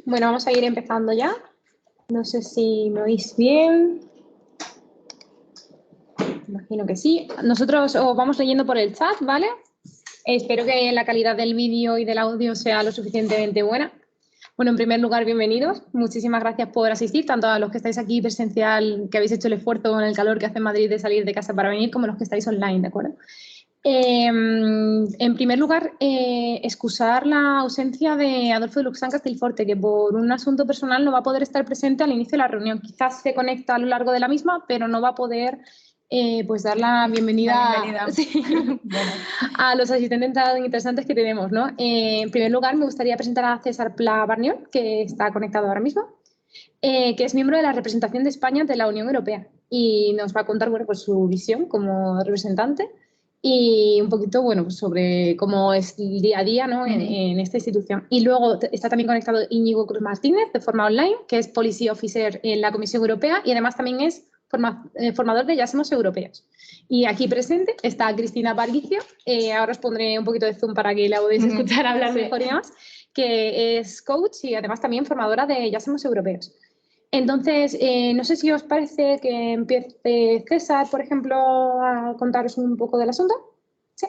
Bueno, vamos a ir empezando ya. No sé si me oís bien. Imagino que sí. Nosotros os vamos leyendo por el chat, ¿vale? Espero que la calidad del vídeo y del audio sea lo suficientemente buena. Bueno, en primer lugar, bienvenidos. Muchísimas gracias por asistir, tanto a los que estáis aquí presencial, que habéis hecho el esfuerzo con el calor que hace en Madrid de salir de casa para venir, como los que estáis online, ¿de acuerdo? En primer lugar, excusar la ausencia de Adolfo de Luxán Castilforte, que por un asunto personal no va a poder estar presente al inicio de la reunión. Quizás se conecta a lo largo de la misma, pero no va a poder pues dar la bienvenida, sí, bueno, a los asistentes tan interesantes que tenemos, ¿no? En primer lugar, me gustaría presentar a César Pla Barniol, que está conectado ahora mismo, que es miembro de la representación de España ante la Unión Europea y nos va a contar, bueno, pues su visión como representante y un poquito, bueno, pues sobre cómo es el día a día, ¿no? En esta institución. Y luego está también conectado Íñigo Cruz Martínez, de forma online, que es Policy Officer en la Comisión Europea y además también es formador de Ya Somos Europeos. Y aquí presente está Cristina Parguicio, ahora os pondré un poquito de zoom para que la podéis escuchar hablar mejor y más, que es coach y además también formadora de Ya Somos Europeos. Entonces, no sé si os parece que empiece César, por ejemplo, a contaros un poco del asunto. ¿Sí?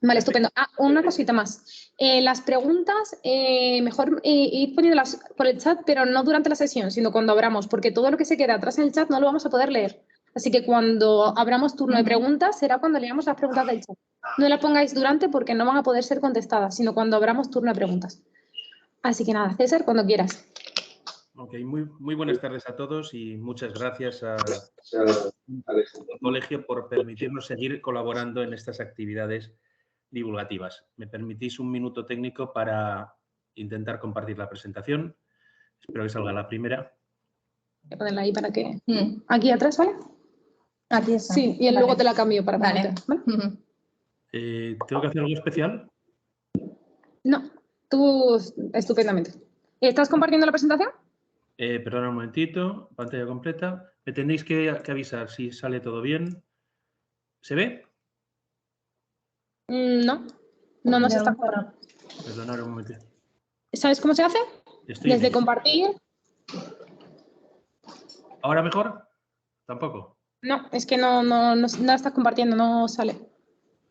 Vale, estupendo. Ah, una cosita más. Las preguntas, mejor ir poniéndolas por el chat, pero no durante la sesión, sino cuando abramos, porque todo lo que se queda atrás en el chat no lo vamos a poder leer. Así que cuando abramos turno de preguntas, será cuando leamos las preguntas del chat. No las pongáis durante porque no van a poder ser contestadas, sino cuando abramos turno de preguntas. Así que nada, César, cuando quieras. Ok, muy buenas tardes a todos y muchas gracias al colegio por permitirnos seguir colaborando en estas actividades divulgativas. ¿Me permitís un minuto técnico para intentar compartir la presentación? Espero que salga la primera. Voy a ponerla ahí para que... Aquí atrás, ¿vale? Aquí está. Sí, y luego te la cambio para vale. ¿vale? ¿Tengo que hacer algo especial? No, tú estupendamente. ¿Estás compartiendo la presentación? Perdona un momentito, pantalla completa. Me tenéis que avisar si sale todo bien. ¿Se ve? No, no se está compartiendo. Perdonad un momentito. ¿Sabes cómo se hace? Desde compartir. ¿Ahora mejor? ¿Tampoco? No, es que no estás compartiendo, no sale.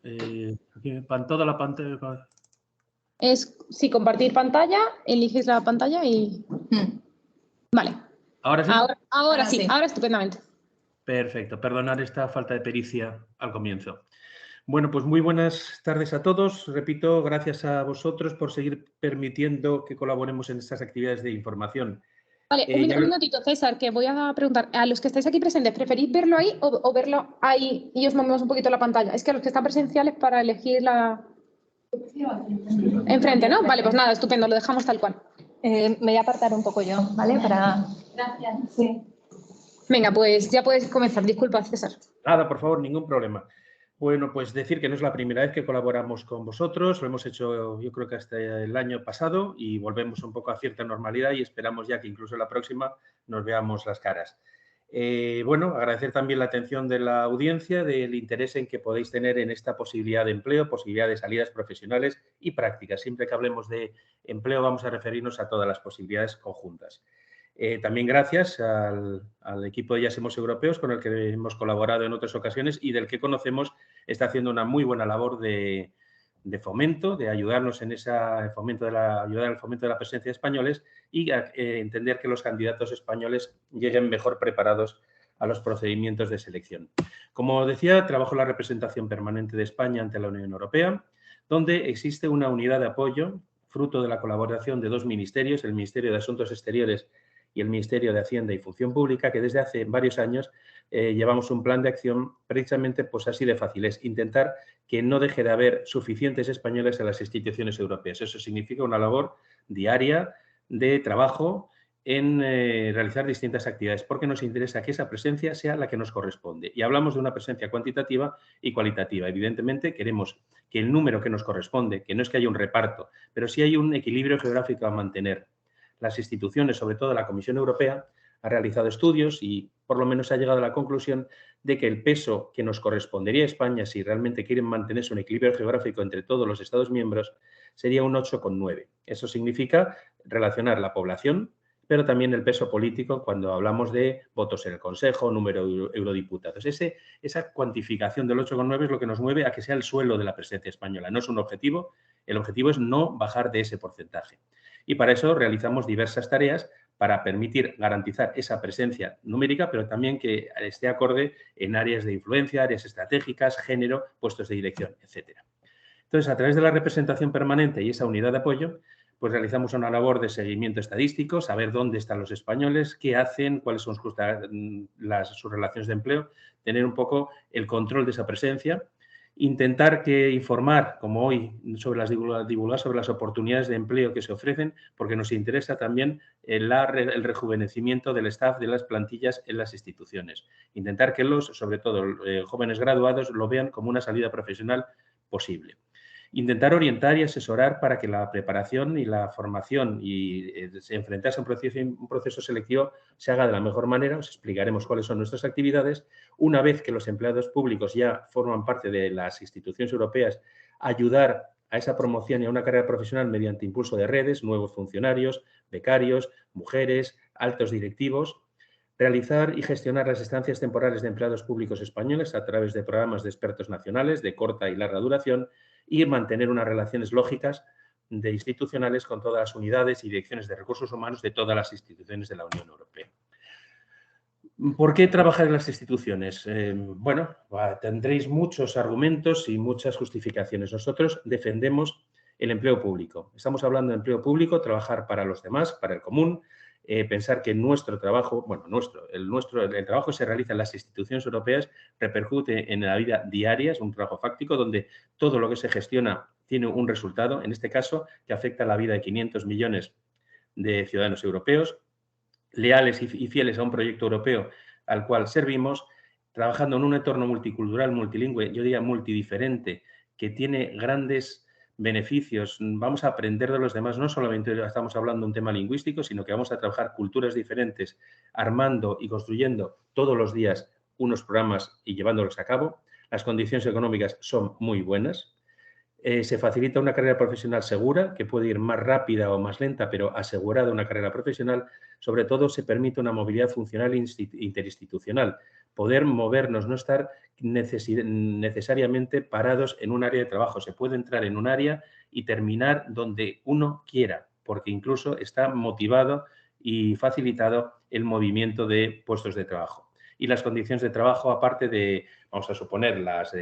Aquí, toda la pantalla. Es, sí, compartir pantalla, eliges la pantalla y... Vale. ¿Ahora sí? Ahora sí, ahora estupendamente. Perfecto, perdonad esta falta de pericia al comienzo. Bueno, pues muy buenas tardes a todos. Repito, gracias a vosotros por seguir permitiendo que colaboremos en estas actividades de información. Vale, un minutito, César, que voy a preguntar. A los que estáis aquí presentes, ¿preferís verlo ahí o verlo ahí y os movemos un poquito la pantalla? Es que a los que están presenciales para elegir la... Enfrente, ¿no? Vale, pues nada, estupendo, lo dejamos tal cual. Me voy a apartar un poco yo, ¿vale? Gracias. Sí. Venga, pues ya puedes comenzar. Disculpa, César. Nada, por favor, ningún problema. Bueno, pues decir que no es la primera vez que colaboramos con vosotros, lo hemos hecho yo creo que hasta el año pasado y volvemos un poco a cierta normalidad y esperamos ya que incluso la próxima nos veamos las caras. Bueno, agradecer también la atención de la audiencia, del interés en que podéis tener en esta posibilidad de empleo, posibilidad de salidas profesionales y prácticas. Siempre que hablemos de empleo vamos a referirnos a todas las posibilidades conjuntas. También gracias al equipo de Ya Somos Europeos con el que hemos colaborado en otras ocasiones y del que conocemos está haciendo una muy buena labor de fomento, de ayudarnos en ese fomento ayudar al fomento de la presencia de españoles y entender que los candidatos españoles lleguen mejor preparados a los procedimientos de selección. Como decía, trabajo en la representación permanente de España ante la Unión Europea, donde existe una unidad de apoyo fruto de la colaboración de dos ministerios, el Ministerio de Asuntos Exteriores y el Ministerio de Hacienda y Función Pública, que desde hace varios años llevamos un plan de acción precisamente pues así de fácil, es intentar que no deje de haber suficientes españoles en las instituciones europeas. Eso significa una labor diaria de trabajo en realizar distintas actividades, porque nos interesa que esa presencia sea la que nos corresponde. Y hablamos de una presencia cuantitativa y cualitativa. Evidentemente, queremos que el número que nos corresponde, que no es que haya un reparto, pero sí hay un equilibrio geográfico a mantener. Las instituciones, sobre todo la Comisión Europea, ha realizado estudios y por lo menos ha llegado a la conclusión de que el peso que nos correspondería a España si realmente quieren mantenerse un equilibrio geográfico entre todos los Estados miembros sería un 8,9. Eso significa relacionar la población, pero también el peso político cuando hablamos de votos en el Consejo, número de eurodiputados. Esa cuantificación del 8,9 es lo que nos mueve a que sea el suelo de la presencia española. No es un objetivo, el objetivo es no bajar de ese porcentaje. Y para eso realizamos diversas tareas para permitir garantizar esa presencia numérica, pero también que esté acorde en áreas de influencia, áreas estratégicas, género, puestos de dirección, etc. Entonces, a través de la representación permanente y esa unidad de apoyo, pues realizamos una labor de seguimiento estadístico, saber dónde están los españoles, qué hacen, cuáles son sus relaciones de empleo, tener un poco el control de esa presencia, intentar informar, como hoy, divulgar sobre las oportunidades de empleo que se ofrecen, porque nos interesa también el rejuvenecimiento del staff de las plantillas en las instituciones. Intentar que sobre todo jóvenes graduados, lo vean como una salida profesional posible. Intentar orientar y asesorar para que la preparación y la formación y enfrentarse a un proceso selectivo se haga de la mejor manera. Os explicaremos cuáles son nuestras actividades. Una vez que los empleados públicos ya forman parte de las instituciones europeas, ayudar a esa promoción y a una carrera profesional mediante impulso de redes, nuevos funcionarios, becarios, mujeres, altos directivos. Realizar y gestionar las estancias temporales de empleados públicos españoles a través de programas de expertos nacionales de corta y larga duración y mantener unas relaciones lógicas institucionales con todas las unidades y direcciones de recursos humanos de todas las instituciones de la Unión Europea. ¿Por qué trabajar en las instituciones? Bueno, tendréis muchos argumentos y muchas justificaciones. Nosotros defendemos el empleo público. Estamos hablando de empleo público, trabajar para los demás, para el común, pensar que nuestro trabajo, bueno, el trabajo que se realiza en las instituciones europeas repercute en la vida diaria, es un trabajo fáctico donde todo lo que se gestiona tiene un resultado, en este caso, que afecta a la vida de 500 millones de ciudadanos europeos, leales y fieles a un proyecto europeo al cual servimos, trabajando en un entorno multicultural, multilingüe, yo diría multidiferente, que tiene grandes beneficios. Vamos a aprender de los demás, no solamente estamos hablando de un tema lingüístico, sino que vamos a trabajar culturas diferentes, armando y construyendo todos los días unos programas y llevándolos a cabo. Las condiciones económicas son muy buenas. Se facilita una carrera profesional segura, que puede ir más rápida o más lenta, pero asegurada una carrera profesional. Sobre todo, se permite una movilidad funcional e interinstitucional, poder movernos, no estar necesariamente parados en un área de trabajo. Se puede entrar en un área y terminar donde uno quiera, porque incluso está motivado y facilitado el movimiento de puestos de trabajo. Y las condiciones de trabajo, aparte de, vamos a suponer, las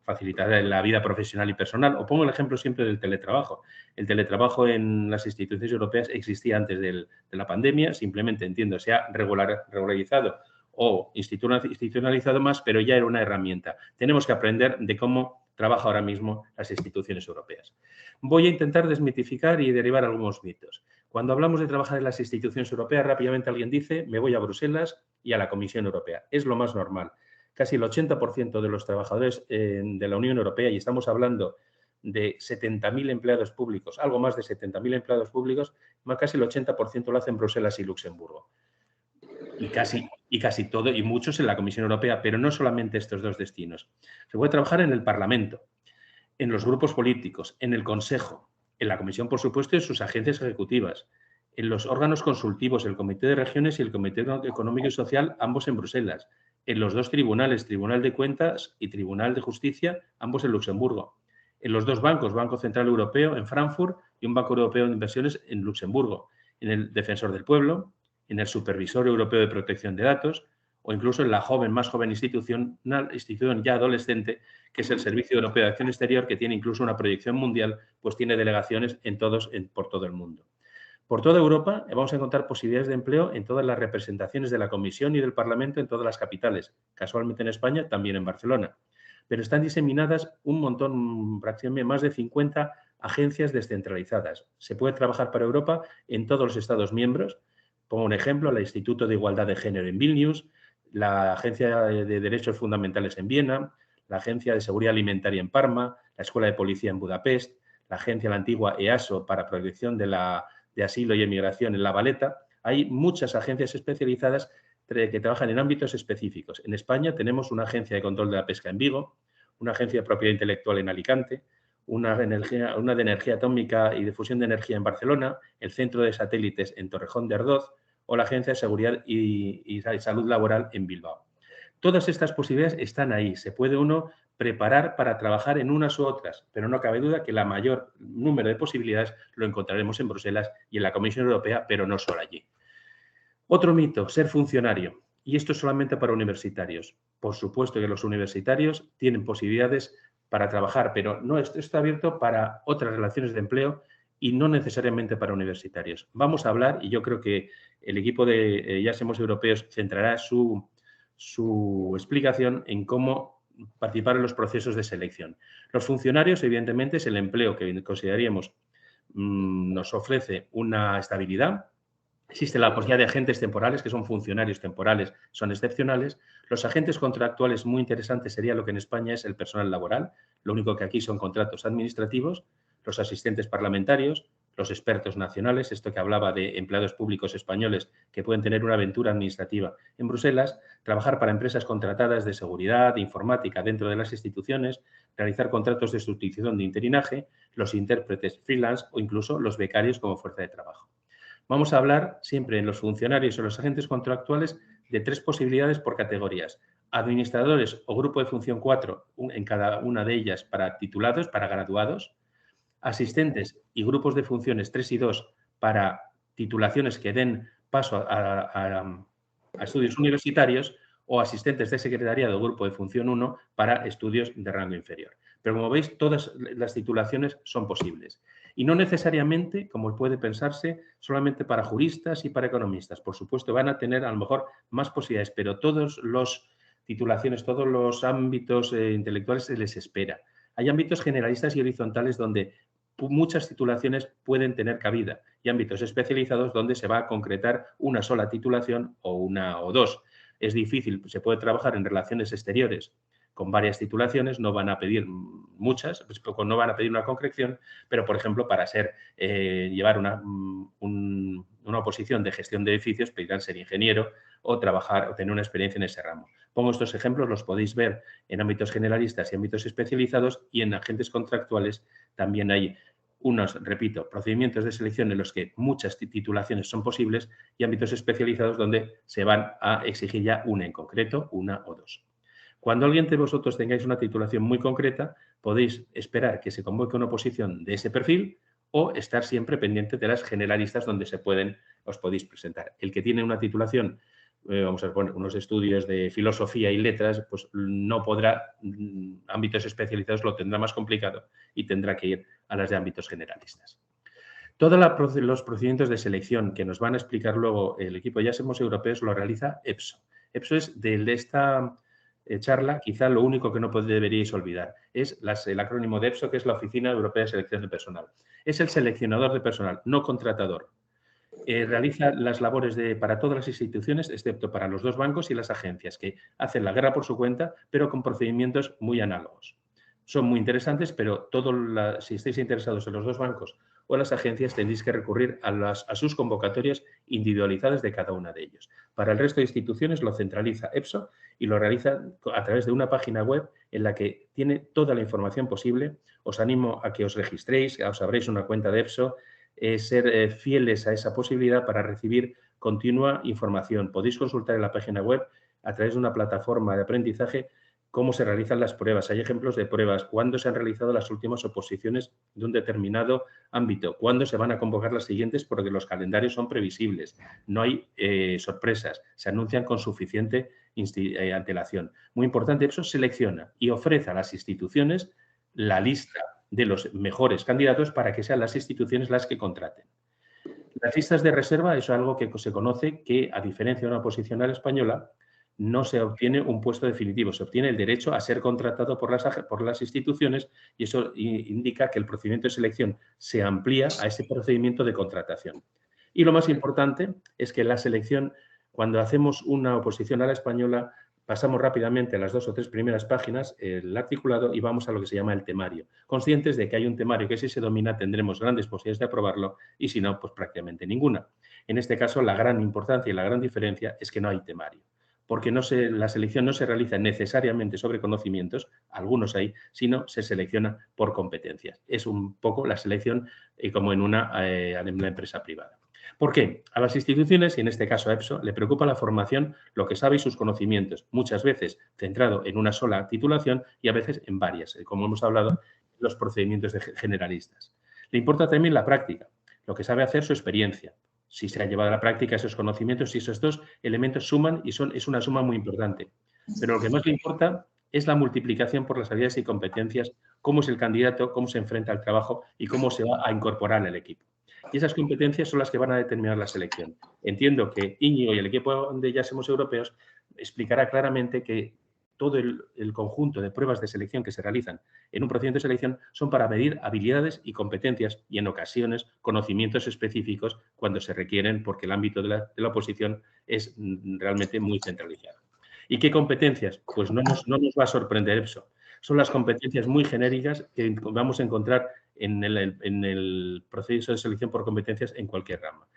facilitar la vida profesional y personal. O pongo el ejemplo siempre del teletrabajo. El teletrabajo en las instituciones europeas existía antes de la pandemia, simplemente, entiendo, se ha regularizado o institucionalizado más, pero ya era una herramienta. Tenemos que aprender de cómo trabaja ahora mismo las instituciones europeas. Voy a intentar desmitificar y derivar algunos mitos. Cuando hablamos de trabajar en las instituciones europeas, rápidamente alguien dice, me voy a Bruselas y a la Comisión Europea. Es lo más normal. Casi el 80% de los trabajadores de la Unión Europea, y estamos hablando de 70.000 empleados públicos, algo más de 70.000 empleados públicos, casi el 80% lo hacen en Bruselas y Luxemburgo. Y casi todo, y muchos en la Comisión Europea, pero no solamente estos dos destinos. Se puede trabajar en el Parlamento, en los grupos políticos, en el Consejo, en la Comisión, por supuesto, y en sus agencias ejecutivas, en los órganos consultivos, el Comité de Regiones y el Comité Económico y Social, ambos en Bruselas, en los dos tribunales, Tribunal de Cuentas y Tribunal de Justicia, ambos en Luxemburgo, en los dos bancos, Banco Central Europeo en Frankfurt y un Banco Europeo de Inversiones en Luxemburgo, en el Defensor del Pueblo, en el Supervisor Europeo de Protección de Datos o incluso en la más joven institución ya adolescente, que es el Servicio Europeo de Acción Exterior, que tiene incluso una proyección mundial, pues tiene delegaciones por todo el mundo. Por toda Europa vamos a encontrar posibilidades de empleo en todas las representaciones de la Comisión y del Parlamento en todas las capitales, casualmente en España, también en Barcelona. Pero están diseminadas un montón, prácticamente más de 50 agencias descentralizadas. Se puede trabajar para Europa en todos los Estados miembros. Pongo un ejemplo, el Instituto de Igualdad de Género en Vilnius, la Agencia de Derechos Fundamentales en Viena, la Agencia de Seguridad Alimentaria en Parma, la Escuela de Policía en Budapest, la Agencia, la antigua EASO, para protección de asilo y emigración en La Valeta. Hay muchas agencias especializadas que trabajan en ámbitos específicos. En España tenemos una agencia de control de la pesca en Vigo, una agencia de propiedad intelectual en Alicante, una de energía atómica y de fusión de energía en Barcelona, el centro de satélites en Torrejón de Ardoz o la agencia de seguridad y salud laboral en Bilbao. Todas estas posibilidades están ahí. Se puede uno preparar para trabajar en unas u otras, pero no cabe duda que la mayor número de posibilidades lo encontraremos en Bruselas y en la Comisión Europea, pero no solo allí. Otro mito, ser funcionario. Y esto es solamente para universitarios. Por supuesto que los universitarios tienen posibilidades para trabajar, pero no, esto está abierto para otras relaciones de empleo y no necesariamente para universitarios. Vamos a hablar, y yo creo que el equipo de Ya Somos Europeos centrará su explicación en cómo participar en los procesos de selección. Los funcionarios, evidentemente, es el empleo que consideraríamos nos ofrece una estabilidad. Existe la posibilidad de agentes temporales, que son funcionarios temporales, son excepcionales. Los agentes contractuales, muy interesantes, sería lo que en España es el personal laboral. Lo único que aquí son contratos administrativos. Los asistentes parlamentarios, los expertos nacionales, esto que hablaba de empleados públicos españoles que pueden tener una aventura administrativa en Bruselas, trabajar para empresas contratadas de seguridad, de informática dentro de las instituciones, realizar contratos de sustitución de interinaje, los intérpretes freelance o incluso los becarios como fuerza de trabajo. Vamos a hablar siempre en los funcionarios o los agentes contractuales de 3 posibilidades por categorías. Administradores o grupo de función 4 en cada una de ellas para titulados, para graduados. Asistentes y grupos de funciones 3 y 2 para titulaciones que den paso a estudios universitarios o asistentes de secretariado o grupo de función 1 para estudios de rango inferior. Pero como veis, todas las titulaciones son posibles. Y no necesariamente, como puede pensarse, solamente para juristas y para economistas. Por supuesto, van a tener a lo mejor más posibilidades, pero todas las titulaciones, todos los ámbitos intelectuales se les espera. Hay ámbitos generalistas y horizontales donde muchas titulaciones pueden tener cabida y ámbitos especializados donde se va a concretar una sola titulación o una o dos. Es difícil, se puede trabajar en relaciones exteriores con varias titulaciones, no van a pedir muchas, no van a pedir una concreción, pero, por ejemplo, para llevar una oposición de gestión de edificios, pedirán ser ingeniero o trabajar o tener una experiencia en ese ramo. Pongo estos ejemplos, los podéis ver en ámbitos generalistas y ámbitos especializados, y en agentes contractuales también hay unos, repito, procedimientos de selección en los que muchas titulaciones son posibles y ámbitos especializados donde se van a exigir ya una en concreto, una o dos. Cuando alguien de vosotros tengáis una titulación muy concreta, podéis esperar que se convoque una oposición de ese perfil o estar siempre pendiente de las generalistas donde os podéis presentar. El que tiene una titulación, vamos a poner unos estudios de filosofía y letras, pues no podrá, ámbitos especializados lo tendrá más complicado y tendrá que ir a las de ámbitos generalistas. Todos los procedimientos de selección que nos van a explicar luego el equipo de Ya Somos Europeos lo realiza EPSO. EPSO es de esta charla, quizá lo único que no deberíais olvidar es el acrónimo de EPSO, que es la Oficina Europea de Selección de Personal. Es el seleccionador de personal, no contratador. Realiza las labores para todas las instituciones, excepto para los 2 bancos y las agencias, que hacen la guerra por su cuenta, pero con procedimientos muy análogos. Son muy interesantes, pero si estáis interesados en los 2 bancos o las agencias, tendréis que recurrir a sus convocatorias individualizadas de cada una de ellos. Para el resto de instituciones lo centraliza EPSO y lo realiza a través de una página web en la que tiene toda la información posible. Os animo a que os registréis, os abréis una cuenta de EPSO, ser fieles a esa posibilidad para recibir continua información. Podéis consultar en la página web a través de una plataforma de aprendizaje cómo se realizan las pruebas. Hay ejemplos de pruebas, cuándo se han realizado las últimas oposiciones de un determinado ámbito, cuándo se van a convocar las siguientes, porque los calendarios son previsibles, no hay sorpresas, se anuncian con suficiente antelación. Muy importante, eso selecciona y ofrece a las instituciones la lista de los mejores candidatos para que sean las instituciones las que contraten. Las listas de reserva es algo que se conoce que, a diferencia de una oposición a la española, no se obtiene un puesto definitivo, se obtiene el derecho a ser contratado por las instituciones y eso indica que el procedimiento de selección se amplía a ese procedimiento de contratación. Y lo más importante es que la selección, cuando hacemos una oposición a la española, Pasamos rápidamente a las 2 o 3 primeras páginas, el articulado, y vamos a lo que se llama el temario. Conscientes de que hay un temario que si se domina tendremos grandes posibilidades de aprobarlo y si no, pues prácticamente ninguna. En este caso, la gran importancia y la gran diferencia es que no hay temario, porque la selección no se realiza necesariamente sobre conocimientos, algunos hay, sino se selecciona por competencias. Es un poco la selección como en una empresa privada. ¿Por qué? A las instituciones, y en este caso a EPSO, le preocupa la formación, lo que sabe y sus conocimientos, muchas veces centrado en una sola titulación y a veces en varias, como hemos hablado, los procedimientos generalistas. Le importa también la práctica, lo que sabe hacer, su experiencia. Si se ha llevado a la práctica esos conocimientos, y esos dos elementos suman y es una suma muy importante. Pero lo que más le importa es la multiplicación por las habilidades y competencias, cómo es el candidato, cómo se enfrenta al trabajo y cómo se va a incorporar al equipo. Y esas competencias son las que van a determinar la selección. Entiendo que Íñigo y el equipo de Ya Somos Europeos explicará claramente que todo el conjunto de pruebas de selección que se realizan en un procedimiento de selección son para medir habilidades y competencias y, en ocasiones, conocimientos específicos cuando se requieren porque el ámbito de la oposición es realmente muy centralizado. ¿Y qué competencias? Pues no nos va a sorprender EPSO. Son las competencias muy genéricas que vamos a encontrar en el proceso de selección por competencias en cualquier rama.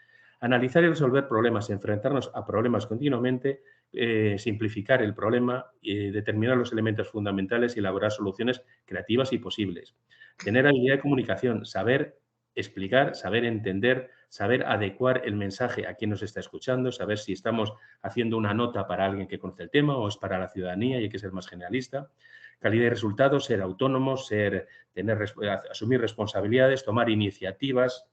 Analizar y resolver problemas, enfrentarnos a problemas continuamente, simplificar el problema, determinar los elementos fundamentales y elaborar soluciones creativas y posibles. Tener habilidad de comunicación, saber explicar, saber entender, saber adecuar el mensaje a quien nos está escuchando, saber si estamos haciendo una nota para alguien que conoce el tema o es para la ciudadanía y hay que ser más generalista. Calidad y resultados, ser autónomos, asumir responsabilidades, tomar iniciativas,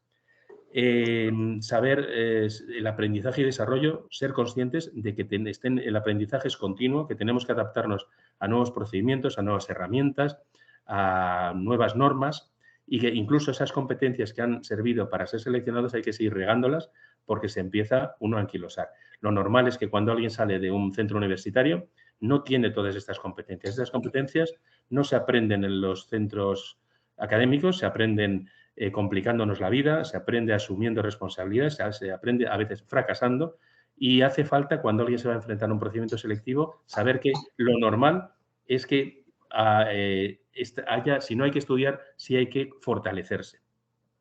saber el aprendizaje y desarrollo, ser conscientes de que el aprendizaje es continuo, que tenemos que adaptarnos a nuevos procedimientos, a nuevas herramientas, a nuevas normas y que incluso esas competencias que han servido para ser seleccionados hay que seguir regándolas porque se empieza uno a anquilosar. Lo normal es que cuando alguien sale de un centro universitario no tiene todas estas competencias. Estas competencias no se aprenden en los centros académicos, se aprenden complicándonos la vida, se aprende asumiendo responsabilidades, se aprende a veces fracasando y hace falta cuando alguien se va a enfrentar a un procedimiento selectivo saber que lo normal es que si no hay que estudiar, sí hay que fortalecerse,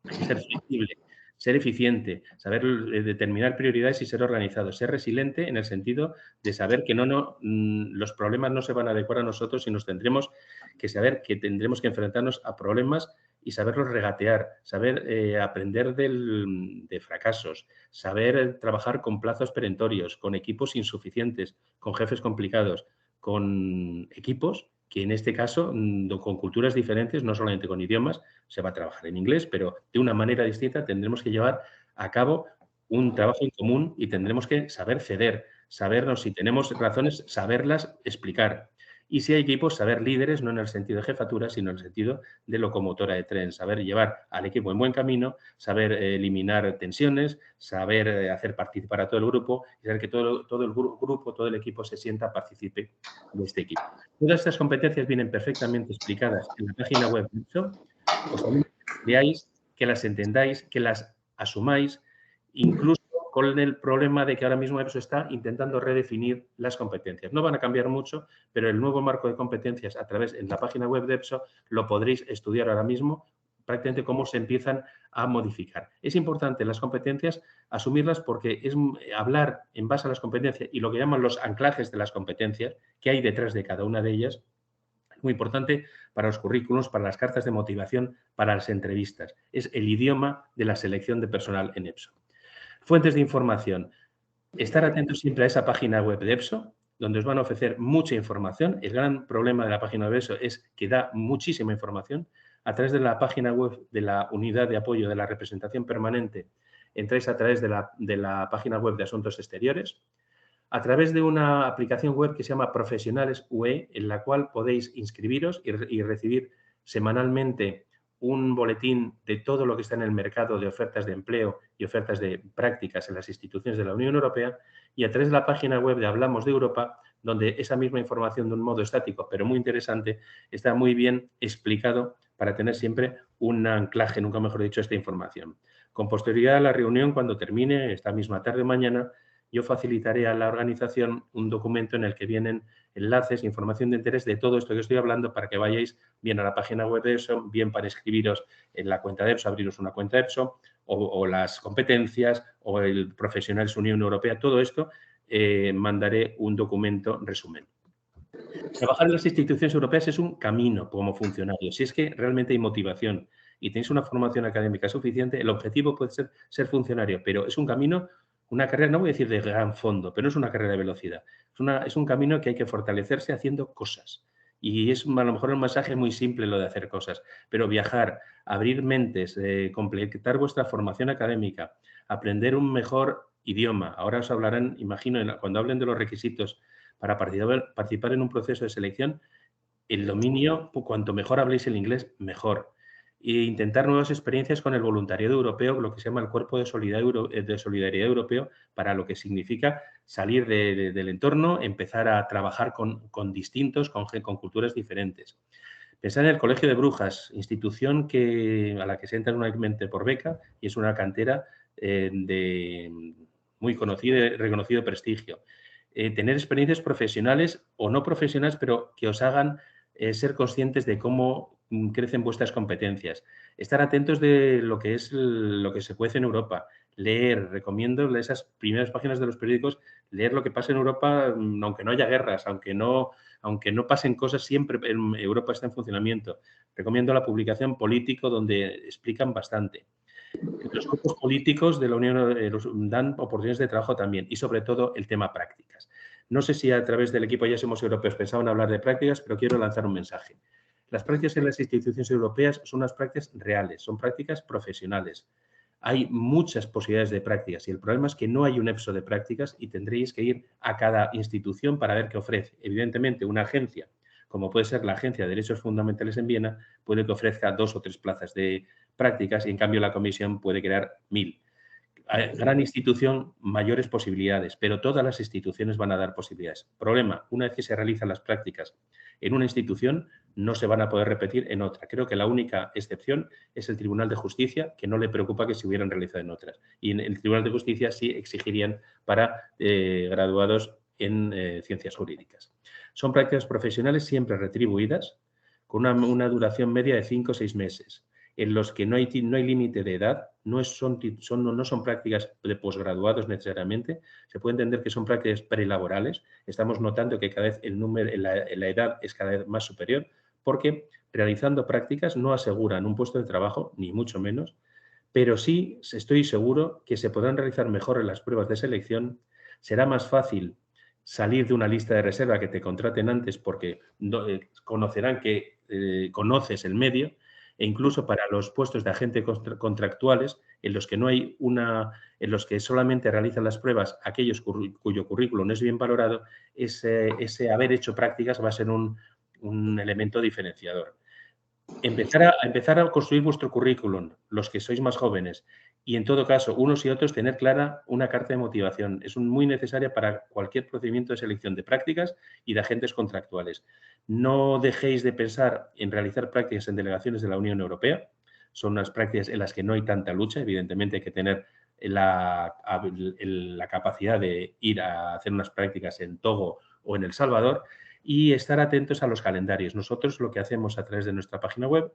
ser flexible, ser eficiente, saber determinar prioridades y ser organizado, ser resiliente en el sentido de saber que los problemas no se van a adecuar a nosotros y nos tendremos que saber que tendremos que enfrentarnos a problemas y saberlos regatear, saber aprender de fracasos, saber trabajar con plazos perentorios, con equipos insuficientes, con jefes complicados, con equipos que en este caso, con culturas diferentes, no solamente con idiomas, se va a trabajar en inglés, pero de una manera distinta tendremos que llevar a cabo un trabajo en común y tendremos que saber ceder, sabernos si tenemos razones, saberlas explicar. Y si hay equipos, saber líderes, no en el sentido de jefatura, sino en el sentido de locomotora de tren, saber llevar al equipo en buen camino, saber eliminar tensiones, saber hacer participar a todo el grupo y saber que todo el grupo, todo el equipo se sienta participe de este equipo. Todas estas competencias vienen perfectamente explicadas en la página web de EPSO. Os también veáis, que las entendáis, que las asumáis, incluso con el problema de que ahora mismo EPSO está intentando redefinir las competencias. No van a cambiar mucho, pero el nuevo marco de competencias en la página web de EPSO lo podréis estudiar ahora mismo, prácticamente cómo se empiezan a modificar. Es importante las competencias asumirlas porque es hablar en base a las competencias y lo que llaman los anclajes de las competencias que hay detrás de cada una de ellas. Muy importante para los currículos, para las cartas de motivación, para las entrevistas. Es el idioma de la selección de personal en EPSO. Fuentes de información. Estar atentos siempre a esa página web de EPSO, donde os van a ofrecer mucha información. El gran problema de la página web de EPSO es que da muchísima información. A través de la página web de la Unidad de Apoyo de la Representación Permanente, entráis a través de la página web de Asuntos Exteriores, a través de una aplicación web que se llama Profesionales UE, en la cual podéis inscribiros y recibir semanalmente un boletín de todo lo que está en el mercado de ofertas de empleo y ofertas de prácticas en las instituciones de la Unión Europea, y a través de la página web de Hablamos de Europa, donde esa misma información de un modo estático, pero muy interesante, está muy bien explicado para tener siempre un anclaje, nunca mejor dicho, esta información. Con posterioridad a la reunión, cuando termine esta misma tarde o mañana, yo facilitaré a la organización un documento en el que vienen enlaces, información de interés de todo esto que estoy hablando para que vayáis bien a la página web de EPSO, bien para inscribiros en la cuenta de EPSO, abriros una cuenta de EPSO, o las competencias, o el Profesionales Unión Europea, todo esto, mandaré un documento resumen. Trabajar en las instituciones europeas es un camino como funcionario. Si es que realmente hay motivación y tenéis una formación académica suficiente, el objetivo puede ser funcionario, pero es un camino, una carrera, no voy a decir de gran fondo, pero no es una carrera de velocidad. Es un camino que hay que fortalecerse haciendo cosas. Y es a lo mejor un mensaje muy simple lo de hacer cosas, pero viajar, abrir mentes, completar vuestra formación académica, aprender un mejor idioma. Ahora os hablarán, imagino, cuando hablen de los requisitos para participar en un proceso de selección, el dominio, cuanto mejor habléis el inglés, mejor. E intentar nuevas experiencias con el voluntariado europeo, lo que se llama el Cuerpo de Solidaridad Europeo, para lo que significa salir del entorno, empezar a trabajar con distintos, con culturas diferentes. Pensar en el Colegio de Brujas, institución a la que se entra únicamente por beca y es una cantera de muy conocida y reconocido prestigio. Tener experiencias profesionales o no profesionales, pero que os hagan ser conscientes de cómo crecen vuestras competencias. Estar atentos de lo que es lo que se cuece en Europa. Leer, recomiendo esas primeras páginas de los periódicos, leer lo que pasa en Europa, aunque no haya guerras, aunque no pasen cosas, siempre Europa está en funcionamiento. Recomiendo la publicación Político, donde explican bastante. Los grupos políticos de la Unión dan oportunidades de trabajo también y, sobre todo, el tema prácticas. No sé si a través del equipo Ya Somos Europeos pensaban hablar de prácticas, pero quiero lanzar un mensaje. Las prácticas en las instituciones europeas son unas prácticas reales, son prácticas profesionales. Hay muchas posibilidades de prácticas y el problema es que no hay un EPSO de prácticas y tendréis que ir a cada institución para ver qué ofrece. Evidentemente, una agencia, como puede ser la Agencia de Derechos Fundamentales en Viena, puede que ofrezca 2 o 3 plazas de prácticas y en cambio la comisión puede crear 1000. Gran institución, mayores posibilidades, pero todas las instituciones van a dar posibilidades. Problema, una vez que se realizan las prácticas en una institución, no se van a poder repetir en otra. Creo que la única excepción es el Tribunal de Justicia, que no le preocupa que se hubieran realizado en otras. Y en el Tribunal de Justicia sí exigirían para graduados en ciencias jurídicas. Son prácticas profesionales siempre retribuidas, con una duración media de 5 o 6 meses, en los que no hay límite de edad, no son prácticas de posgraduados necesariamente, se puede entender que son prácticas prelaborales. Estamos notando que cada vez la edad es cada vez más superior, porque realizando prácticas no aseguran un puesto de trabajo, ni mucho menos, pero sí estoy seguro que se podrán realizar mejor en las pruebas de selección, será más fácil salir de una lista de reserva que te contraten antes porque conocerán que conoces el medio, e incluso para los puestos de agente contractuales en los que en los que solamente realizan las pruebas aquellos cuyo currículum es bien valorado, ese haber hecho prácticas va a ser un elemento diferenciador. Empezar a construir vuestro currículum, los que sois más jóvenes, y en todo caso, unos y otros, tener clara una carta de motivación. Es muy necesaria para cualquier procedimiento de selección de prácticas y de agentes contractuales. No dejéis de pensar en realizar prácticas en delegaciones de la Unión Europea. Son unas prácticas en las que no hay tanta lucha. Evidentemente hay que tener la capacidad de ir a hacer unas prácticas en Togo o en El Salvador y estar atentos a los calendarios. Nosotros lo que hacemos a través de nuestra página web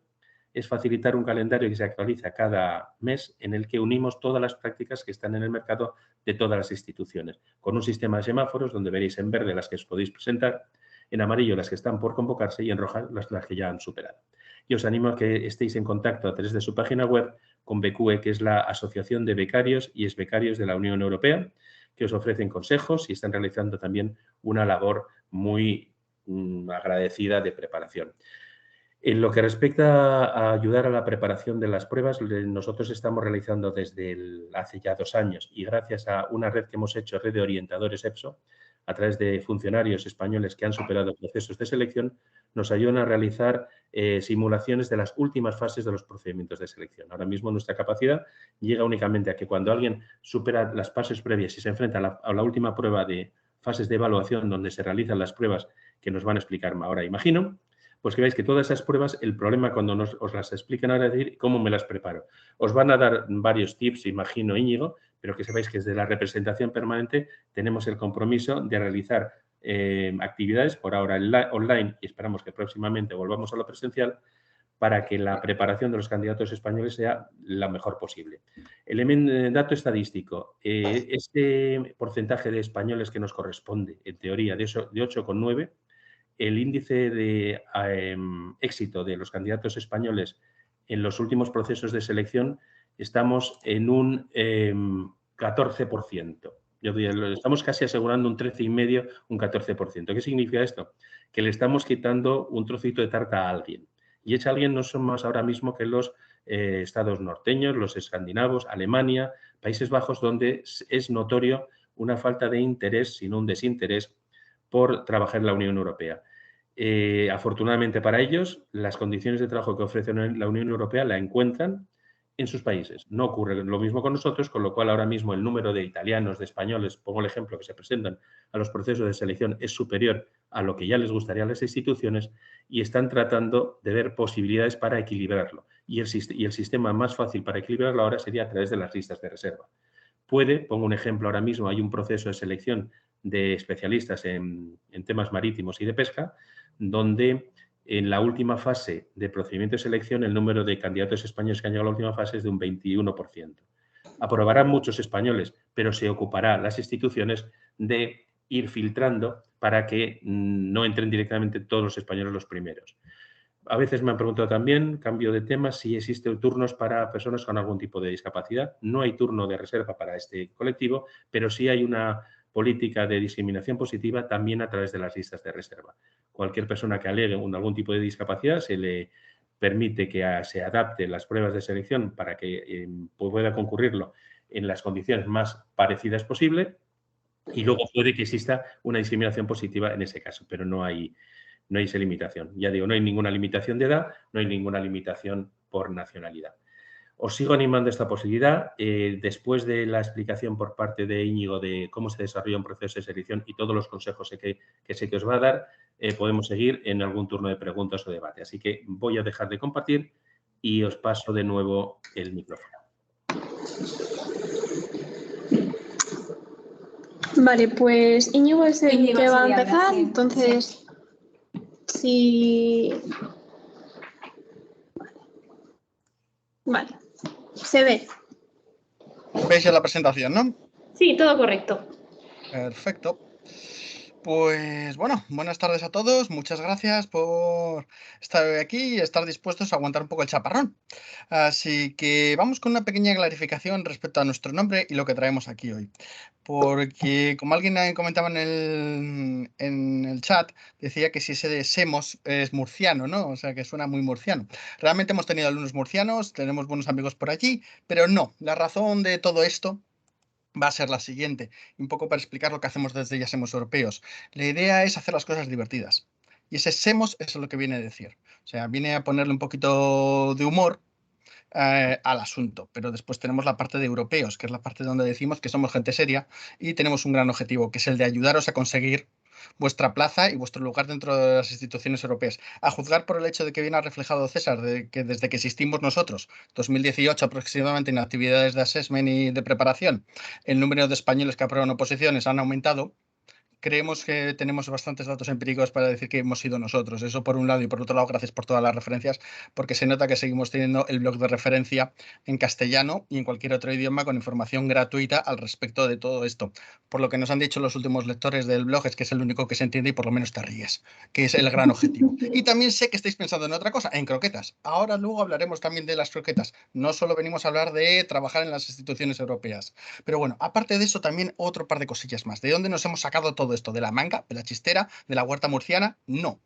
es facilitar un calendario que se actualiza cada mes en el que unimos todas las prácticas que están en el mercado de todas las instituciones, con un sistema de semáforos donde veréis en verde las que os podéis presentar, en amarillo las que están por convocarse y en roja las que ya han superado. Y os animo a que estéis en contacto a través de su página web con BQE, que es la Asociación de Becarios y Exbecarios de la Unión Europea, que os ofrecen consejos y están realizando también una labor muy agradecida de preparación. En lo que respecta a ayudar a la preparación de las pruebas, nosotros estamos realizando desde hace ya 2 años y gracias a una red que hemos hecho, red de orientadores EPSO, a través de funcionarios españoles que han superado procesos de selección, nos ayudan a realizar simulaciones de las últimas fases de los procedimientos de selección. Ahora mismo nuestra capacidad llega únicamente a que cuando alguien supera las fases previas y se enfrenta a la última prueba de fases de evaluación donde se realizan las pruebas que nos van a explicar ahora, imagino, pues que veáis que todas esas pruebas, el problema cuando os las expliquen ahora es decir cómo me las preparo. Os van a dar varios tips, imagino, Íñigo, pero que sepáis que desde la representación permanente tenemos el compromiso de realizar actividades, por ahora online, y esperamos que próximamente volvamos a lo presencial, para que la preparación de los candidatos españoles sea la mejor posible. El dato estadístico, este porcentaje de españoles que nos corresponde, en teoría, de 8,9, el índice de éxito de los candidatos españoles en los últimos procesos de selección, estamos en un 14%. Estamos casi asegurando un 13,5%, un 14%. ¿Qué significa esto? Que le estamos quitando un trocito de tarta a alguien. Y ese alguien no son más ahora mismo que los estados norteños, los escandinavos, Alemania, Países Bajos, donde es notorio una falta de interés, sino un desinterés por trabajar en la Unión Europea. Afortunadamente para ellos, las condiciones de trabajo que ofrece la Unión Europea la encuentran en sus países. No ocurre lo mismo con nosotros, con lo cual ahora mismo el número de italianos, de españoles, pongo el ejemplo, que se presentan a los procesos de selección es superior a lo que ya les gustaría a las instituciones y están tratando de ver posibilidades para equilibrarlo. Y el sistema más fácil para equilibrarlo ahora sería a través de las listas de reserva. Pongo un ejemplo ahora mismo, hay un proceso de selección de especialistas en temas marítimos y de pesca, donde en la última fase de procedimiento de selección el número de candidatos españoles que han llegado a la última fase es de un 21%. Aprobarán muchos españoles, pero se ocupará las instituciones de ir filtrando para que no entren directamente todos los españoles los primeros. A veces me han preguntado también, cambio de tema, si existen turnos para personas con algún tipo de discapacidad. No hay turno de reserva para este colectivo, pero sí hay una política de discriminación positiva también a través de las listas de reserva. Cualquier persona que alegue algún tipo de discapacidad se le permite que se adapte las pruebas de selección para que pueda concurrirlo en las condiciones más parecidas posible y luego puede que exista una discriminación positiva en ese caso, pero no hay esa limitación. Ya digo, no hay ninguna limitación de edad, no hay ninguna limitación por nacionalidad. Os sigo animando a esta posibilidad. Después de la explicación por parte de Íñigo de cómo se desarrolla un proceso de selección y todos los consejos que sé que os va a dar, podemos seguir en algún turno de preguntas o debate. Así que voy a dejar de compartir y os paso de nuevo el micrófono. Vale, pues Íñigo es el que va a empezar, entonces si... Vale, se ve. ¿Veis ya la presentación, no? Sí, todo correcto. Perfecto. Pues bueno, buenas tardes a todos. Muchas gracias por estar hoy aquí y estar dispuestos a aguantar un poco el chaparrón. Así que vamos con una pequeña clarificación respecto a nuestro nombre y lo que traemos aquí hoy. Porque como alguien comentaba en el chat, decía que si ese de Semos es murciano, ¿no? O sea, que suena muy murciano. Realmente hemos tenido alumnos murcianos, tenemos buenos amigos por allí, pero no. La razón de todo esto va a ser la siguiente, un poco para explicar lo que hacemos desde Ya Semos Europeos. La idea es hacer las cosas divertidas. Y ese Semos es lo que viene a decir. O sea, viene a ponerle un poquito de humor al asunto. Pero después tenemos la parte de europeos, que es la parte donde decimos que somos gente seria y tenemos un gran objetivo, que es el de ayudaros a conseguir vuestra plaza y vuestro lugar dentro de las instituciones europeas. A juzgar por el hecho de que viene reflejado César, de que desde que existimos nosotros, 2018 aproximadamente, en actividades de assessment y de preparación, el número de españoles que aprueban oposiciones han aumentado. Creemos que tenemos bastantes datos empíricos para decir que hemos sido nosotros. Eso por un lado, y por otro lado, gracias por todas las referencias, porque se nota que seguimos teniendo el blog de referencia en castellano y en cualquier otro idioma con información gratuita al respecto de todo esto. Por lo que nos han dicho los últimos lectores del blog es que es el único que se entiende y por lo menos te ríes, que es el gran objetivo. Y también sé que estáis pensando en otra cosa, en croquetas. Ahora luego hablaremos también de las croquetas. No solo venimos a hablar de trabajar en las instituciones europeas. Pero bueno, aparte de eso, también otro par de cosillas más. ¿De dónde nos hemos sacado todo esto? ¿De la manga? ¿De la chistera? ¿De la huerta murciana? No.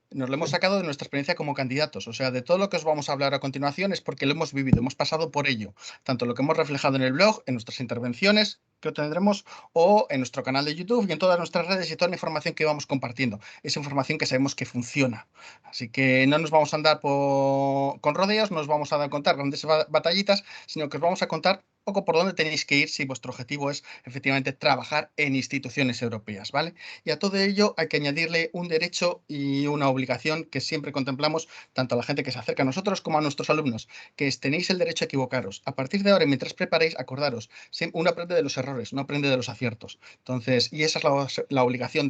Nos lo hemos sacado de nuestra experiencia como candidatos. O sea, de todo lo que os vamos a hablar a continuación es porque lo hemos vivido, hemos pasado por ello. Tanto lo que hemos reflejado en el blog, en nuestras intervenciones que tendremos, o en nuestro canal de YouTube y en todas nuestras redes y toda la información que vamos compartiendo. Es información que sabemos que funciona. Así que no nos vamos a andar con rodeos, no os vamos a contar grandes batallitas, sino que os vamos a contar poco por dónde tenéis que ir si vuestro objetivo es efectivamente trabajar en instituciones europeas, ¿vale? Y a todo ello hay que añadirle un derecho y una obligación que siempre contemplamos tanto a la gente que se acerca a nosotros como a nuestros alumnos, que es tenéis el derecho a equivocaros. A partir de ahora, mientras preparéis, acordaros, uno aprende de los errores, no aprende de los aciertos. Entonces, y esa es la obligación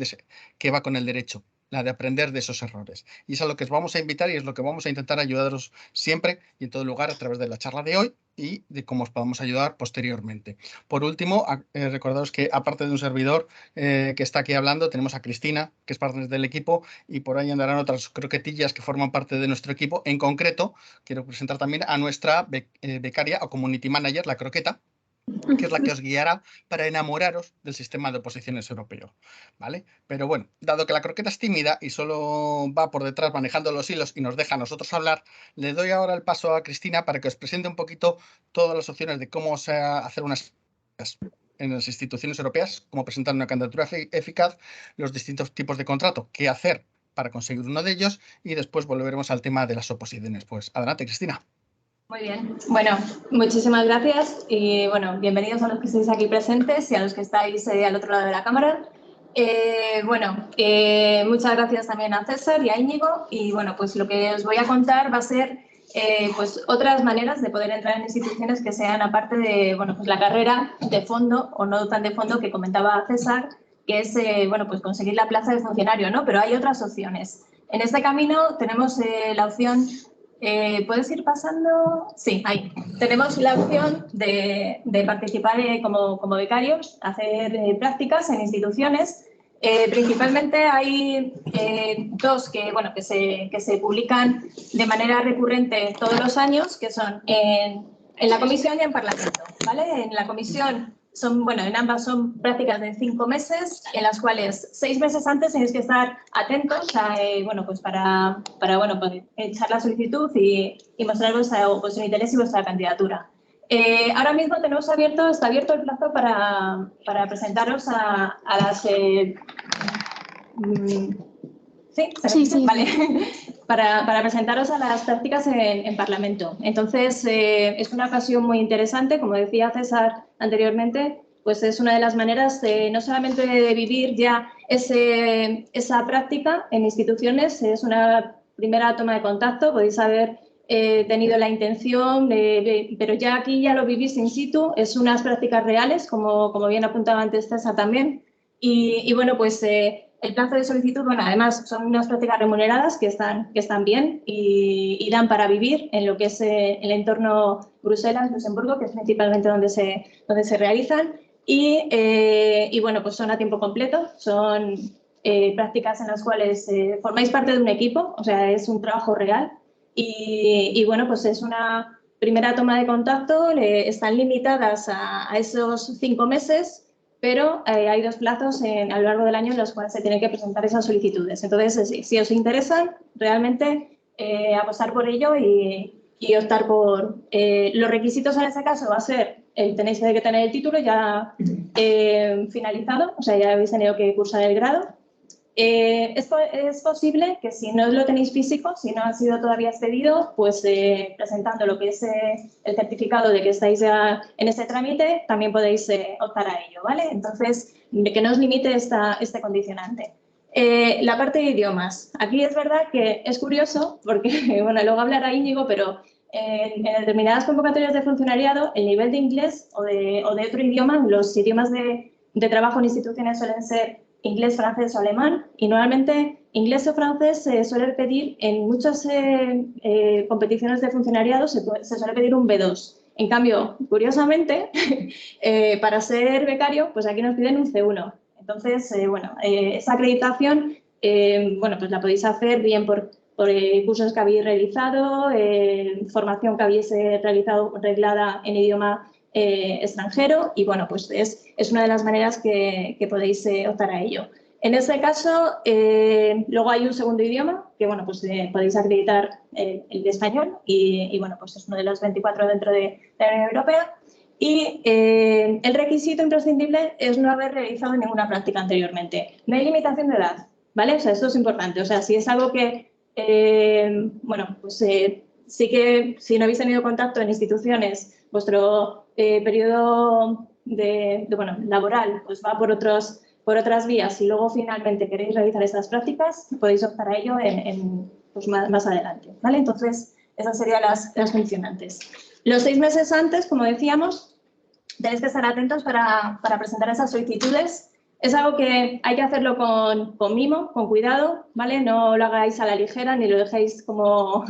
que va con el derecho, la de aprender de esos errores. Y es a lo que os vamos a invitar y es lo que vamos a intentar ayudaros siempre y en todo lugar a través de la charla de hoy y de cómo os podamos ayudar posteriormente. Por último, recordaros que aparte de un servidor que está aquí hablando, tenemos a Cristina, que es parte del equipo, y por ahí andarán otras croquetillas que forman parte de nuestro equipo. En concreto, quiero presentar también a nuestra becaria o community manager, la Croqueta, que es la que os guiará para enamoraros del sistema de oposiciones europeo, ¿vale? Pero bueno, dado que la Croqueta es tímida y solo va por detrás manejando los hilos y nos deja a nosotros hablar, le doy ahora el paso a Cristina para que os presente un poquito todas las opciones de cómo hacer unas en las instituciones europeas, cómo presentar una candidatura eficaz, los distintos tipos de contrato, qué hacer para conseguir uno de ellos y después volveremos al tema de las oposiciones. Pues adelante, Cristina. Muy bien. Bueno, muchísimas gracias y bueno, bienvenidos a los que estáis aquí presentes y a los que estáis al otro lado de la cámara. Muchas gracias también a César y a Íñigo y bueno, pues lo que os voy a contar va a ser pues otras maneras de poder entrar en instituciones que sean aparte de bueno, pues la carrera de fondo o no tan de fondo que comentaba César, que es bueno, pues conseguir la plaza de funcionario, ¿no? Pero hay otras opciones. En este camino tenemos la opción. ¿Puedes ir pasando? Sí, ahí. Tenemos la opción de participar como becarios, hacer prácticas en instituciones. Principalmente hay dos que se publican de manera recurrente todos los años, que son en la comisión y en Parlamento, ¿vale? En la comisión en ambas son prácticas de 5 meses, en las cuales 6 meses antes tenéis que estar atentos para echar la solicitud y mostrar vuestro interés y vuestra candidatura. Ahora mismo está abierto el plazo para presentaros a las... Sí. Vale. Para presentaros a las prácticas en Parlamento. Entonces, es una ocasión muy interesante, como decía César anteriormente, pues es una de las maneras no solamente de vivir ya esa práctica en instituciones, es una primera toma de contacto, podéis haber tenido la intención, pero ya aquí ya lo vivís in situ, es unas prácticas reales, como bien apuntaba antes César también, y bueno, pues... el plazo de solicitud, bueno, además son unas prácticas remuneradas que están bien y dan para vivir en lo que es el entorno Bruselas-Luxemburgo, que es principalmente donde se realizan. Y bueno, pues son a tiempo completo, son prácticas en las cuales formáis parte de un equipo, o sea, es un trabajo real. Y bueno, pues es una primera toma de contacto, están limitadas a esos 5 meses, pero hay 2 plazos a lo largo del año en los cuales se tienen que presentar esas solicitudes. Entonces, si os interesan, realmente apostar por ello y optar por... los requisitos en este caso va a ser, tenéis que tener el título ya finalizado, o sea, ya habéis tenido que cursar el grado. Es posible que si no lo tenéis físico, si no ha sido todavía expedido, pues presentando lo que es el certificado de que estáis ya en este trámite, también podéis optar a ello, ¿vale? Entonces, que no os limite este condicionante. La parte de idiomas. Aquí es verdad que es curioso, porque, bueno, luego hablará Íñigo, pero en determinadas convocatorias de funcionariado, el nivel de inglés o de otro idioma, los idiomas de trabajo en instituciones suelen ser inglés, francés o alemán, y normalmente inglés o francés se suele pedir en muchas competiciones de funcionariado, se suele pedir un B2. En cambio, curiosamente, para ser becario, pues aquí nos piden un C1. Entonces, esa acreditación, pues la podéis hacer bien por cursos que habéis realizado, formación que habéis realizado reglada en idioma extranjero y bueno, pues es una de las maneras que podéis optar a ello. En este caso, luego hay un segundo idioma que bueno, pues podéis acreditar el de español y bueno, pues es uno de los 24 dentro de la Unión Europea y el requisito imprescindible es no haber realizado ninguna práctica anteriormente. No hay limitación de edad, ¿vale? O sea, esto es importante. O sea, si es algo que, sí que si no habéis tenido contacto en instituciones vuestro periodo laboral pues va por otras vías y luego finalmente queréis realizar estas prácticas, podéis optar a ello pues más adelante, ¿vale? Entonces, esas serían las condicionantes. Los 6 meses antes, como decíamos, tenéis que estar atentos para presentar esas solicitudes. Es algo que hay que hacerlo con mimo, con cuidado, ¿vale? No lo hagáis a la ligera ni lo dejéis como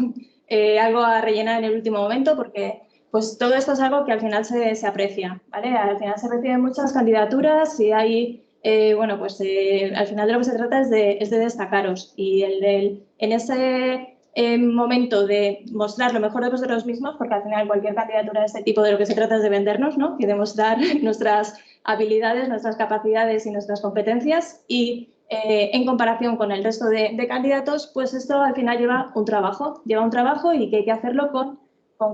algo a rellenar en el último momento, porque pues todo esto es algo que al final se aprecia, ¿vale? Al final se reciben muchas candidaturas y hay, al final de lo que se trata es de destacaros y en ese momento de mostrar lo mejor de vosotros mismos, porque al final cualquier candidatura de este tipo de lo que se trata es de vendernos, ¿no? Y demostrar nuestras habilidades, nuestras capacidades y nuestras competencias y en comparación con el resto de candidatos, pues esto al final lleva un trabajo y que hay que hacerlo con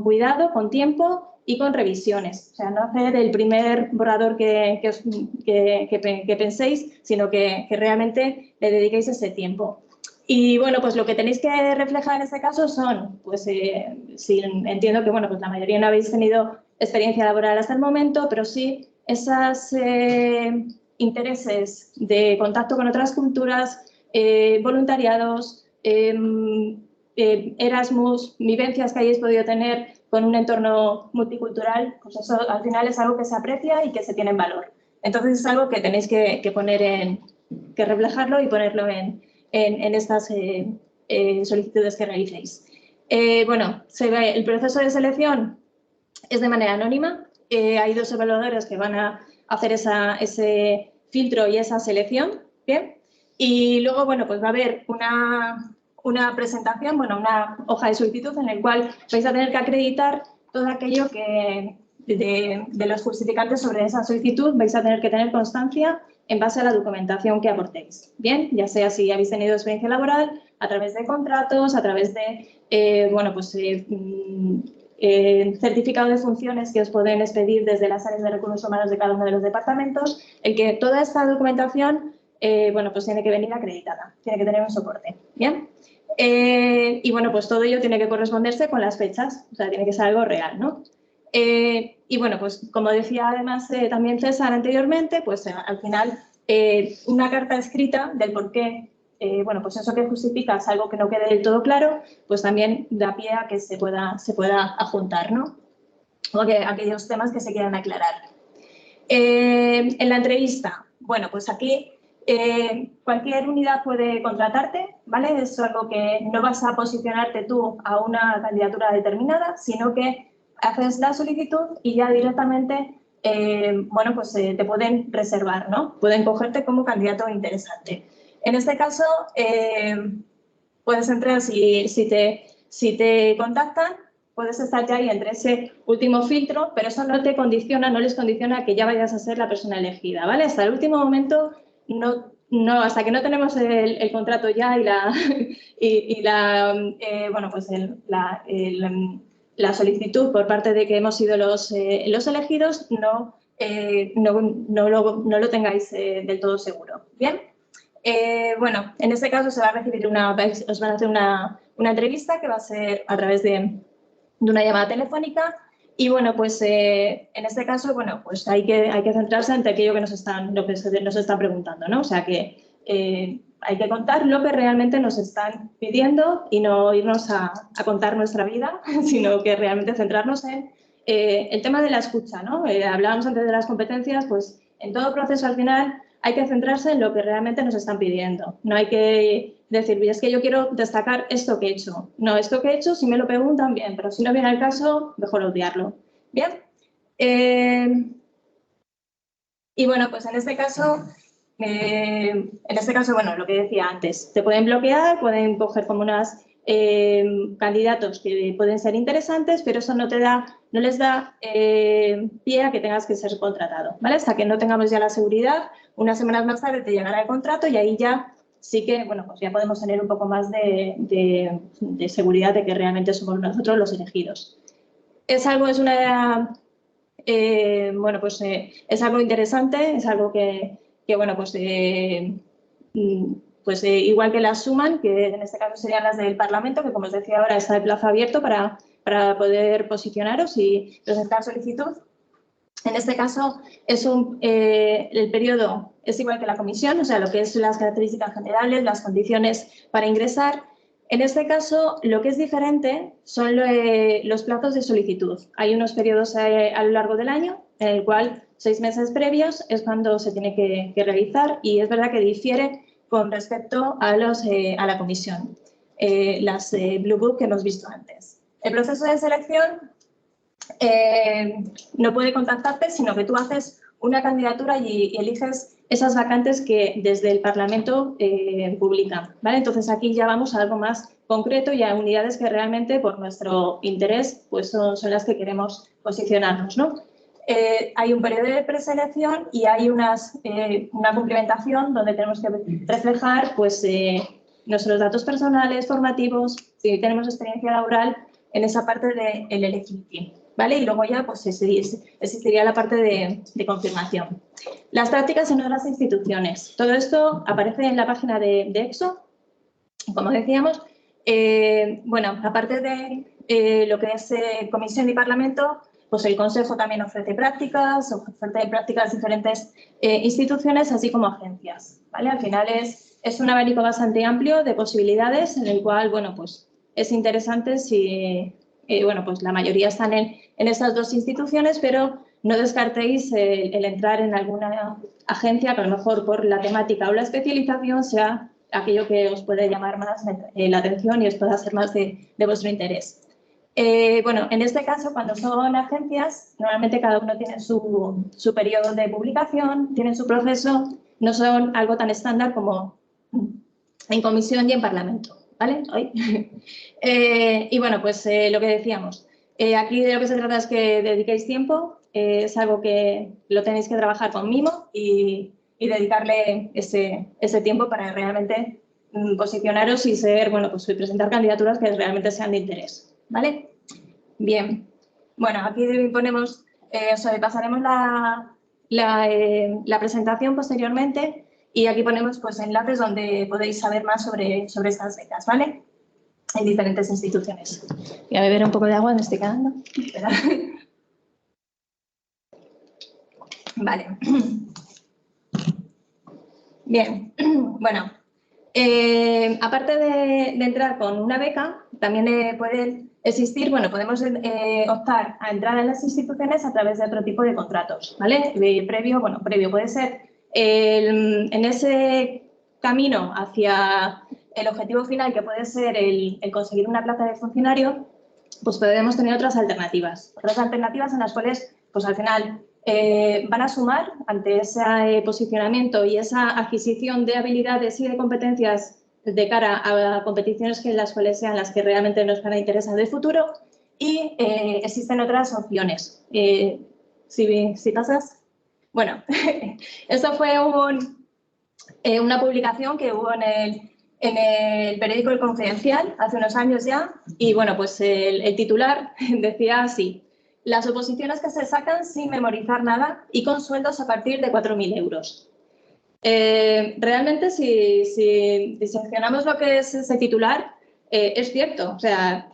cuidado, con tiempo y con revisiones. O sea, no hacer el primer borrador que penséis, sino que realmente le dediquéis ese tiempo. Y bueno, pues lo que tenéis que reflejar en este caso son, pues sí, entiendo que bueno, pues la mayoría no habéis tenido experiencia laboral hasta el momento, pero sí esos intereses de contacto con otras culturas, voluntariados, Erasmus, vivencias que hayáis podido tener con un entorno multicultural, pues eso al final es algo que se aprecia y que se tiene en valor. Entonces es algo que tenéis que poner que reflejarlo y ponerlo en estas solicitudes que realicéis. Bueno, el proceso de selección es de manera anónima. Hay 2 evaluadores que van a hacer ese filtro y esa selección, ¿bien? Y luego, bueno, pues va a haber una presentación, bueno, una hoja de solicitud en la cual vais a tener que acreditar todo aquello que de los justificantes sobre esa solicitud vais a tener que tener constancia en base a la documentación que aportéis. Bien, ya sea si habéis tenido experiencia laboral, a través de contratos, a través de, certificado de funciones que os pueden expedir desde las áreas de recursos humanos de cada uno de los departamentos, el que toda esta documentación, pues tiene que venir acreditada, tiene que tener un soporte. Bien. Y bueno, pues todo ello tiene que corresponderse con las fechas, o sea, tiene que ser algo real, ¿no? Y bueno, pues como decía además también César anteriormente, pues al final una carta escrita del por qué, pues eso que justifica es algo que no quede del todo claro, pues también da pie a que se pueda adjuntar, ¿no? O que aquellos temas que se quieran aclarar. En la entrevista, bueno, pues aquí cualquier unidad puede contratarte, ¿vale? Es algo que no vas a posicionarte tú a una candidatura determinada, sino que haces la solicitud y ya directamente, pues te pueden reservar, ¿no? Pueden cogerte como candidato interesante. En este caso, puedes entrar, si te contactan, puedes estar ya ahí entre ese último filtro, pero eso no les condiciona que ya vayas a ser la persona elegida, ¿vale? Hasta el último momento, hasta que no tenemos el contrato ya y la solicitud por parte de que hemos sido los elegidos, no lo tengáis del todo seguro. ¿Bien? Bueno, en este caso os van a hacer una entrevista que va a ser a través de una llamada telefónica y bueno, pues en este caso, bueno, pues hay que centrarse ante aquello que nos están preguntando, ¿no? O sea que hay que contar lo que realmente nos están pidiendo y no irnos a contar nuestra vida, sino que realmente centrarnos en el tema de la escucha, ¿no? Hablábamos antes de las competencias, pues en todo proceso al final hay que centrarse en lo que realmente nos están pidiendo. No hay que decir, es que yo quiero destacar esto que he hecho. No, esto que he hecho, si me lo preguntan, bien, pero si no viene al caso, mejor odiarlo. Bien. Y bueno, pues en este caso, bueno, lo que decía antes, te pueden bloquear, pueden coger como unos candidatos que pueden ser interesantes, pero eso no les da pie a que tengas que ser contratado, ¿vale? Hasta que no tengamos ya la seguridad, unas semanas más tarde te llegará el contrato y ahí ya sí que, bueno, pues ya podemos tener un poco más de seguridad de que realmente somos nosotros los elegidos. Es algo interesante, es algo que bueno, igual que las suman, que en este caso serían las del Parlamento, que como os decía ahora está de plazo abierto para para poder posicionaros y presentar solicitud. En este caso, el periodo es igual que la comisión, o sea, lo que es las características generales, las condiciones para ingresar. En este caso, lo que es diferente son los plazos de solicitud. Hay unos periodos a lo largo del año, en el cual 6 meses previos es cuando se tiene que realizar y es verdad que difiere con respecto a la comisión, las Blue Book que hemos visto antes. El proceso de selección no puede contactarte, sino que tú haces una candidatura y eliges esas vacantes que desde el Parlamento publican, ¿vale? Entonces, aquí ya vamos a algo más concreto y a unidades que realmente, por nuestro interés, pues son las que queremos posicionarnos, ¿no? Hay un periodo de preselección y hay una cumplimentación donde tenemos que reflejar pues, nuestros datos personales, formativos, si tenemos experiencia laboral en esa parte del eligibility, ¿vale? Y luego ya pues, existiría la parte de confirmación. Las prácticas en otras instituciones. Todo esto aparece en la página de EXO, como decíamos. Bueno, aparte de lo que es Comisión y Parlamento, pues el Consejo también ofrece prácticas diferentes instituciones, así como agencias, ¿vale? Al final es un abanico bastante amplio de posibilidades en el cual, bueno, pues es interesante si, bueno, pues la mayoría están en estas 2 instituciones, pero no descartéis el entrar en alguna agencia que a lo mejor por la temática o la especialización sea aquello que os puede llamar más la atención y os pueda ser más de vuestro interés. Bueno, en este caso, cuando son agencias, normalmente cada uno tiene su periodo de publicación, tiene su proceso, no son algo tan estándar como en comisión y en Parlamento, ¿vale? Y bueno, pues lo que decíamos, aquí de lo que se trata es que dediquéis tiempo, es algo que lo tenéis que trabajar con mimo y dedicarle ese tiempo para realmente posicionaros y bueno, pues presentar candidaturas que realmente sean de interés. ¿Vale? Bien. Bueno, aquí ponemos, pasaremos la presentación posteriormente y aquí ponemos pues, enlaces donde podéis saber más sobre estas becas, ¿vale? En diferentes instituciones. Voy a beber un poco de agua, me estoy quedando. Vale. Bien. Bueno. Aparte de entrar con una beca, también pueden existir, bueno, podemos optar a entrar en las instituciones a través de otro tipo de contratos, ¿vale? Previo puede ser en ese camino hacia el objetivo final, que puede ser el conseguir una plaza de funcionario, pues podemos tener otras alternativas en las cuales, pues al final, van a sumar ante ese posicionamiento y esa adquisición de habilidades y de competencias de cara a competiciones que las cuales sean las que realmente nos van a interesar de futuro y existen otras opciones. Si pasas. Bueno, esto fue una publicación que hubo en el periódico El Confidencial hace unos años ya y bueno, pues el titular decía así: las oposiciones que se sacan sin memorizar nada y con sueldos a partir de 4.000 euros. Realmente, si diseccionamos lo que es ese titular, es cierto. O sea,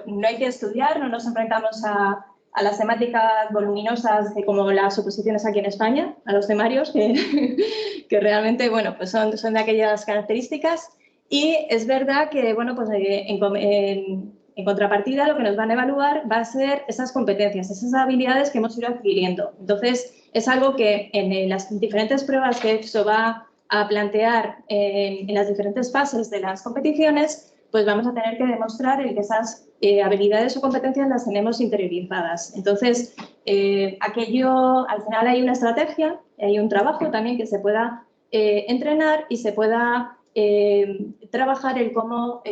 no hay que estudiar, no nos enfrentamos a las temáticas voluminosas como las oposiciones aquí en España, a los temarios, que realmente, bueno, pues son de aquellas características. Y es verdad que, bueno, pues en contrapartida, lo que nos van a evaluar va a ser esas competencias, esas habilidades que hemos ido adquiriendo. Entonces, es algo que en las diferentes pruebas que EXO va a plantear en las diferentes fases de las competiciones, pues vamos a tener que demostrar que esas habilidades o competencias las tenemos interiorizadas. Entonces, al final hay una estrategia, hay un trabajo también que se pueda entrenar y se pueda trabajar el cómo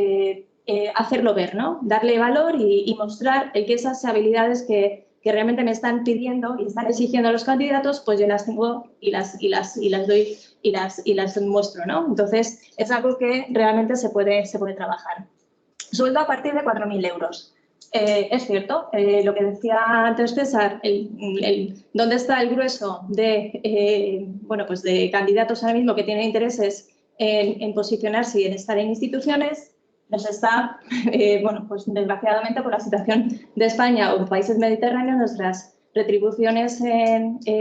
hacerlo ver, ¿no? Darle valor y mostrar que esas habilidades que realmente me están pidiendo y están exigiendo a los candidatos, pues yo las tengo y las doy y las muestro, ¿no? Entonces, es algo que realmente se puede trabajar. Sueldo a partir de 4.000 euros. Es cierto, lo que decía antes César, dónde está el grueso de, bueno, pues de candidatos ahora mismo que tienen intereses en posicionarse y en estar en instituciones. nos está, bueno, pues desgraciadamente por la situación de España o de países mediterráneos, nuestras retribuciones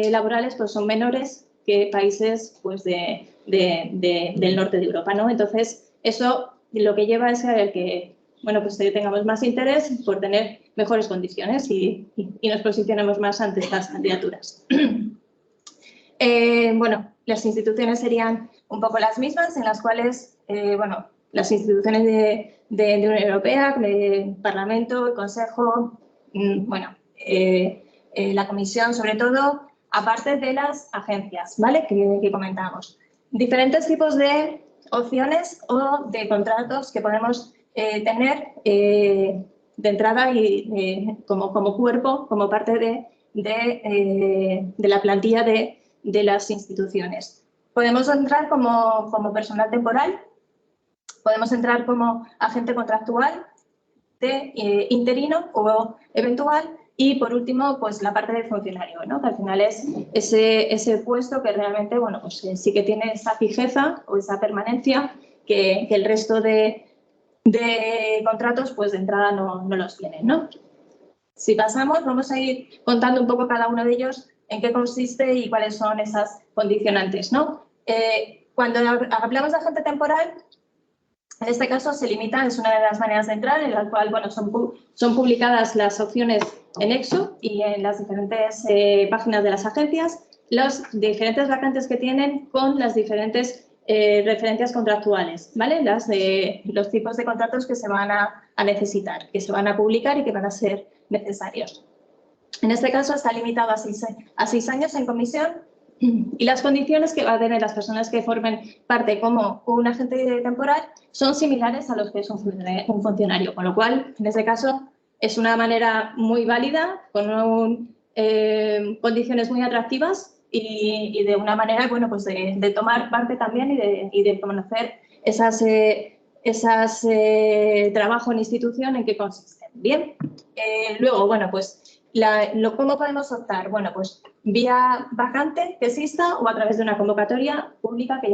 laborales pues son menores que países pues del norte de Europa, ¿no? Entonces, eso lo que lleva es a que, bueno, pues tengamos más interés por tener mejores condiciones y nos posicionemos más ante estas candidaturas. Bueno, las instituciones serían un poco las mismas, en las cuales, bueno, las instituciones de Unión Europea, el Parlamento, el Consejo, bueno, la Comisión, sobre todo, aparte de las agencias, ¿vale?, que comentamos. Diferentes tipos de opciones o de contratos que podemos tener de entrada y como cuerpo, como parte de la plantilla de las instituciones. Podemos entrar como personal temporal, podemos entrar como agente contractual, de interino o eventual, y por último, pues la parte de funcionario, ¿no?, que al final es ese puesto que realmente, bueno, pues sí que tiene esa fijeza o esa permanencia que el resto de contratos, pues de entrada no los tienen, ¿no? Si pasamos, vamos a ir contando un poco cada uno de ellos en qué consiste y cuáles son esas condicionantes, ¿no? Cuando hablamos de agente temporal, en este caso se limita, es una de las maneras de entrar, en la cual, bueno, son publicadas las opciones en EXO y en las diferentes páginas de las agencias, las diferentes vacantes que tienen con las diferentes referencias contractuales, ¿vale? Los tipos de contratos que se van a necesitar, que se van a publicar y que van a ser necesarios. En este caso está limitado a 6 años en comisión, y las condiciones que van a tener las personas que formen parte como un agente temporal son similares a los que es un funcionario, con lo cual, en este caso, es una manera muy válida, con condiciones muy atractivas y de una manera, bueno, pues de tomar parte también y de conocer esas trabajo en institución en qué consisten. Bien, luego, bueno, pues ¿cómo podemos optar? Bueno, pues vía vacante que exista o a través de una convocatoria pública que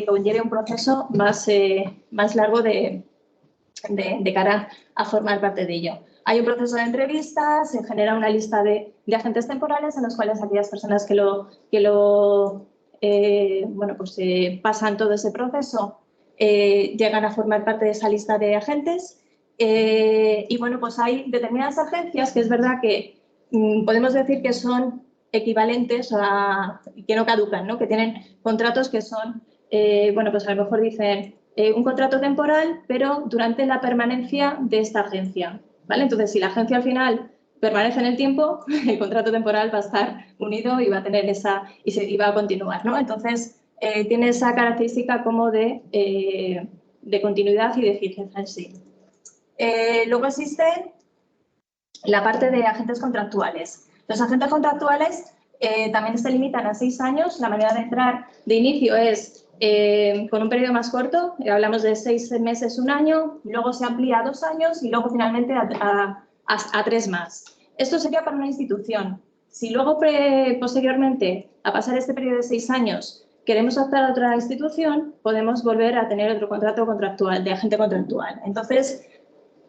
conlleve un proceso más largo de cara a formar parte de ello. Hay un proceso de entrevistas, se genera una lista de agentes temporales en los cuales aquellas personas bueno, pues pasan todo ese proceso llegan a formar parte de esa lista de agentes. Y bueno, pues hay determinadas agencias que es verdad que podemos decir que son equivalentes que no caducan, ¿no?, que tienen contratos que son, bueno, pues a lo mejor dicen un contrato temporal, pero durante la permanencia de esta agencia, ¿vale? Entonces, si la agencia al final permanece en el tiempo, el contrato temporal va a estar unido y va a tener y va a continuar, ¿no? Entonces, tiene esa característica como de continuidad y de fijeza en sí. Luego existe la parte de agentes contractuales. Los agentes contractuales también se limitan a 6 años. La manera de entrar de inicio es con un periodo más corto, hablamos de 6 meses, 1 año, luego se amplía a 2 años y luego finalmente a 3 más. Esto sería para una institución. Si luego posteriormente, a pasar este periodo de 6 años, queremos optar a otra institución, podemos volver a tener otro contrato contractual, de agente contractual. Entonces,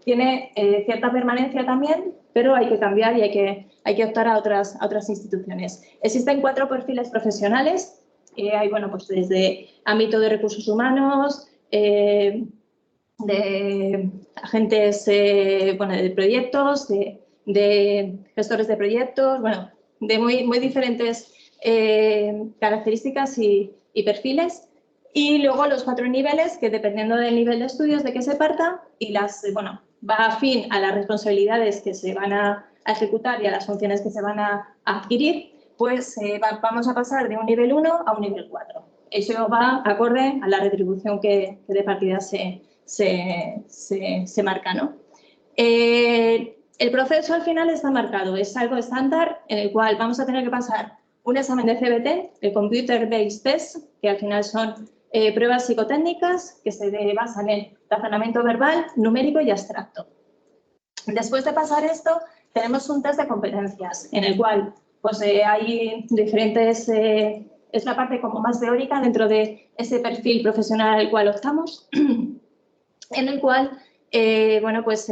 tiene cierta permanencia también, pero hay que cambiar y hay que optar a otras instituciones. Existen 4 perfiles profesionales. Hay, bueno, pues desde ámbito de recursos humanos, de agentes, bueno, de proyectos, de gestores de proyectos, bueno, de muy diferentes características y perfiles. Y luego los 4 niveles, que dependiendo del nivel de estudios de que se parta y bueno, va afín a las responsabilidades que se van a ejecutar y a las funciones que se van a adquirir, pues vamos a pasar de un nivel 1 a un nivel 4. Eso va acorde a la retribución que de partida se marca, ¿no? El proceso al final está marcado, es algo estándar en el cual vamos a tener que pasar un examen de CBT, el Computer Based Test, que al final son pruebas psicotécnicas que se basan en razonamiento verbal, numérico y abstracto. Después de pasar esto, tenemos un test de competencias, en el cual pues, hay diferentes, es la parte como más teórica dentro de ese perfil profesional al cual optamos. en el cual, bueno, pues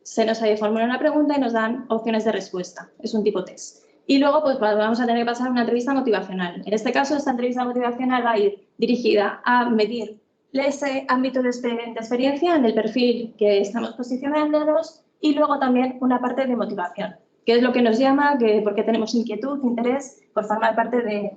se nos formula una pregunta y nos dan opciones de respuesta. Es un tipo test. Y luego pues vamos a tener que pasar una entrevista motivacional. En este caso, esta entrevista motivacional va a ir dirigida a medir ese ámbito de experiencia en el perfil que estamos posicionándonos y luego también una parte de motivación, que es lo que nos llama, porque tenemos inquietud, interés por formar parte de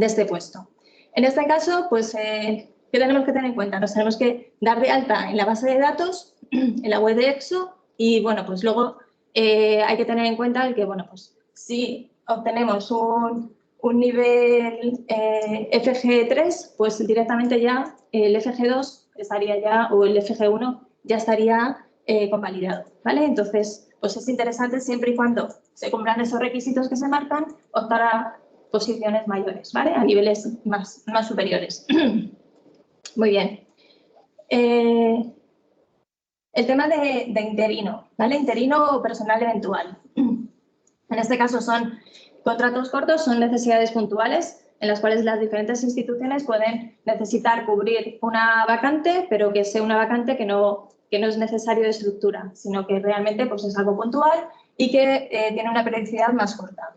este puesto. En este caso, pues, ¿qué tenemos que tener en cuenta? Nos tenemos que dar de alta en la base de datos, en la web de EXO, y bueno, pues luego hay que tener en cuenta el que, bueno, pues si obtenemos un nivel FG3, pues directamente ya el FG2 estaría ya, o el FG1 ya estaría convalidado, ¿vale? Entonces, pues es interesante siempre y cuando se cumplan esos requisitos que se marcan, optar a posiciones mayores, ¿vale? A niveles más superiores. Muy bien. El tema de interino, ¿vale? Interino o personal eventual. En este caso son contratos cortos, son necesidades puntuales en las cuales las diferentes instituciones pueden necesitar cubrir una vacante, pero que sea una vacante que no es necesario de estructura, sino que realmente pues, es algo puntual y que tiene una periodicidad más corta.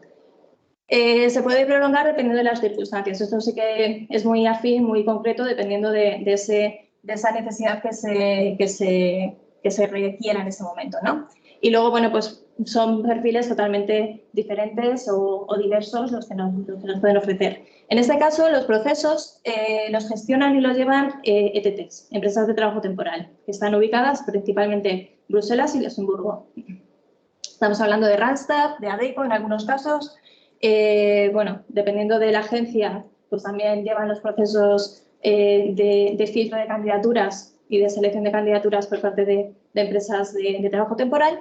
Se puede prolongar dependiendo de las circunstancias. Esto sí que es muy afín, muy concreto, dependiendo de esa necesidad que se requiera en ese momento, ¿no? Y luego, bueno, pues son perfiles totalmente diferentes o diversos los que nos pueden ofrecer. En este caso, los procesos los gestionan y los llevan ETTs, empresas de trabajo temporal, que están ubicadas principalmente en Bruselas y Luxemburgo. Estamos hablando de Randstad, de Adecco en algunos casos. Bueno, dependiendo de la agencia, pues también llevan los procesos de filtro de candidaturas y de selección de candidaturas por parte de empresas de trabajo temporal.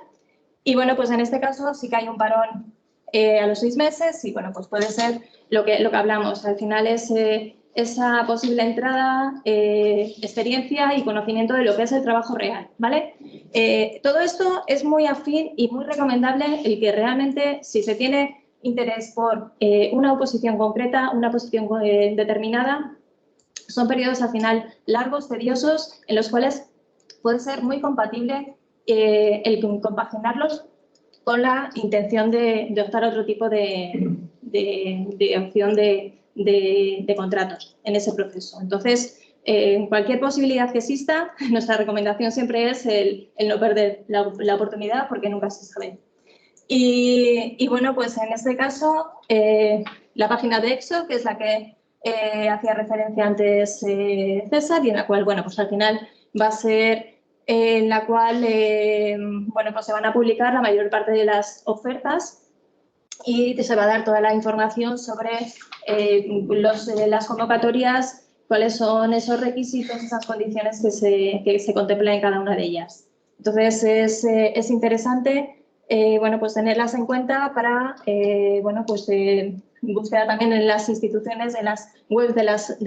Y bueno, pues en este caso sí que hay un parón a los 6 meses y bueno, pues puede ser lo que hablamos. Al final es esa posible entrada, experiencia y conocimiento de lo que es el trabajo real, ¿vale? Todo esto es muy afín y muy recomendable el que realmente, si se tiene interés por una oposición concreta, una posición determinada, son periodos al final largos, tediosos, en los cuales puede ser muy compatible el compaginarlos con la intención de optar a otro tipo de opción de contratos en ese proceso. Entonces, cualquier posibilidad que exista, nuestra recomendación siempre es el no perder la oportunidad porque nunca se sabe. Y bueno, pues en este caso, la página de EXO, que es la que hacía referencia antes César, y en la cual, bueno, pues al final va a ser en la cual, bueno, pues se van a publicar la mayor parte de las ofertas y se va a dar toda la información sobre las convocatorias, cuáles son esos requisitos, esas condiciones que se contemplan en cada una de ellas. Entonces, es interesante bueno, pues tenerlas en cuenta para, bueno, pues búsqueda también en las instituciones, en las webs de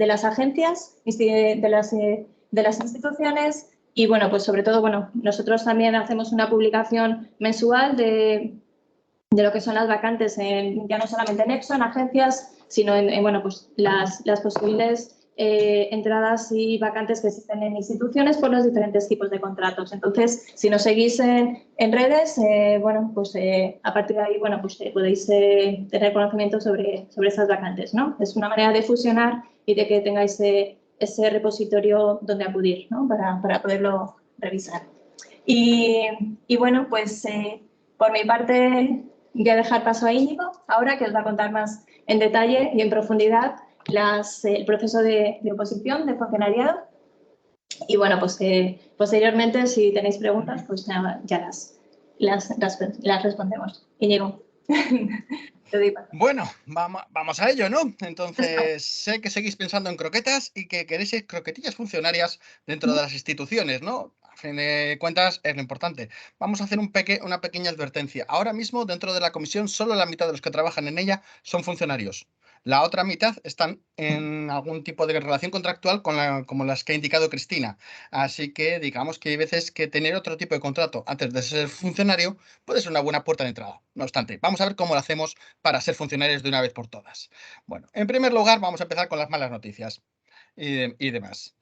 las agencias, de las instituciones y, bueno, pues sobre todo, bueno, nosotros también hacemos una publicación mensual de lo que son las vacantes, ya no solamente en EXO, en agencias, sino en bueno, pues las posibles entradas y vacantes que existen en instituciones por los diferentes tipos de contratos. Entonces, si nos seguís en redes, bueno, pues a partir de ahí, bueno, pues podéis tener conocimiento sobre esas vacantes, ¿no? Es una manera de fusionar y de que tengáis ese repositorio donde acudir, ¿no? Para poderlo revisar. Y bueno, pues por mi parte voy a dejar paso a Íñigo ahora, que os va a contar más en detalle y en profundidad el proceso de oposición de funcionariado. Y bueno, pues posteriormente, si tenéis preguntas, pues ya las respondemos. Íñigo, te doy paso. Bueno, vamos a ello, ¿no? Entonces, sé que seguís pensando en croquetas y que queréis croquetillas funcionarias dentro de las instituciones, ¿no? A fin de cuentas, es lo importante. Vamos a hacer una pequeña advertencia. Ahora mismo, dentro de la comisión, solo la mitad de los que trabajan en ella son funcionarios. La otra mitad están en algún tipo de relación contractual como las que ha indicado Cristina. Así que digamos que hay veces que tener otro tipo de contrato antes de ser funcionario puede ser una buena puerta de entrada. No obstante, vamos a ver cómo lo hacemos para ser funcionarios de una vez por todas. Bueno, en primer lugar vamos a empezar con las malas noticias y demás.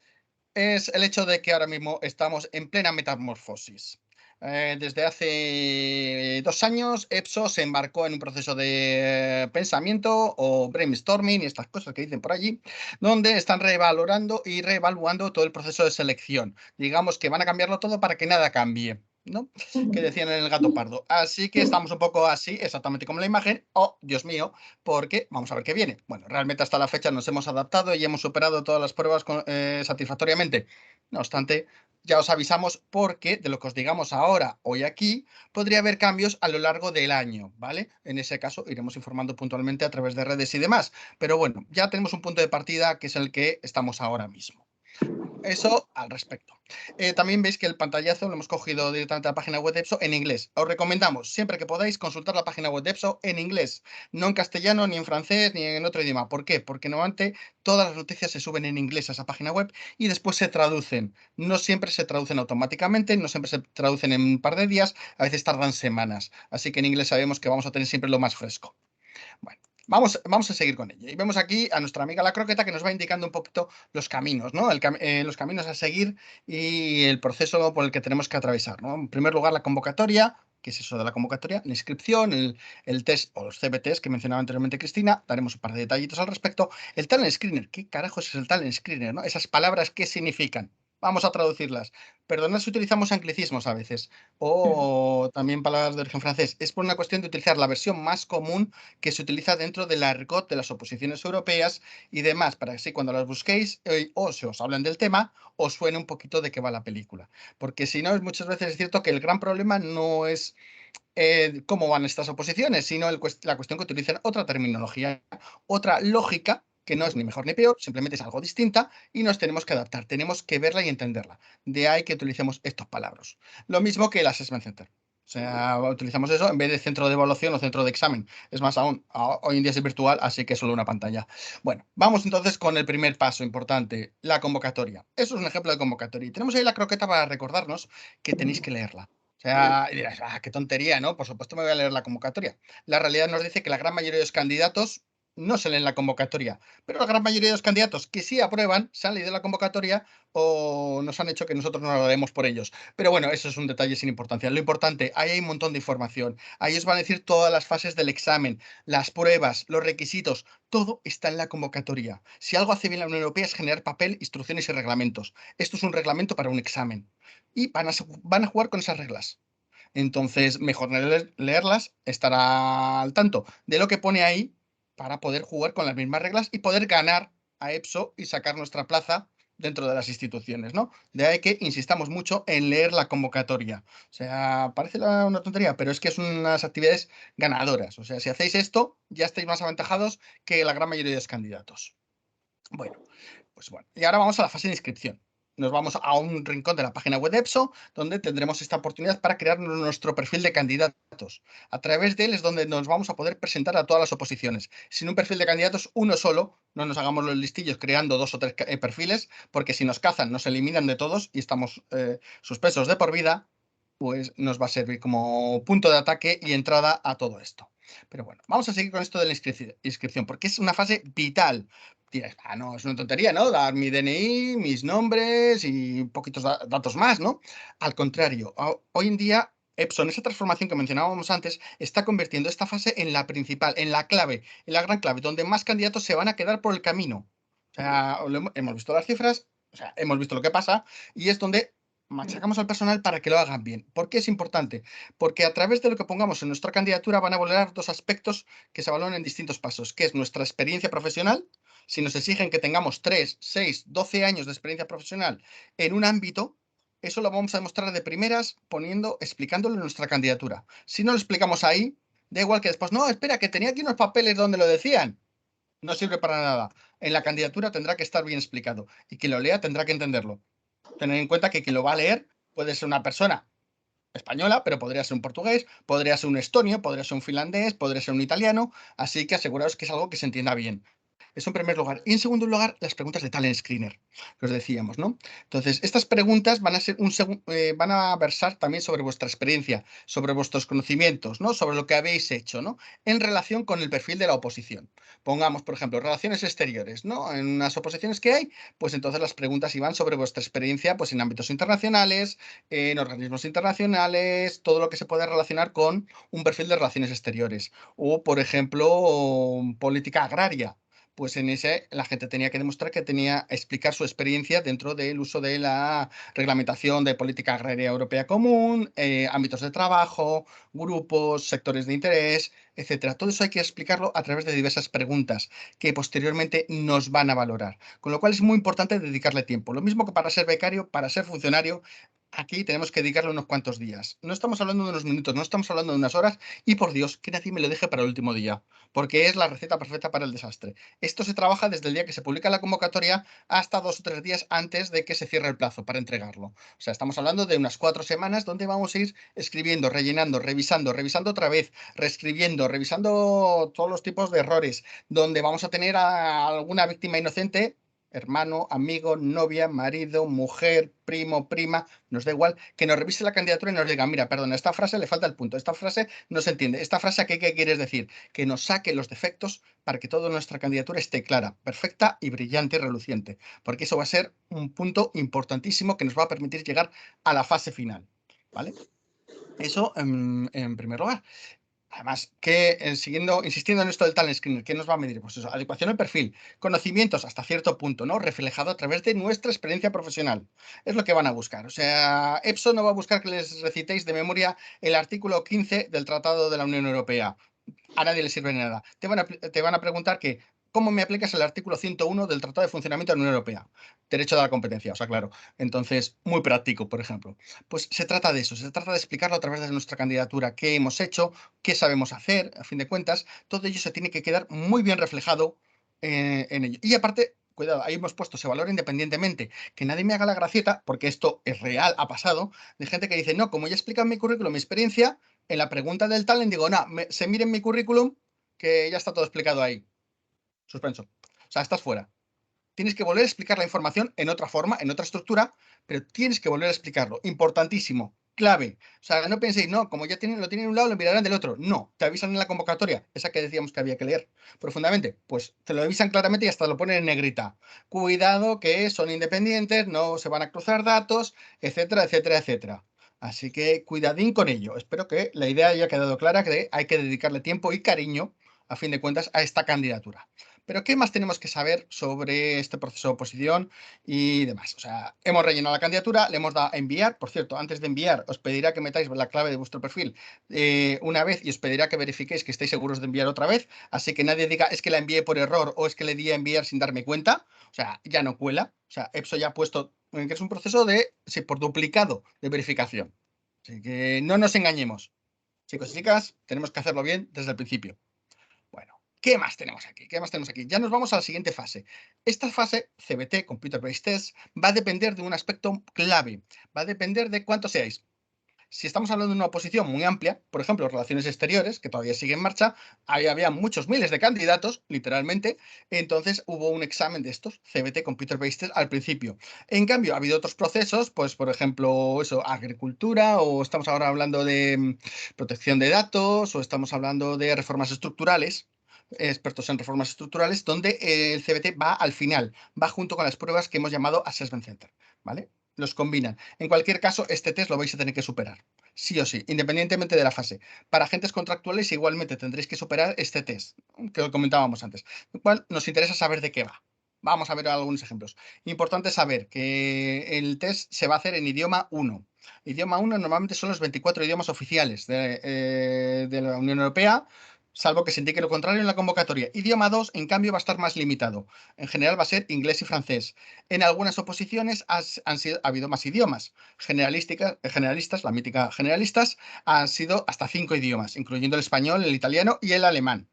es el hecho de que ahora mismo estamos en plena metamorfosis. Desde hace 2 años, EPSO se embarcó en un proceso de pensamiento o brainstorming y estas cosas que dicen por allí, donde están revalorando y reevaluando todo el proceso de selección. Digamos que van a cambiarlo todo para que nada cambie, ¿no? Que decían en el gato pardo. Así que estamos un poco así, exactamente como la imagen. Oh, Dios mío, porque vamos a ver qué viene. Bueno, realmente hasta la fecha nos hemos adaptado y hemos superado todas las pruebas satisfactoriamente. No obstante, ya os avisamos porque de lo que os digamos ahora, hoy aquí, podría haber cambios a lo largo del año, ¿vale? En ese caso iremos informando puntualmente a través de redes y demás. Pero bueno, ya tenemos un punto de partida que es el que estamos ahora mismo. Eso al respecto. También veis que el pantallazo lo hemos cogido directamente de la página web de EPSO en inglés. Os recomendamos, siempre que podáis, consultar la página web de EPSO en inglés, no en castellano, ni en francés, ni en otro idioma. ¿Por qué? Porque normalmente todas las noticias se suben en inglés a esa página web y después se traducen. No siempre se traducen automáticamente, no siempre se traducen en un par de días, a veces tardan semanas. Así que en inglés sabemos que vamos a tener siempre lo más fresco. Bueno, vamos a seguir con ello. Y vemos aquí a nuestra amiga la croqueta que nos va indicando un poquito los caminos, ¿no? Los caminos a seguir y el proceso por el que tenemos que atravesar, ¿no? En primer lugar, la convocatoria. ¿Qué es eso de la convocatoria? La inscripción, el test o los CBTs que mencionaba anteriormente Cristina. Daremos un par de detallitos al respecto. El talent screener. ¿Qué carajos es el talent screener, no? Esas palabras, ¿qué significan? Vamos a traducirlas. Perdonad si utilizamos anglicismos a veces o también palabras de origen francés. Es por una cuestión de utilizar la versión más común que se utiliza dentro del argot de las oposiciones europeas y demás, para que así cuando las busquéis o se os hablen del tema, os suene un poquito de qué va la película. Porque si no, muchas veces es cierto que el gran problema no es cómo van estas oposiciones, sino la cuestión que utilizan otra terminología, otra lógica, que no es ni mejor ni peor, simplemente es algo distinta y nos tenemos que adaptar, tenemos que verla y entenderla. De ahí que utilicemos estos palabras. Lo mismo que el Assessment Center. O sea, utilizamos eso en vez de centro de evaluación o centro de examen. Es más aún, hoy en día es virtual, así que es solo una pantalla. Bueno, vamos entonces con el primer paso importante, la convocatoria. Eso es un ejemplo de convocatoria. Y tenemos ahí la croqueta para recordarnos que tenéis que leerla. O sea, y dirás, qué tontería, ¿no? Por supuesto me voy a leer la convocatoria. La realidad nos dice que la gran mayoría de los candidatos no se leen la convocatoria, pero la gran mayoría de los candidatos que sí aprueban se han leído la convocatoria o nos han hecho que nosotros no la leemos por ellos. Pero bueno, eso es un detalle sin importancia. Lo importante, ahí hay un montón de información. Ahí os van a decir todas las fases del examen, las pruebas, los requisitos, todo está en la convocatoria. Si algo hace bien la Unión Europea es generar papel, instrucciones y reglamentos. Esto es un reglamento para un examen. Y van a jugar con esas reglas. Entonces, mejor leerlas, estar al tanto de lo que pone ahí para poder jugar con las mismas reglas y poder ganar a EPSO y sacar nuestra plaza dentro de las instituciones, ¿no? De ahí que insistamos mucho en leer la convocatoria. O sea, parece una tontería, pero es que es unas actividades ganadoras. O sea, si hacéis esto, ya estáis más aventajados que la gran mayoría de los candidatos. Bueno, pues bueno. Y ahora vamos a la fase de inscripción. Nos vamos a un rincón de la página web de EPSO, donde tendremos esta oportunidad para crear nuestro perfil de candidatos. A través de él es donde nos vamos a poder presentar a todas las oposiciones. Sin un perfil de candidatos, uno solo, no nos hagamos los listillos creando 2 o 3 perfiles, porque si nos cazan, nos eliminan de todos y estamos suspensos de por vida, pues nos va a servir como punto de ataque y entrada a todo esto. Pero bueno, vamos a seguir con esto de la inscripción, porque es una fase vital. Dirás, no, es una tontería, ¿no? Dar mi DNI, mis nombres y poquitos datos más, ¿no? Al contrario, hoy en día EPSO, en esa transformación que mencionábamos antes, está convirtiendo esta fase en la principal, en la clave, en la gran clave, donde más candidatos se van a quedar por el camino. O sea, hemos visto las cifras, o sea, hemos visto lo que pasa y es donde machacamos al personal para que lo hagan bien. ¿Por qué es importante? Porque a través de lo que pongamos en nuestra candidatura van a valorar 2 aspectos que se valoran en distintos pasos, que es nuestra experiencia profesional. Si nos exigen que tengamos 3, 6, 12 años de experiencia profesional en un ámbito, eso lo vamos a demostrar de primeras explicándolo en nuestra candidatura. Si no lo explicamos ahí, da igual que después, no, espera, que tenía aquí unos papeles donde lo decían. No sirve para nada. En la candidatura tendrá que estar bien explicado y quien lo lea tendrá que entenderlo. Tener en cuenta que quien lo va a leer puede ser una persona española, pero podría ser un portugués, podría ser un estonio, podría ser un finlandés, podría ser un italiano, así que aseguraos que es algo que se entienda bien. Eso en primer lugar. Y en segundo lugar, las preguntas de Talent Screener, que os decíamos, ¿no? Entonces, estas preguntas van a ser van a versar también sobre vuestra experiencia, sobre vuestros conocimientos, ¿no? Sobre lo que habéis hecho, ¿no? En relación con el perfil de la oposición. Pongamos, por ejemplo, relaciones exteriores, ¿no? En unas oposiciones que hay, pues entonces las preguntas iban sobre vuestra experiencia, pues en ámbitos internacionales, en organismos internacionales, todo lo que se pueda relacionar con un perfil de relaciones exteriores. O, por ejemplo, política agraria. Pues en ese la gente tenía que demostrar que tenía explicar su experiencia dentro del uso de la reglamentación de política agraria europea común, ámbitos de trabajo, grupos, sectores de interés, etcétera. Todo eso hay que explicarlo a través de diversas preguntas que posteriormente nos van a valorar. Con lo cual es muy importante dedicarle tiempo. Lo mismo que para ser becario, para ser funcionario, aquí tenemos que dedicarle unos cuantos días. No estamos hablando de unos minutos, no estamos hablando de unas horas y por Dios, que nadie me lo deje para el último día, porque es la receta perfecta para el desastre. Esto se trabaja desde el día que se publica la convocatoria hasta 2 o 3 días antes de que se cierre el plazo para entregarlo. O sea, estamos hablando de unas 4 semanas donde vamos a ir escribiendo, rellenando, revisando otra vez, reescribiendo, revisando todos los tipos de errores, donde vamos a tener a alguna víctima inocente, hermano, amigo, novia, marido, mujer, primo, prima, nos da igual, que nos revise la candidatura y nos diga, mira, perdona, esta frase le falta el punto, esta frase no se entiende, esta frase ¿qué quieres decir? Que nos saque los defectos para que toda nuestra candidatura esté clara, perfecta y brillante y reluciente, porque eso va a ser un punto importantísimo que nos va a permitir llegar a la fase final, ¿vale? Eso en primer lugar. Además, insistiendo en esto del talent screener, ¿qué nos va a medir? Pues eso, adecuación al perfil, conocimientos hasta cierto punto, ¿no? Reflejado a través de nuestra experiencia profesional. Es lo que van a buscar. O sea, EPSO no va a buscar que les recitéis de memoria el artículo 15 del Tratado de la Unión Europea. A nadie le sirve de nada. Te van a preguntar que, ¿cómo me aplicas el artículo 101 del Tratado de Funcionamiento de la Unión Europea? Derecho de la competencia, o sea, claro. Entonces, muy práctico, por ejemplo. Pues se trata de eso, se trata de explicarlo a través de nuestra candidatura, qué hemos hecho, qué sabemos hacer, a fin de cuentas, todo ello se tiene que quedar muy bien reflejado en ello. Y aparte, cuidado, ahí hemos puesto ese valor independientemente, que nadie me haga la gracieta, porque esto es real, ha pasado, de gente que dice, no, como ya he explicado en mi currículum, mi experiencia, en la pregunta del talent digo, no, se miren mi currículum, que ya está todo explicado ahí. Suspenso. O sea, estás fuera. Tienes que volver a explicar la información en otra forma, en otra estructura, pero tienes que volver a explicarlo. Importantísimo, clave. O sea, no penséis, no, como ya lo tienen de un lado, lo mirarán del otro. No, te avisan en la convocatoria, esa que decíamos que había que leer profundamente. Pues te lo avisan claramente y hasta lo ponen en negrita. Cuidado que son independientes, no se van a cruzar datos, etcétera, etcétera, etcétera. Así que cuidadín con ello. Espero que la idea haya quedado clara, que hay que dedicarle tiempo y cariño, a fin de cuentas, a esta candidatura. Pero ¿qué más tenemos que saber sobre este proceso de oposición y demás? O sea, hemos rellenado la candidatura, le hemos dado a enviar. Por cierto, antes de enviar, os pedirá que metáis la clave de vuestro perfil una vez y os pedirá que verifiquéis que estéis seguros de enviar otra vez. Así que nadie diga, es que la envié por error o es que le di a enviar sin darme cuenta. O sea, ya no cuela. O sea, EPSO ya ha puesto que es un proceso de, sí, por duplicado de verificación. Así que no nos engañemos. Chicos y chicas, tenemos que hacerlo bien desde el principio. Bueno, ¿qué más tenemos aquí? ¿Qué más tenemos aquí? Ya nos vamos a la siguiente fase. Esta fase, CBT, Computer Based Test, va a depender de un aspecto clave. Va a depender de cuántos seáis. Si estamos hablando de una oposición muy amplia, por ejemplo, relaciones exteriores, que todavía sigue en marcha, ahí había muchos miles de candidatos, literalmente, entonces hubo un examen de estos, CBT, Computer Based Test, al principio. En cambio, ha habido otros procesos, pues por ejemplo, eso, agricultura, o estamos ahora hablando de protección de datos, o estamos hablando de reformas estructurales, expertos en reformas estructurales, donde el CBT va al final, va junto con las pruebas que hemos llamado Assessment Center, ¿vale? Los combinan. En cualquier caso, este test lo vais a tener que superar, sí o sí, independientemente de la fase. Para agentes contractuales igualmente tendréis que superar este test, que lo comentábamos antes, lo cual nos interesa saber de qué va. Vamos a ver algunos ejemplos. Importante saber que el test se va a hacer en idioma 1. Idioma 1 normalmente son los 24 idiomas oficiales de la Unión Europea, salvo que se indique lo contrario en la convocatoria. Idioma 2, en cambio, va a estar más limitado. En general va a ser inglés y francés. En algunas oposiciones ha habido más idiomas. Generalistas, la mítica generalistas, han sido hasta 5 idiomas, incluyendo el español, el italiano y el alemán.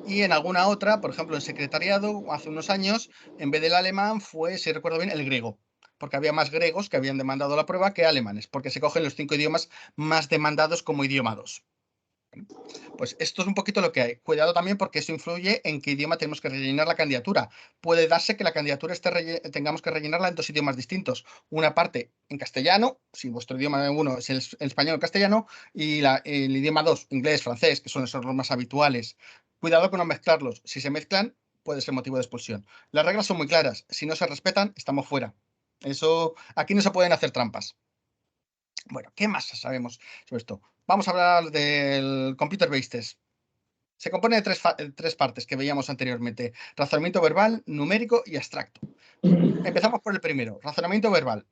Y en alguna otra, por ejemplo, en secretariado, hace unos años, en vez del alemán fue, si recuerdo bien, el griego, porque había más griegos que habían demandado la prueba que alemanes, porque se cogen los 5 idiomas más demandados como idioma 2. Pues esto es un poquito lo que hay. Cuidado también porque eso influye en qué idioma tenemos que rellenar la candidatura. Puede darse que la candidatura tengamos que rellenarla en 2 idiomas distintos. Una parte en castellano, si vuestro idioma 1 es el español o castellano, y el idioma 2, inglés, francés, que son esos los más habituales. Cuidado con no mezclarlos. Si se mezclan, puede ser motivo de expulsión. Las reglas son muy claras. Si no se respetan, estamos fuera. Eso, aquí no se pueden hacer trampas. Bueno, ¿qué más sabemos sobre esto? Vamos a hablar del Computer-Based Test. Se compone de tres partes que veíamos anteriormente: razonamiento verbal, numérico y abstracto. Empezamos por el primero, razonamiento verbal.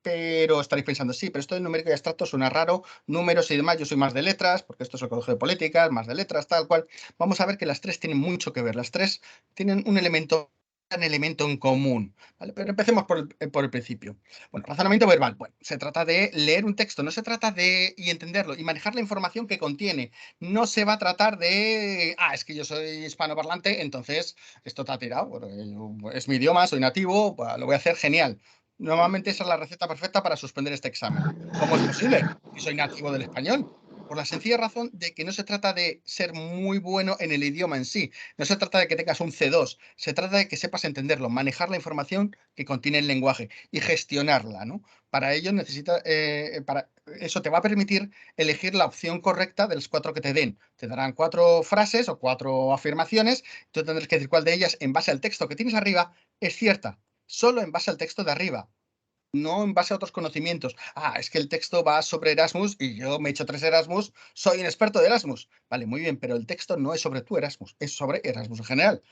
Pero estaréis pensando, sí, pero esto de numérico y abstracto suena raro, números y demás, yo soy más de letras, porque esto es el colegio de políticas, más de letras, tal cual. Vamos a ver que las tres tienen mucho que ver, las tres tienen un elemento en común, ¿vale? Pero empecemos por el principio. Bueno, razonamiento verbal. Bueno, se trata de leer un texto, no se trata de entenderlo y manejar la información que contiene. No se va a tratar de, es que yo soy hispanoparlante, entonces esto te ha tirado, bueno, es mi idioma, soy nativo, pues, lo voy a hacer genial. Normalmente esa es la receta perfecta para suspender este examen. ¿Cómo es posible? Si soy nativo del español. Por la sencilla razón de que no se trata de ser muy bueno en el idioma en sí, no se trata de que tengas un C2, se trata de que sepas entenderlo, manejar la información que contiene el lenguaje y gestionarla, ¿no? Para ello para eso te va a permitir elegir la opción correcta de las 4 que te den. Te darán 4 frases o 4 afirmaciones, tú tendrás que decir cuál de ellas, en base al texto que tienes arriba, es cierta. Solo en base al texto de arriba, no en base a otros conocimientos. Es que el texto va sobre Erasmus y yo me he hecho 3 Erasmus, soy un experto de Erasmus. Vale, muy bien, pero el texto no es sobre tu Erasmus, es sobre Erasmus en general.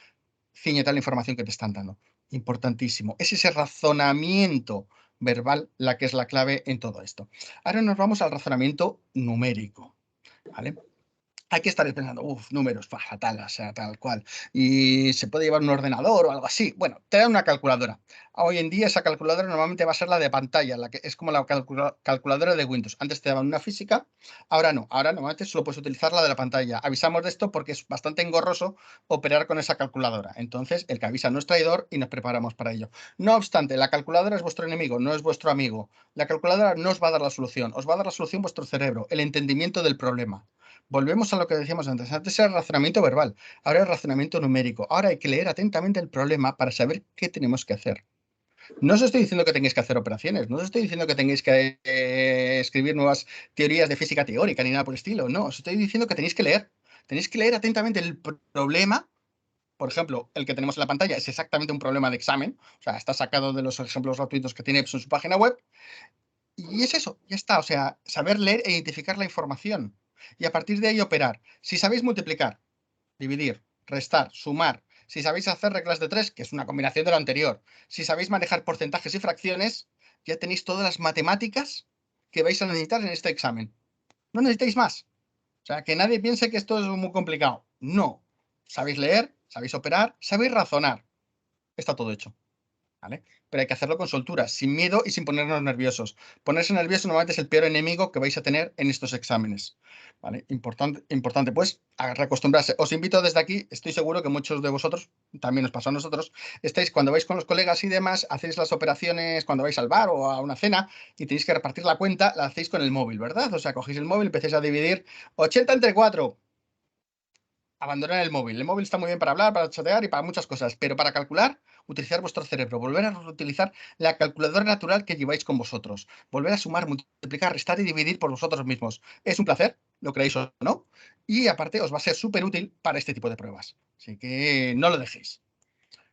Cíñete a la información que te están dando. Importantísimo. Es ese razonamiento verbal la que es la clave en todo esto. Ahora nos vamos al razonamiento numérico, ¿vale? Aquí estaréis pensando, números, fatal, o sea, tal cual. Y se puede llevar un ordenador o algo así. Bueno, te dan una calculadora. Hoy en día esa calculadora normalmente va a ser la de pantalla, la que es como la calculadora de Windows. Antes te daban una física, ahora no. Ahora normalmente solo puedes utilizar la de la pantalla. Avisamos de esto porque es bastante engorroso operar con esa calculadora. Entonces, el que avisa no es traidor y nos preparamos para ello. No obstante, la calculadora es vuestro enemigo, no es vuestro amigo. La calculadora no os va a dar la solución, os va a dar la solución vuestro cerebro, el entendimiento del problema. Volvemos a lo que decíamos antes. Antes era el razonamiento verbal, ahora es el razonamiento numérico. Ahora hay que leer atentamente el problema para saber qué tenemos que hacer. No os estoy diciendo que tengáis que hacer operaciones, no os estoy diciendo que tengáis que escribir nuevas teorías de física teórica ni nada por el estilo. No, os estoy diciendo que tenéis que leer. Tenéis que leer atentamente el problema. Por ejemplo, el que tenemos en la pantalla es exactamente un problema de examen. O sea, está sacado de los ejemplos gratuitos que tiene en su página web. Y es eso, ya está. O sea, saber leer e identificar la información. Y a partir de ahí operar. Si sabéis multiplicar, dividir, restar, sumar, si sabéis hacer reglas de 3, que es una combinación de lo anterior, si sabéis manejar porcentajes y fracciones, ya tenéis todas las matemáticas que vais a necesitar en este examen. No necesitáis más. O sea, que nadie piense que esto es muy complicado. No. Sabéis leer, sabéis operar, sabéis razonar. Está todo hecho. ¿Vale? Pero hay que hacerlo con soltura, sin miedo y sin ponernos nerviosos. Ponerse nervioso normalmente es el peor enemigo que vais a tener en estos exámenes. ¿Vale? Importante, pues, a reacostumbrarse. Os invito desde aquí, estoy seguro que muchos de vosotros, también nos pasa a nosotros, estáis cuando vais con los colegas y demás, hacéis las operaciones cuando vais al bar o a una cena y tenéis que repartir la cuenta, la hacéis con el móvil, ¿verdad? O sea, cogéis el móvil, empecéis a dividir 80 entre 4. Abandonar el móvil. El móvil está muy bien para hablar, para chatear y para muchas cosas, pero para calcular, utilizar vuestro cerebro, volver a utilizar la calculadora natural que lleváis con vosotros, volver a sumar, multiplicar, restar y dividir por vosotros mismos. Es un placer, lo creéis o no, y aparte os va a ser súper útil para este tipo de pruebas. Así que no lo dejéis.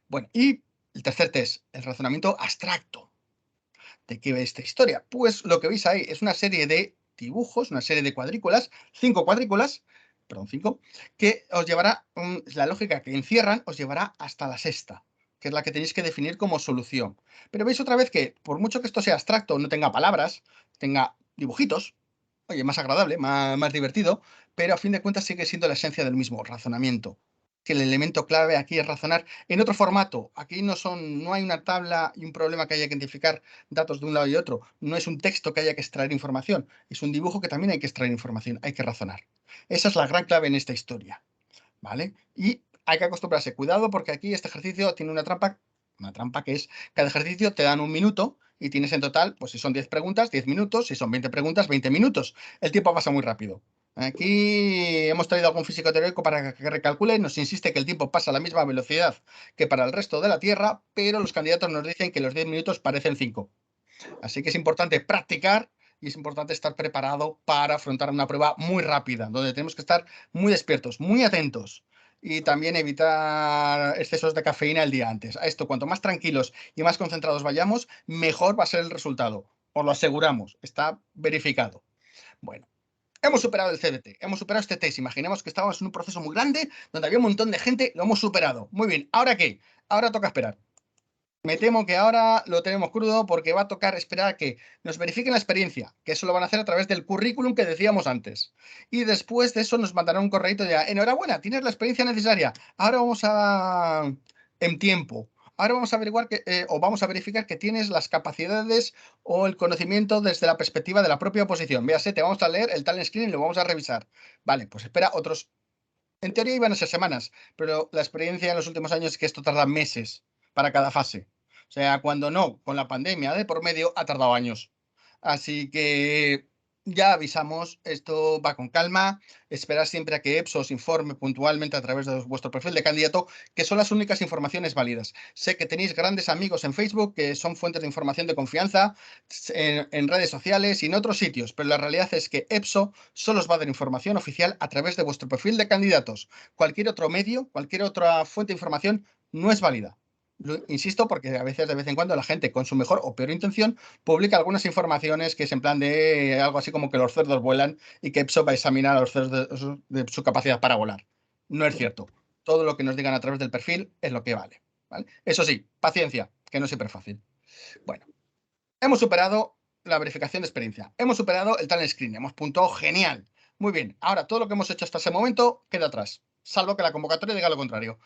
Bueno, y el tercer test, el razonamiento abstracto. ¿De qué va esta historia? Pues lo que veis ahí es una serie de dibujos, una serie de cuadrículas, 5 cuadrículas, perdón, 5, que os llevará, la lógica que encierran, os llevará hasta la sexta, que es la que tenéis que definir como solución. Pero veis otra vez que, por mucho que esto sea abstracto, no tenga palabras, tenga dibujitos, oye, más agradable, más divertido, pero a fin de cuentas sigue siendo la esencia del mismo, razonamiento. Que el elemento clave aquí es razonar en otro formato. Aquí no hay una tabla y un problema que haya que identificar datos de un lado y otro. No es un texto que haya que extraer información. Es un dibujo que también hay que extraer información. Hay que razonar. Esa es la gran clave en esta historia. ¿Vale? Y hay que acostumbrarse. Cuidado porque aquí este ejercicio tiene una trampa que es, cada ejercicio te dan 1 minuto y tienes en total, pues si son 10 preguntas, 10 minutos, si son 20 preguntas, 20 minutos. El tiempo pasa muy rápido. Aquí hemos traído algún físico teórico para que recalcule. Nos insiste que el tiempo pasa a la misma velocidad que para el resto de la Tierra, pero los candidatos nos dicen que los 10 minutos parecen 5. Así que es importante practicar y es importante estar preparado para afrontar una prueba muy rápida, donde tenemos que estar muy despiertos, muy atentos y también evitar excesos de cafeína el día antes. A esto, cuanto más tranquilos y más concentrados vayamos, mejor va a ser el resultado. Os lo aseguramos, está verificado. Bueno. Hemos superado el CBT, hemos superado este test. Imaginemos que estábamos en un proceso muy grande donde había un montón de gente, lo hemos superado. Muy bien, ¿ahora qué? Ahora toca esperar. Me temo que ahora lo tenemos crudo porque va a tocar esperar a que nos verifiquen la experiencia, que eso lo van a hacer a través del currículum que decíamos antes. Y después de eso nos mandarán un correíto de enhorabuena, tienes la experiencia necesaria. Ahora vamos a... en tiempo. Ahora vamos a averiguar o vamos a verificar que tienes las capacidades o el conocimiento desde la perspectiva de la propia oposición. Véase, te vamos a leer el talent screen y lo vamos a revisar. Vale, pues espera otros. En teoría iban a ser semanas, pero la experiencia en los últimos años es que esto tarda meses para cada fase. O sea, cuando no, con la pandemia de por medio, ha tardado años. Así que ya avisamos, esto va con calma. Esperad siempre a que EPSO os informe puntualmente a través de vuestro perfil de candidato, que son las únicas informaciones válidas. Sé que tenéis grandes amigos en Facebook que son fuentes de información de confianza en redes sociales y en otros sitios, pero la realidad es que EPSO solo os va a dar información oficial a través de vuestro perfil de candidatos. Cualquier otro medio, cualquier otra fuente de información no es válida. Insisto, porque a veces, de vez en cuando, la gente con su mejor o peor intención publica algunas informaciones que es en plan de algo así como que los cerdos vuelan y que EPSO va a examinar a los cerdos de su capacidad para volar. No es cierto. Todo lo que nos digan a través del perfil es lo que vale. ¿Vale? Eso sí, paciencia, que no es siempre fácil. Bueno, hemos superado la verificación de experiencia. Hemos superado el talent screen. Hemos puntuado genial. Muy bien. Ahora, todo lo que hemos hecho hasta ese momento queda atrás. Salvo que la convocatoria diga lo contrario.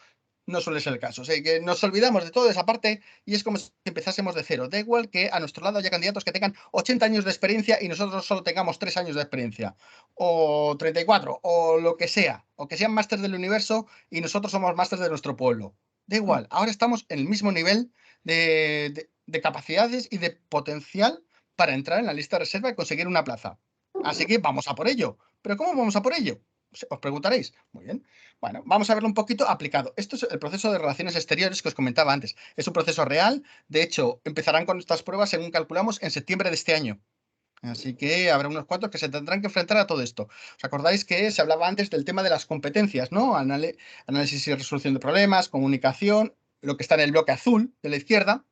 No suele ser el caso. O sea, que nos olvidamos de toda esa parte y es como si empezásemos de cero. Da igual que a nuestro lado haya candidatos que tengan 80 años de experiencia y nosotros solo tengamos 3 años de experiencia. O 34, o lo que sea. O que sean máster del universo y nosotros somos máster de nuestro pueblo. Da igual. Ahora estamos en el mismo nivel de capacidades y de potencial para entrar en la lista de reserva y conseguir una plaza. Así que vamos a por ello. ¿Pero cómo vamos a por ello? Os preguntaréis. Muy bien. Bueno, vamos a verlo un poquito aplicado. Esto es el proceso de relaciones exteriores que os comentaba antes. Es un proceso real. De hecho, empezarán con estas pruebas, según calculamos, en septiembre de este año. Así que habrá unos cuantos que se tendrán que enfrentar a todo esto. ¿Os acordáis que se hablaba antes del tema de las competencias, ¿no? Análisis y resolución de problemas, comunicación, lo que está en el bloque azul de la izquierda.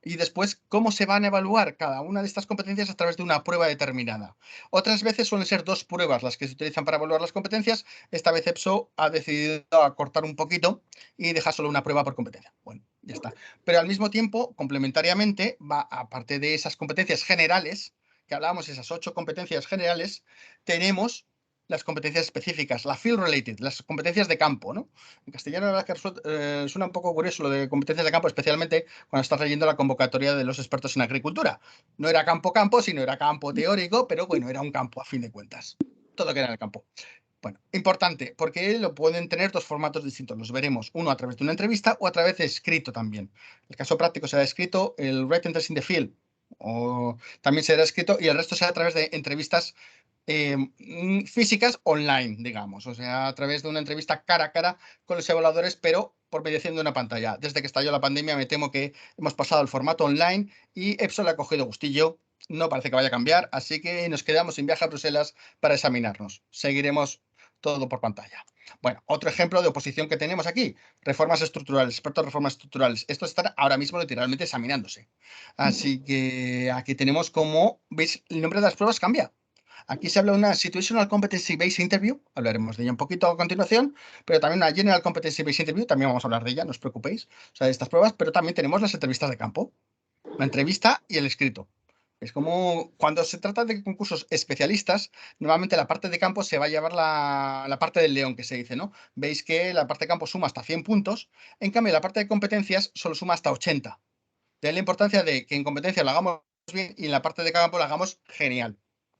Y después, cómo se van a evaluar cada una de estas competencias a través de una prueba determinada. Otras veces suelen ser 2 pruebas las que se utilizan para evaluar las competencias. Esta vez EPSO ha decidido acortar un poquito y dejar solo una prueba por competencia. Bueno, ya está. Pero al mismo tiempo, complementariamente, aparte de esas competencias generales, que hablábamos, esas 8 competencias generales, tenemos las competencias específicas, la field related, las competencias de campo, ¿no? En castellano, la verdad es que suena un poco curioso lo de competencias de campo, especialmente cuando estás leyendo la convocatoria de los expertos en agricultura. No era campo, sino era campo teórico, pero bueno, era un campo a fin de cuentas. Todo queda en el campo. Bueno, importante, porque lo pueden tener 2 formatos distintos. Los veremos, uno a través de una entrevista o a través de escrito también. El caso práctico será escrito, el written test in the field o también será escrito y el resto será a través de entrevistas físicas online, digamos, o sea, a través de una entrevista cara a cara con los evaluadores, pero por mediación de una pantalla. Desde que estalló la pandemia me temo que hemos pasado al formato online y EPSO le ha cogido gustillo, no parece que vaya a cambiar, así que nos quedamos sin viaje a Bruselas para examinarnos. Seguiremos todo por pantalla. Bueno, otro ejemplo de oposición que tenemos aquí, reformas estructurales, expertos en reformas estructurales. Estos están ahora mismo literalmente examinándose. Así que aquí tenemos como, ¿veis? El nombre de las pruebas cambia. Aquí se habla de una Situational Competency Based Interview, hablaremos de ella un poquito a continuación, pero también una General Competency Based Interview, también vamos a hablar de ella, no os preocupéis, o sea, de estas pruebas, pero también tenemos las entrevistas de campo, la entrevista y el escrito. Es como cuando se trata de concursos especialistas, normalmente la parte de campo se va a llevar la parte del león, que se dice, ¿no? Veis que la parte de campo suma hasta 100 puntos, en cambio la parte de competencias solo suma hasta 80. De ahí la importancia de que en competencia lo hagamos bien y en la parte de campo lo hagamos genial.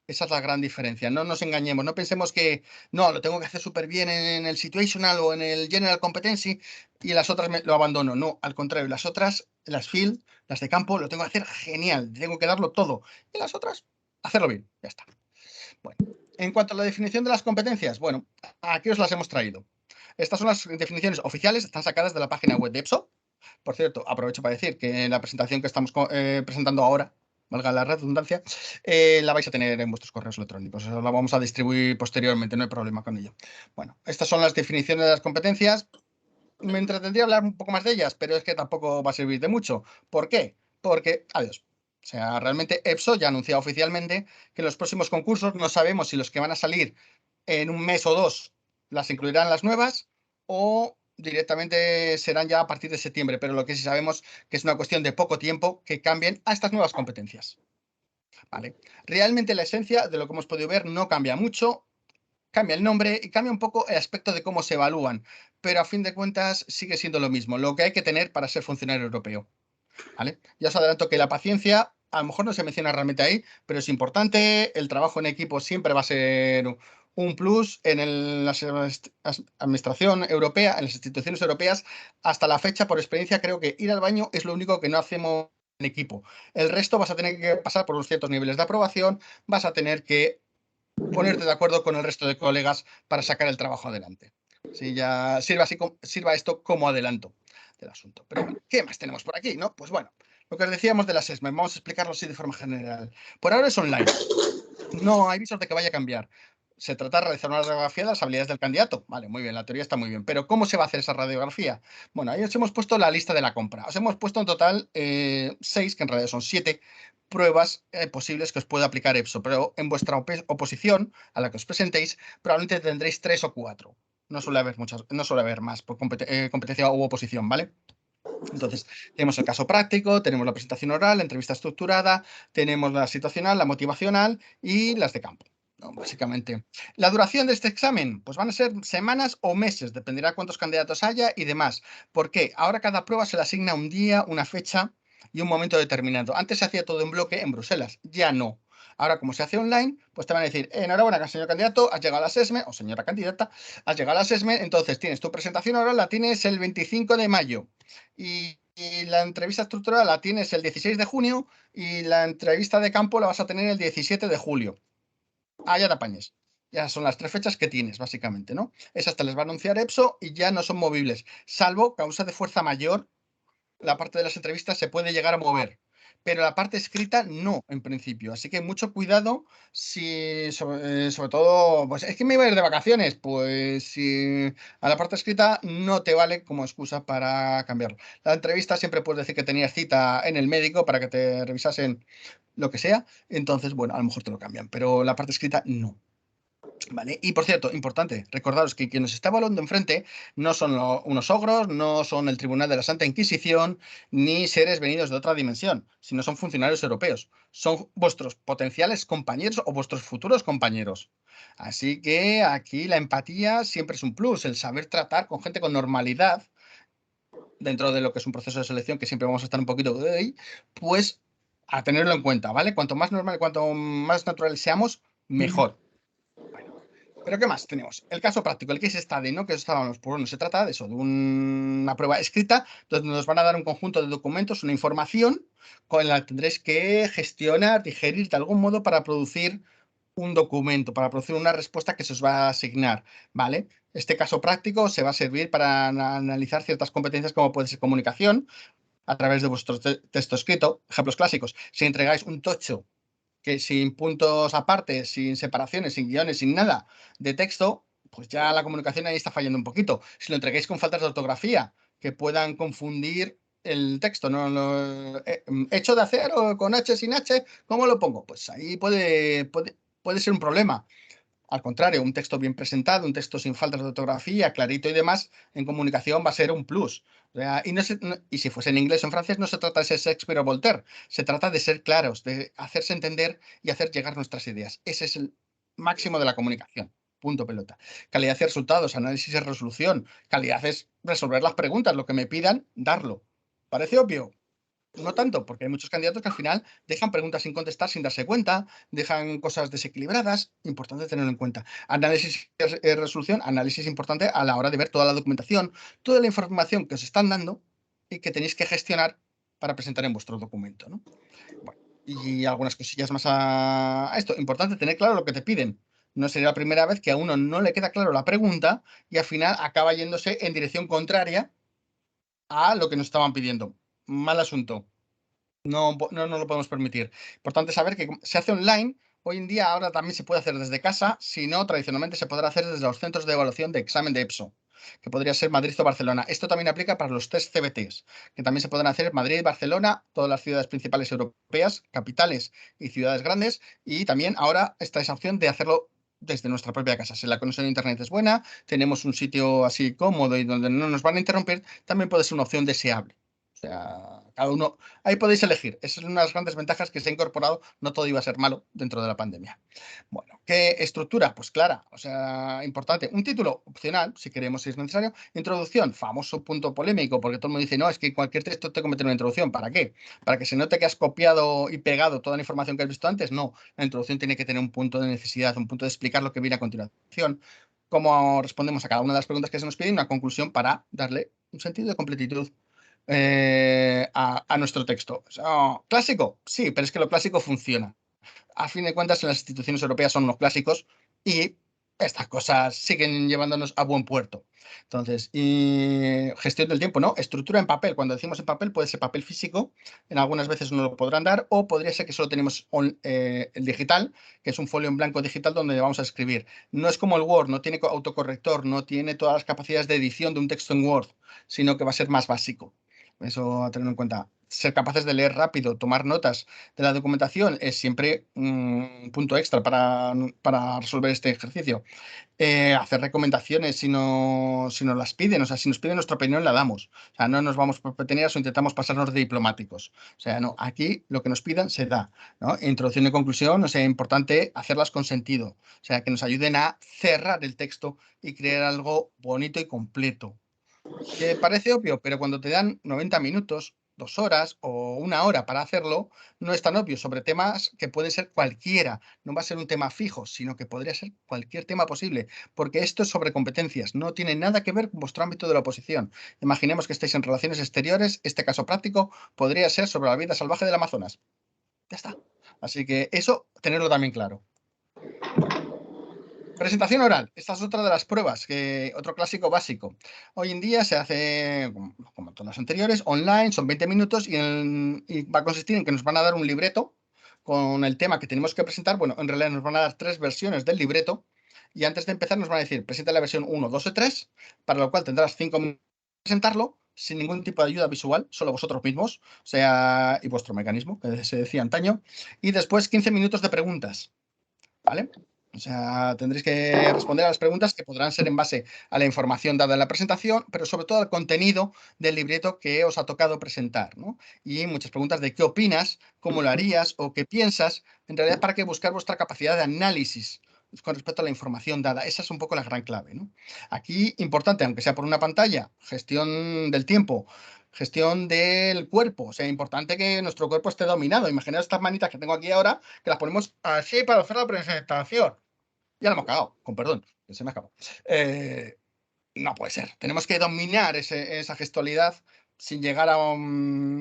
Esa es la gran diferencia. No nos engañemos, no pensemos que no, lo tengo que hacer súper bien en el situational o en el general competency y las otras lo abandono. No, al contrario, las otras, las field, las de campo, lo tengo que hacer genial, tengo que darlo todo. Y las otras, hacerlo bien, ya está. Bueno, En cuanto a la definición de las competencias, bueno, aquí os las hemos traído. Estas son las definiciones oficiales, están sacadas de la página web de EPSO. Por cierto, aprovecho para decir que en la presentación que estamos presentando ahora, valga la redundancia, la vais a tener en vuestros correos electrónicos. Os la vamos a distribuir posteriormente, no hay problema con ello. Bueno, estas son las definiciones de las competencias. Me entretendría hablar un poco más de ellas, pero es que tampoco va a servir de mucho. ¿Por qué? Porque, adiós. O sea, realmente EPSO ya ha anunciado oficialmente que en los próximos concursos no sabemos si los que van a salir en un mes o dos las incluirán las nuevas o directamente serán ya a partir de septiembre, pero lo que sí sabemos que es una cuestión de poco tiempo que cambien a estas nuevas competencias. ¿Vale? Realmente la esencia de lo que hemos podido ver no cambia mucho, cambia el nombre y cambia un poco el aspecto de cómo se evalúan, pero a fin de cuentas sigue siendo lo mismo, lo que hay que tener para ser funcionario europeo. ¿Vale? Ya os adelanto que la paciencia a lo mejor no se menciona realmente ahí, pero es importante, el trabajo en equipo siempre va a ser un plus en la administración europea, en las instituciones europeas. Hasta la fecha, por experiencia, creo que ir al baño es lo único que no hacemos en equipo. El resto vas a tener que pasar por unos ciertos niveles de aprobación, vas a tener que ponerte de acuerdo con el resto de colegas para sacar el trabajo adelante. Sí, ya sirva esto como adelanto del asunto. Pero bueno, ¿qué más tenemos por aquí? ¿No? Pues bueno, lo que os decíamos del assessment, vamos a explicarlo así de forma general. Por ahora es online. No hay visos de que vaya a cambiar. Se trata de realizar una radiografía de las habilidades del candidato. Vale, muy bien, la teoría está muy bien. Pero ¿cómo se va a hacer esa radiografía? Bueno, ahí os hemos puesto la lista de la compra. Os hemos puesto en total 6, que en realidad son 7 pruebas posibles que os puede aplicar EPSO. Pero en vuestra oposición a la que os presentéis, probablemente tendréis 3 o 4. No suele haber muchas, no suele haber más por competencia u oposición, ¿vale? Entonces, tenemos el caso práctico, tenemos la presentación oral, la entrevista estructurada, tenemos la situacional, la motivacional y las de campo, ¿no? Básicamente. La duración de este examen, pues van a ser semanas o meses, dependerá cuántos candidatos haya y demás. ¿Por qué? Ahora cada prueba se le asigna un día, una fecha y un momento determinado. Antes se hacía todo en bloque en Bruselas, ya no. Ahora, como se hace online, pues te van a decir, enhorabuena, señor candidato, has llegado al assessment, o señora candidata, has llegado al assessment, entonces tienes tu presentación oral, la tienes el 25 de mayo. Y la entrevista estructurada la tienes el 16 de junio y la entrevista de campo la vas a tener el 17 de julio. Ya te apañes. Ya son las 3 fechas que tienes, básicamente, ¿no? Esas te las va a anunciar EPSO y ya no son movibles. Salvo causa de fuerza mayor, la parte de las entrevistas se puede llegar a mover. Pero la parte escrita no, en principio. Así que mucho cuidado si, sobre todo, pues es que me iba a ir de vacaciones. Pues si a la parte escrita no te vale como excusa para cambiarlo. La entrevista siempre puedes decir que tenías cita en el médico para que te revisasen lo que sea. Entonces, bueno, a lo mejor te lo cambian, pero la parte escrita no. Vale, y por cierto, importante, recordaros que quien nos está evaluando enfrente no son unos ogros, no son el Tribunal de la Santa Inquisición, ni seres venidos de otra dimensión, sino son funcionarios europeos. Son vuestros potenciales compañeros o vuestros futuros compañeros. Así que aquí la empatía siempre es un plus, el saber tratar con gente con normalidad, dentro de lo que es un proceso de selección, que siempre vamos a estar un poquito de ahí, pues a tenerlo en cuenta, ¿vale? Cuanto más normal, cuanto más naturales seamos, mejor. Pero ¿qué más tenemos? El caso práctico, el case study, ¿no? Que estábamos, pues bueno, se trata de eso, de una prueba escrita, donde nos van a dar un conjunto de documentos, una información con la que tendréis que gestionar, digerir de algún modo para producir un documento, para producir una respuesta que se os va a asignar, ¿vale? Este caso práctico se va a servir para analizar ciertas competencias como puede ser comunicación, a través de vuestro texto escrito. Ejemplos clásicos, si entregáis un tocho que sin puntos aparte, sin separaciones, sin guiones, sin nada de texto, pues ya la comunicación ahí está fallando un poquito. Si lo entregáis con faltas de ortografía, que puedan confundir el texto, ¿no? Hecho de acero, con H, sin H, ¿cómo lo pongo? Pues ahí puede ser un problema. Al contrario, un texto bien presentado, un texto sin faltas de ortografía, clarito y demás, en comunicación va a ser un plus. O sea, y si fuese en inglés o en francés, no se trata de ser Shakespeare o Voltaire, se trata de ser claros, de hacerse entender y hacer llegar nuestras ideas. Ese es el máximo de la comunicación. Punto pelota. Calidad y resultados, análisis y resolución. Calidad es resolver las preguntas, lo que me pidan, darlo. ¿Parece obvio? No tanto, porque hay muchos candidatos que al final dejan preguntas sin contestar sin darse cuenta, dejan cosas desequilibradas, importante tenerlo en cuenta. Análisis y resolución, análisis importante a la hora de ver toda la documentación, toda la información que os están dando y que tenéis que gestionar para presentar en vuestro documento, ¿no? Bueno, y algunas cosillas más a esto. Importante tener claro lo que te piden. no sería la primera vez que a uno no le queda claro la pregunta y al final acaba yéndose en dirección contraria a lo que nos estaban pidiendo. Mal asunto. No lo podemos permitir. Importante saber que se hace online. Hoy en día ahora también se puede hacer desde casa, si no, tradicionalmente se podrá hacer desde los centros de evaluación de examen de EPSO, que podría ser Madrid o Barcelona. Esto también aplica para los test CBTs, que también se podrán hacer en Madrid, Barcelona, todas las ciudades principales europeas, capitales y ciudades grandes, y también ahora está esa opción de hacerlo desde nuestra propia casa. Si la conexión a internet es buena, tenemos un sitio así cómodo y donde no nos van a interrumpir, también puede ser una opción deseable. O sea, cada uno, ahí podéis elegir. Esa es una de las grandes ventajas que se ha incorporado. No todo iba a ser malo dentro de la pandemia. Bueno, ¿qué estructura? Pues clara, o sea, importante. Un título opcional, si queremos, si es necesario. Introducción, famoso punto polémico, porque todo el mundo dice, no, es que cualquier texto te comete una introducción. ¿Para qué? ¿Para que se note que has copiado y pegado toda la información que has visto antes? No, la introducción tiene que tener un punto de necesidad, un punto de explicar lo que viene a continuación, cómo respondemos a cada una de las preguntas que se nos piden y una conclusión para darle un sentido de completitud a nuestro texto. O sea, ¿clásico? Sí, pero es que lo clásico funciona. A fin de cuentas, en las instituciones europeas son unos clásicos y estas cosas siguen llevándonos a buen puerto. Entonces, y gestión del tiempo, ¿no? Estructura en papel. Cuando decimos en papel, puede ser papel físico, en algunas veces no lo podrán dar, o podría ser que solo tenemos el digital, que es un folio en blanco digital donde vamos a escribir. No es como el Word, no tiene autocorrector, no tiene todas las capacidades de edición de un texto en Word, sino que va a ser más básico. Eso a tener en cuenta. Ser capaces de leer rápido, tomar notas de la documentación es siempre un punto extra para resolver este ejercicio. Hacer recomendaciones si nos las piden, o sea, si nos piden nuestra opinión la damos. O sea, no nos vamos por peteneras o intentamos pasarnos de diplomáticos. O sea, no, aquí lo que nos pidan se da, ¿no? Introducción y conclusión, o sea, importante hacerlas con sentido. O sea, que nos ayuden a cerrar el texto y crear algo bonito y completo. Que parece obvio, pero cuando te dan 90 minutos, 2 horas o 1 hora para hacerlo, no es tan obvio sobre temas que pueden ser cualquiera. No va a ser un tema fijo, sino que podría ser cualquier tema posible, porque esto es sobre competencias, no tiene nada que ver con vuestro ámbito de la oposición. Imaginemos que estáis en relaciones exteriores, este caso práctico podría ser sobre la vida salvaje del Amazonas. Ya está. Así que eso, tenerlo también claro. Presentación oral. Esta es otra de las pruebas, otro clásico básico. Hoy en día se hace, como todas las anteriores, online, son 20 minutos y va a consistir en que nos van a dar un libreto con el tema que tenemos que presentar. Bueno, en realidad nos van a dar 3 versiones del libreto y antes de empezar nos van a decir, presenta la versión 1, 2 o 3, para lo cual tendrás 5 minutos para presentarlo sin ningún tipo de ayuda visual, solo vosotros mismos, o sea, y vuestro mecanismo, que se decía antaño, y después 15 minutos de preguntas, ¿vale? O sea, tendréis que responder a las preguntas que podrán ser en base a la información dada en la presentación, pero sobre todo al contenido del libreto que os ha tocado presentar, ¿no? Y muchas preguntas de qué opinas, cómo lo harías o qué piensas, en realidad para que buscar vuestra capacidad de análisis con respecto a la información dada. Esa es un poco la gran clave, ¿no? Aquí, importante, aunque sea por una pantalla, gestión del tiempo, gestión del cuerpo. O sea, importante que nuestro cuerpo esté dominado. Imaginaos estas manitas que tengo aquí ahora, que las ponemos así para hacer la presentación. Ya la hemos cagado, con perdón, que se me ha acabado. No puede ser. Tenemos que dominar esa gestualidad sin llegar a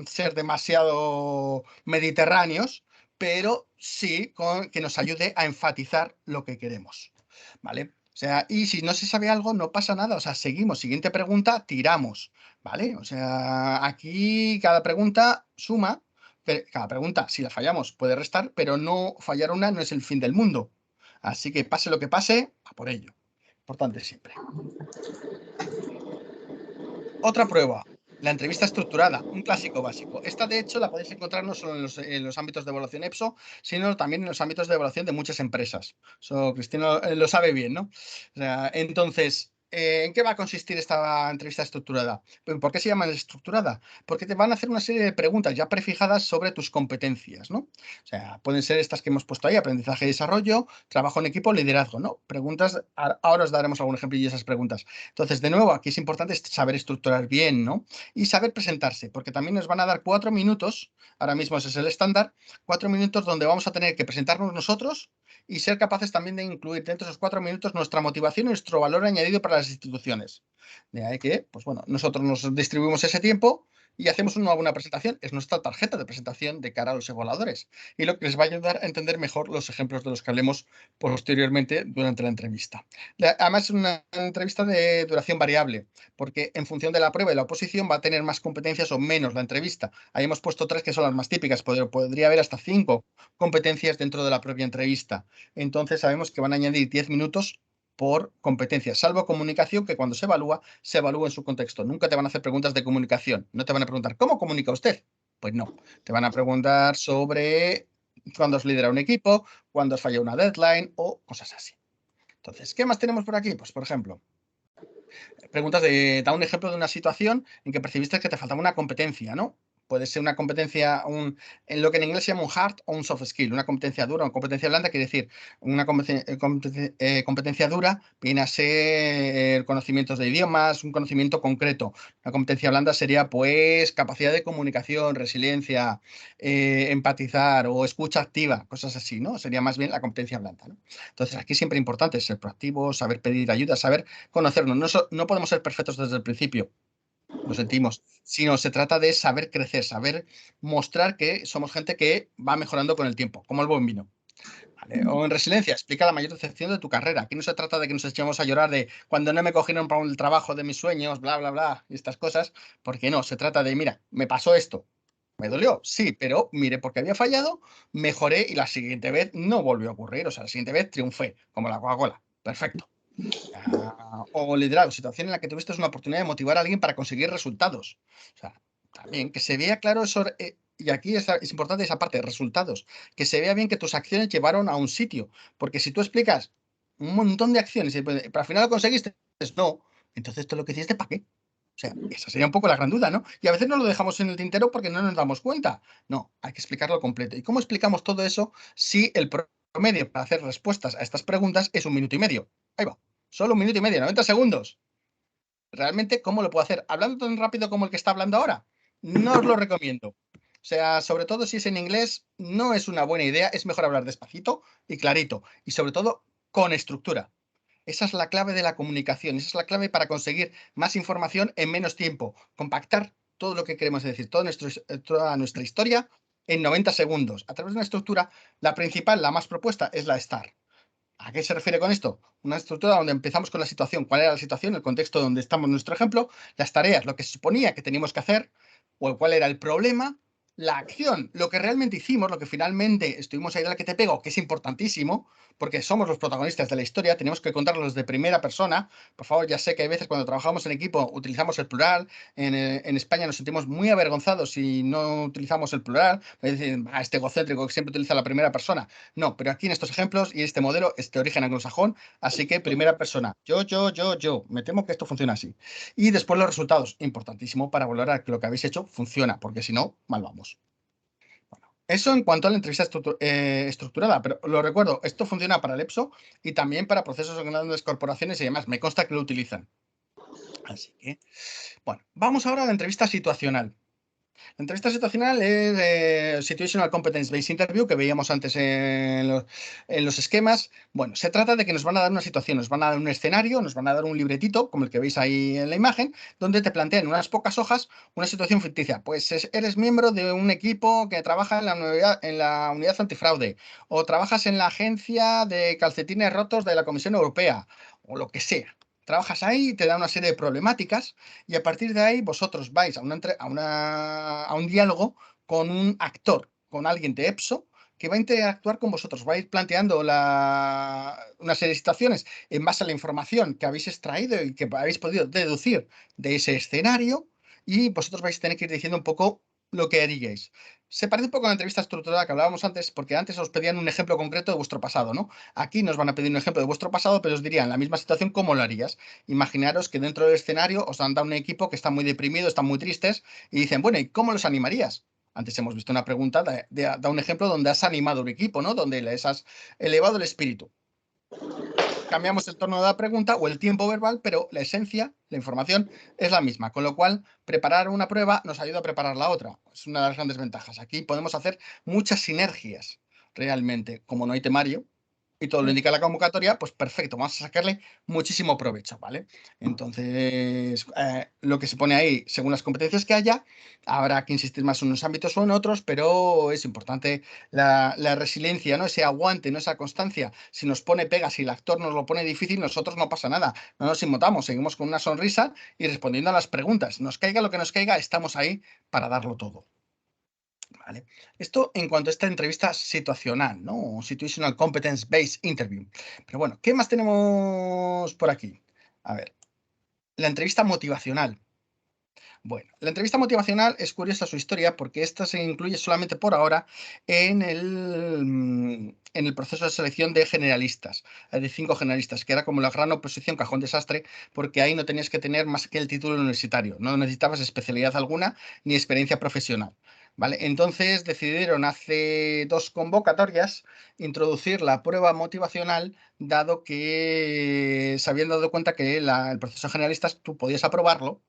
ser demasiado mediterráneos, pero sí que nos ayude a enfatizar lo que queremos. ¿Vale? O sea, y si no se sabe algo, no pasa nada. O sea, seguimos. Siguiente pregunta, tiramos. ¿Vale? O sea, aquí cada pregunta suma. Cada pregunta, si la fallamos, puede restar, pero no fallar una no es el fin del mundo. Así que pase lo que pase, a por ello. Importante siempre. Otra prueba, la entrevista estructurada, un clásico básico. Esta, de hecho, la podéis encontrar no solo en los ámbitos de evaluación EPSO, sino también en los ámbitos de evaluación de muchas empresas. Eso Cristina lo sabe bien, ¿no? O sea, entonces, ¿en qué va a consistir esta entrevista estructurada? ¿Por qué se llama estructurada? Porque te van a hacer una serie de preguntas ya prefijadas sobre tus competencias, ¿no? O sea, pueden ser estas que hemos puesto ahí, aprendizaje y desarrollo, trabajo en equipo, liderazgo, ¿no? Preguntas, ahora os daremos algún ejemplo de esas preguntas. Entonces, de nuevo, aquí es importante saber estructurar bien, ¿no? Y saber presentarse, porque también nos van a dar 4 minutos, ahora mismo ese es el estándar, 4 minutos donde vamos a tener que presentarnos nosotros y ser capaces también de incluir dentro de esos 4 minutos nuestra motivación y nuestro valor añadido para las instituciones. De ahí que, pues bueno, nosotros nos distribuimos ese tiempo y hacemos una buena presentación. Es nuestra tarjeta de presentación de cara a los evaluadores y lo que les va a ayudar a entender mejor los ejemplos de los que hablemos posteriormente durante la entrevista. Además, es una entrevista de duración variable, porque en función de la prueba y la oposición va a tener más competencias o menos la entrevista. Ahí hemos puesto 3 que son las más típicas, podría haber hasta 5 competencias dentro de la propia entrevista. Entonces sabemos que van a añadir 10 minutos por competencia, salvo comunicación, que cuando se evalúa en su contexto. Nunca te van a hacer preguntas de comunicación. No te van a preguntar, ¿cómo comunica usted? Pues no. Te van a preguntar sobre cuándo has liderado un equipo, cuándo has fallado una deadline o cosas así. Entonces, ¿qué más tenemos por aquí? Pues, por ejemplo, preguntas da un ejemplo de una situación en que percibiste que te faltaba una competencia, ¿no? Puede ser una competencia, en lo que en inglés se llama un hard o un soft skill, una competencia dura o una competencia blanda, quiere decir, una competencia dura viene a ser conocimientos de idiomas, un conocimiento concreto. Una competencia blanda sería, pues, capacidad de comunicación, resiliencia, empatizar o escucha activa, cosas así, ¿no? Sería más bien la competencia blanda, ¿no? Entonces, aquí siempre importante ser proactivo, saber pedir ayuda, saber conocernos. No podemos ser perfectos desde el principio. Lo sentimos, sino se trata de saber crecer, saber mostrar que somos gente que va mejorando con el tiempo, como el buen vino. ¿Vale? O en resiliencia, explica la mayor decepción de tu carrera. Aquí no se trata de que nos echemos a llorar de cuando no me cogieron para el trabajo de mis sueños, bla, bla, bla, y estas cosas, porque no, se trata de, mira, me pasó esto. ¿Me dolió? Sí, pero mire, porque había fallado, mejoré y la siguiente vez no volvió a ocurrir. O sea, la siguiente vez triunfé, como la Coca-Cola. Perfecto. O liderazgo, situación en la que tuviste una oportunidad de motivar a alguien para conseguir resultados. O sea, también que se vea claro eso, y aquí es importante esa parte, resultados, que se vea bien que tus acciones llevaron a un sitio, porque si tú explicas un montón de acciones y pero al final lo conseguiste, pues no, entonces todo lo que hiciste, ¿para qué? O sea, esa sería un poco la gran duda, ¿no? Y a veces no lo dejamos en el tintero porque no nos damos cuenta. No, hay que explicarlo completo. ¿Y cómo explicamos todo eso si el promedio para hacer respuestas a estas preguntas es 1 minuto y medio? Ahí va. Solo 1 minuto y medio, 90 segundos. Realmente, ¿cómo lo puedo hacer? ¿Hablando tan rápido como el que está hablando ahora? No os lo recomiendo. O sea, sobre todo si es en inglés, no es una buena idea. Es mejor hablar despacito y clarito. Y sobre todo, con estructura. Esa es la clave de la comunicación. Esa es la clave para conseguir más información en menos tiempo. Compactar todo lo que queremos decir, toda nuestra historia en 90 segundos. A través de una estructura, la principal, la más propuesta, es la STAR. ¿A qué se refiere con esto? Una estructura donde empezamos con la situación. ¿Cuál era la situación? El contexto donde estamos en nuestro ejemplo, las tareas, lo que se suponía que teníamos que hacer, o cuál era el problema, la acción, lo que realmente hicimos, lo que finalmente estuvimos ahí de la que te pego, que es importantísimo, porque somos los protagonistas de la historia, tenemos que contarlos de primera persona. Por favor, ya sé que hay veces cuando trabajamos en equipo utilizamos el plural. En España nos sentimos muy avergonzados si no utilizamos el plural. Es decir, este egocéntrico que siempre utiliza la primera persona. No, pero aquí en estos ejemplos y este modelo es de origen anglosajón, así que primera persona. Yo. Me temo que esto funciona así. Y después los resultados, importantísimo para valorar que lo que habéis hecho funciona, porque si no, mal vamos. Bueno, eso en cuanto a la entrevista estructurada, pero lo recuerdo, esto funciona para el EPSO y también para procesos en grandes corporaciones y demás. Me consta que lo utilizan. Así que, bueno, vamos ahora a la entrevista situacional. La entrevista situacional es Situational Competence Based Interview, que veíamos antes en los esquemas. Bueno, se trata de que nos van a dar una situación, nos van a dar un escenario, nos van a dar un libretito, como el que veis ahí en la imagen, donde te plantean en unas pocas hojas una situación ficticia. Pues eres miembro de un equipo que trabaja en la unidad antifraude, o trabajas en la agencia de calcetines rotos de la Comisión Europea, o lo que sea. Trabajas ahí, te da una serie de problemáticas y a partir de ahí vosotros vais a un diálogo con un actor, con alguien de EPSO, que va a interactuar con vosotros. Vais planteando una serie de situaciones en base a la información que habéis extraído y que habéis podido deducir de ese escenario y vosotros vais a tener que ir diciendo un poco lo que haríais. Se parece un poco a la entrevista estructurada que hablábamos antes, porque antes os pedían un ejemplo concreto de vuestro pasado, ¿no? Aquí nos van a pedir un ejemplo de vuestro pasado, pero os dirían la misma situación, ¿cómo lo harías? Imaginaros que dentro del escenario os han dado un equipo que está muy deprimido, están muy tristes y dicen, bueno, ¿y cómo los animarías? Antes hemos visto una pregunta, da un ejemplo donde has animado un equipo, ¿no? Donde les has elevado el espíritu. Cambiamos el tono de la pregunta o el tiempo verbal, pero la esencia, la información, es la misma. Con lo cual, preparar una prueba nos ayuda a preparar la otra. Es una de las grandes ventajas. Aquí podemos hacer muchas sinergias, realmente. Como no hay temario, y todo lo indica la convocatoria, pues perfecto, vamos a sacarle muchísimo provecho, ¿vale? Entonces, lo que se pone ahí, según las competencias que haya, habrá que insistir más en unos ámbitos o en otros, pero es importante la resiliencia, ¿no? Ese aguante, ¿no? Esa constancia. Si nos pone pegas, si el actor nos lo pone difícil, nosotros no pasa nada, no nos inmutamos, seguimos con una sonrisa y respondiendo a las preguntas. Nos caiga lo que nos caiga, estamos ahí para darlo todo. ¿Vale? Esto en cuanto a esta entrevista situacional, ¿no? Situational Competence Based Interview. Pero bueno, ¿qué más tenemos por aquí? A ver, la entrevista motivacional. Bueno, la entrevista motivacional es curiosa su historia porque esta se incluye solamente por ahora en el proceso de selección de generalistas, de 5 generalistas, que era como la gran oposición cajón desastre, porque ahí no tenías que tener más que el título universitario, no necesitabas especialidad alguna ni experiencia profesional. ¿Vale? Entonces decidieron hace 2 convocatorias introducir la prueba motivacional, dado que se habían dado cuenta que el proceso de generalistas tú podías aprobarlo,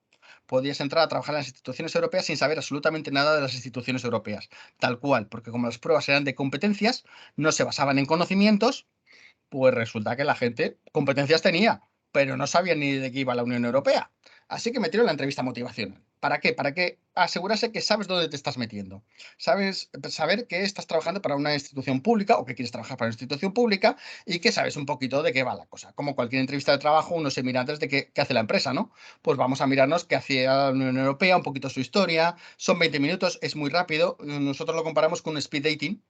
podías entrar a trabajar en las instituciones europeas sin saber absolutamente nada de las instituciones europeas, tal cual, porque como las pruebas eran de competencias, no se basaban en conocimientos, pues resulta que la gente competencias tenía, pero no sabía ni de qué iba la Unión Europea. Así que metieron la entrevista motivacional. ¿Para qué? Para que asegurarse que sabes dónde te estás metiendo. Saber que estás trabajando para una institución pública o que quieres trabajar para una institución pública y que sabes un poquito de qué va la cosa. Como cualquier entrevista de trabajo, uno se mira antes de qué hace la empresa, ¿no? Pues vamos a mirarnos qué hacía la Unión Europea, un poquito su historia. Son 20 minutos, es muy rápido. Nosotros lo comparamos con un speed dating.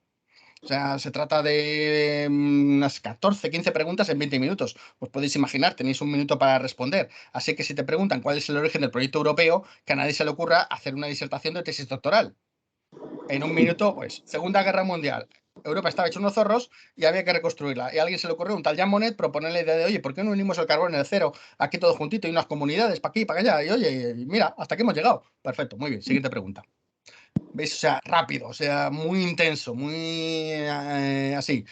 O sea, se trata de unas 14, 15 preguntas en 20 minutos. Os podéis imaginar, tenéis un minuto para responder. Así que si te preguntan cuál es el origen del proyecto europeo, que a nadie se le ocurra hacer una disertación de tesis doctoral. En un minuto, pues, Segunda Guerra Mundial. Europa estaba hecho unos zorros y había que reconstruirla. Y a alguien se le ocurrió, un tal Jean Monnet, proponer la idea de, oye, ¿por qué no unimos el carbón en el cero? Aquí todo juntito y unas comunidades para aquí y para allá. Y oye, mira, hasta aquí hemos llegado. Perfecto, muy bien. Siguiente pregunta. ¿Veis? O sea, rápido, o sea, muy intenso, muy así.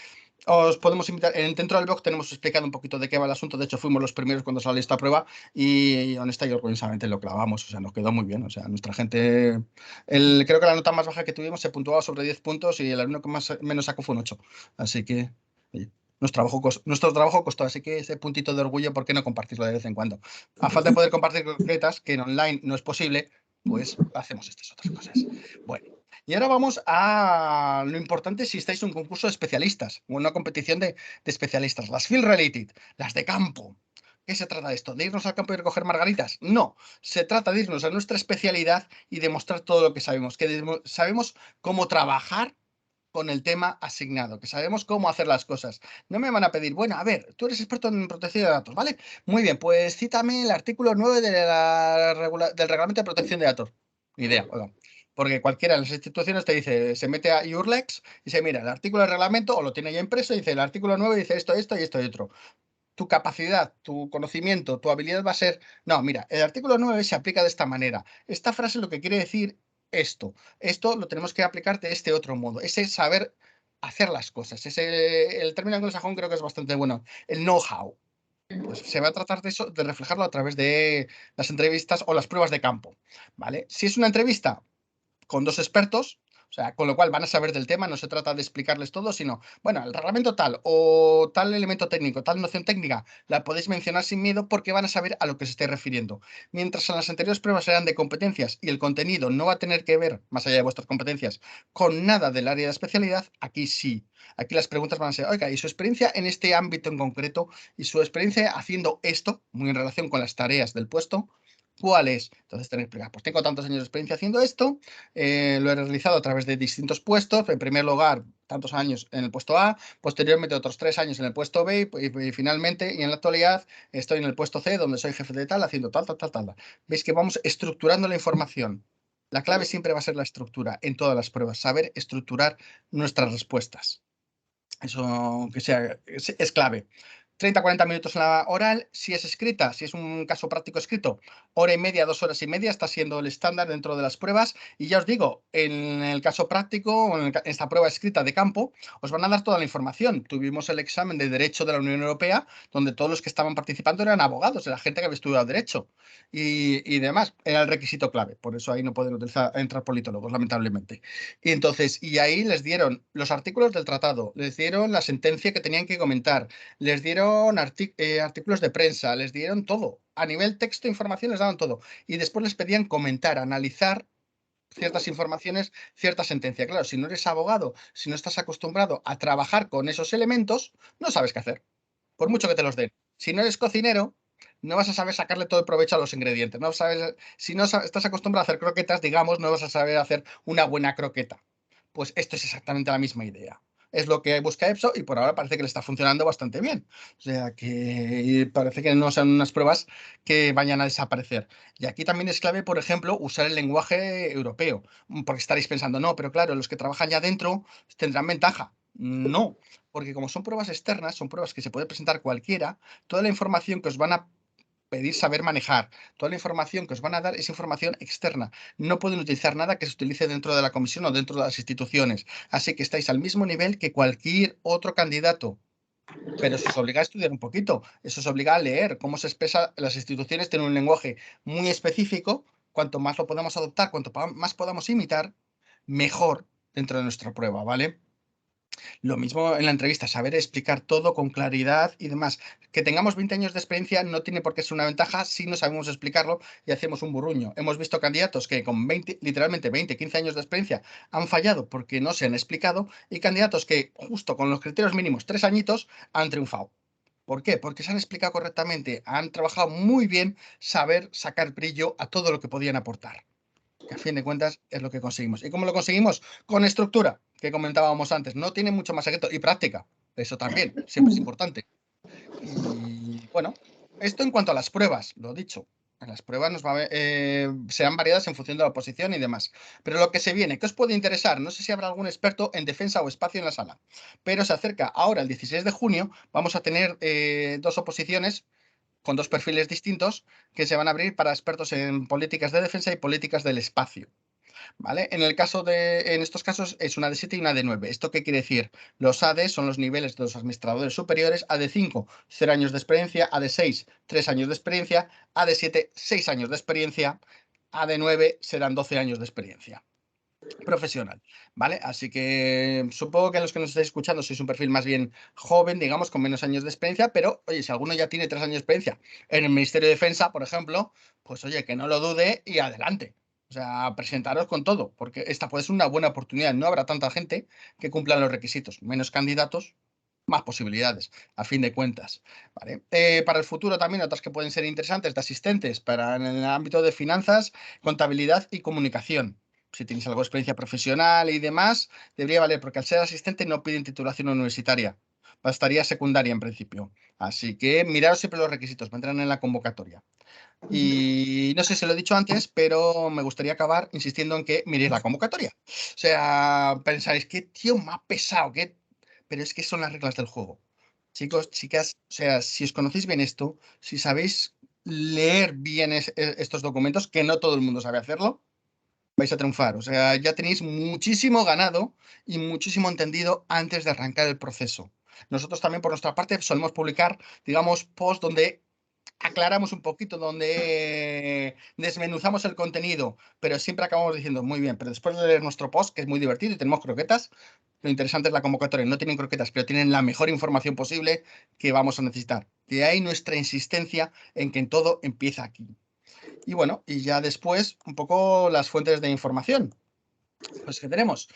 Os podemos invitar, dentro del blog tenemos explicado un poquito de qué va el asunto, de hecho fuimos los primeros cuando salió esta prueba y honesta y orgullosamente lo clavamos, o sea, nos quedó muy bien, o sea, nuestra gente, creo que la nota más baja que tuvimos se puntuaba sobre 10 puntos y el alumno que menos sacó fue un 8, así que, oye, nuestro trabajo costó, así que ese puntito de orgullo, ¿por qué no compartirlo de vez en cuando? A falta de poder compartir concretas, que en online no es posible, pues hacemos estas otras cosas. Bueno, y ahora vamos a lo importante si estáis en un concurso de especialistas o en una competición de especialistas. Las field related, las de campo. ¿Qué se trata de esto? ¿De irnos al campo y recoger margaritas? No, se trata de irnos a nuestra especialidad y demostrar todo lo que sabemos, que sabemos cómo trabajar con el tema asignado, que sabemos cómo hacer las cosas. No me van a pedir, bueno, a ver, tú eres experto en protección de datos, ¿vale? Muy bien, pues cítame el artículo 9 del Reglamento de Protección de Datos. Ni idea, oiga. Porque cualquiera de las instituciones te dice, se mete a Urlex y dice, mira, el artículo del reglamento, o lo tiene ya impreso, y dice, el artículo 9 dice esto, esto y esto y otro. Tu capacidad, tu conocimiento, tu habilidad va a ser, no, mira, el artículo 9 se aplica de esta manera. Esta frase lo que quiere decir esto. Esto lo tenemos que aplicar de este otro modo. Ese saber hacer las cosas. El término anglosajón creo que es bastante bueno. El know-how. Pues se va a tratar de eso, de reflejarlo a través de las entrevistas o las pruebas de campo. ¿Vale? Si es una entrevista con 2 expertos, o sea, con lo cual van a saber del tema, no se trata de explicarles todo, sino, bueno, el reglamento tal o tal elemento técnico, tal noción técnica, la podéis mencionar sin miedo porque van a saber a lo que se esté refiriendo. Mientras en las anteriores pruebas eran de competencias y el contenido no va a tener que ver, más allá de vuestras competencias, con nada del área de especialidad, aquí sí. Aquí las preguntas van a ser, oiga, ¿y su experiencia en este ámbito en concreto y su experiencia haciendo esto, muy en relación con las tareas del puesto? ¿Cuál es? Entonces tenéis que explicar, pues tengo tantos años de experiencia haciendo esto, lo he realizado a través de distintos puestos, en primer lugar, tantos años en el puesto A, posteriormente otros 3 años en el puesto B y finalmente, y en la actualidad, estoy en el puesto C, donde soy jefe de tal, haciendo tal, tal, tal, tal. Veis que vamos estructurando la información. La clave siempre va a ser la estructura en todas las pruebas, saber estructurar nuestras respuestas. Eso que sea, es clave. 30-40 minutos en la oral. Si es escrita, si es un caso práctico escrito, 1h30, 2 horas y media está siendo el estándar dentro de las pruebas. Y ya os digo, en el caso práctico, o en esta prueba escrita de campo, os van a dar toda la información. Tuvimos el examen de Derecho de la Unión Europea, donde todos los que estaban participando eran abogados, era gente que había estudiado Derecho y demás. Era el requisito clave, por eso ahí no pueden entrar politólogos, lamentablemente. Y entonces, y ahí les dieron los artículos del tratado, les dieron la sentencia que tenían que comentar, les dieron artículos de prensa, les dieron todo. A nivel texto, información, les daban todo. Y después les pedían comentar, analizar ciertas informaciones, cierta sentencia. Claro, si no eres abogado, si no estás acostumbrado a trabajar con esos elementos, no sabes qué hacer, por mucho que te los den. Si no eres cocinero, no vas a saber sacarle todo el provecho a los ingredientes. No sabes, si no estás acostumbrado a hacer croquetas, digamos, no vas a saber hacer una buena croqueta. Pues esto es exactamente la misma idea. Es lo que busca EPSO y por ahora parece que le está funcionando bastante bien. O sea que parece que no sean unas pruebas que vayan a desaparecer. Y aquí también es clave, por ejemplo, usar el lenguaje europeo. Porque estaréis pensando, no, pero claro, los que trabajan ya dentro tendrán ventaja. No, porque como son pruebas externas, son pruebas que se puede presentar cualquiera, toda la información que os van a pedir saber manejar, toda la información que os van a dar es información externa. No pueden utilizar nada que se utilice dentro de la comisión o dentro de las instituciones. Así que estáis al mismo nivel que cualquier otro candidato. Pero eso os obliga a estudiar un poquito, eso os obliga a leer cómo se expresa. Las instituciones tienen un lenguaje muy específico. Cuanto más lo podamos adoptar, cuanto más podamos imitar, mejor dentro de nuestra prueba, ¿vale? Lo mismo en la entrevista, saber explicar todo con claridad y demás. Que tengamos 20 años de experiencia no tiene por qué ser una ventaja si no sabemos explicarlo y hacemos un burruño. Hemos visto candidatos que con 20, literalmente 20, 15 años de experiencia han fallado porque no se han explicado y candidatos que justo con los criterios mínimos 3 añitos han triunfado. ¿Por qué? Porque se han explicado correctamente, han trabajado muy bien saber sacar brillo a todo lo que podían aportar, que a fin de cuentas es lo que conseguimos. ¿Y cómo lo conseguimos? Con estructura, que comentábamos antes. No tiene mucho más secreto. Y práctica, eso también, siempre es importante. Y bueno, esto en cuanto a las pruebas, lo dicho. En las pruebas serán variadas en función de la oposición y demás. Pero lo que se viene, ¿qué os puede interesar? No sé si habrá algún experto en defensa o espacio en la sala. Pero se acerca ahora, el 16 de junio, vamos a tener 2 oposiciones con 2 perfiles distintos que se van a abrir para expertos en políticas de defensa y políticas del espacio. ¿Vale? En estos casos es una D7 y una D9. ¿Esto qué quiere decir? Los AD son los niveles de los administradores superiores, AD5, 0 años de experiencia, AD6, 3 años de experiencia, AD7, 6 años de experiencia, AD9 serán 12 años de experiencia profesional, ¿vale? Así que supongo que los que nos estáis escuchando sois un perfil más bien joven, digamos, con menos años de experiencia, pero oye, si alguno ya tiene 3 años de experiencia en el Ministerio de Defensa, por ejemplo, pues oye, que no lo dude y adelante. O sea, presentaros con todo, porque esta puede ser una buena oportunidad. No habrá tanta gente que cumpla los requisitos, menos candidatos, más posibilidades, a fin de cuentas. ¿Vale? Para el futuro también otras que pueden ser interesantes de asistentes para en el ámbito de finanzas, contabilidad y comunicación. Si tenéis algo de experiencia profesional y demás, debería valer, porque al ser asistente no piden titulación universitaria. Bastaría secundaria en principio. Así que miraros siempre los requisitos, vendrán en la convocatoria. Y no sé si lo he dicho antes, pero me gustaría acabar insistiendo en que miréis la convocatoria. O sea, pensáis, qué tío más pesado, pero es que son las reglas del juego. Chicos, chicas, o sea, si os conocéis bien esto, si sabéis leer bien estos documentos, que no todo el mundo sabe hacerlo, vais a triunfar. O sea, ya tenéis muchísimo ganado y muchísimo entendido antes de arrancar el proceso. Nosotros también, por nuestra parte, solemos publicar, digamos, posts donde aclaramos un poquito, donde desmenuzamos el contenido, pero siempre acabamos diciendo, muy bien, pero después de leer nuestro post, que es muy divertido y tenemos croquetas, lo interesante es la convocatoria. No tienen croquetas, pero tienen la mejor información posible que vamos a necesitar. De ahí nuestra insistencia en que en todo empieza aquí. Y bueno, y ya después un poco las fuentes de información. Pues que tenemos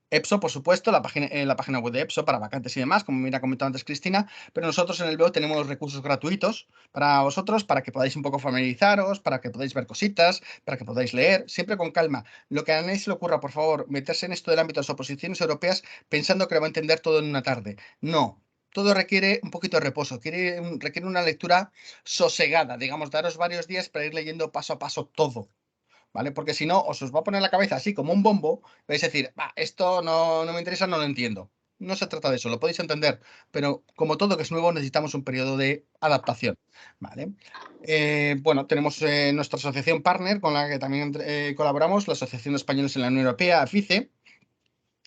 EPSO, por supuesto, la página web de EPSO para vacantes y demás, como me ha comentado antes Cristina, pero nosotros en el blog tenemos recursos gratuitos para vosotros, para que podáis un poco familiarizaros, para que podáis ver cositas, para que podáis leer, siempre con calma. Lo que a nadie se le ocurra, por favor, meterse en esto del ámbito de las oposiciones europeas pensando que lo va a entender todo en una tarde. No. Todo requiere un poquito de reposo, requiere una lectura sosegada, digamos, daros varios días para ir leyendo paso a paso todo. ¿Vale? Porque si no, os va a poner la cabeza así como un bombo, vais a decir, esto no me interesa, no lo entiendo. No se trata de eso, lo podéis entender, pero como todo que es nuevo necesitamos un periodo de adaptación, ¿vale? Bueno, tenemos nuestra asociación partner con la que también colaboramos, la Asociación de Españoles en la Unión Europea, AFICE,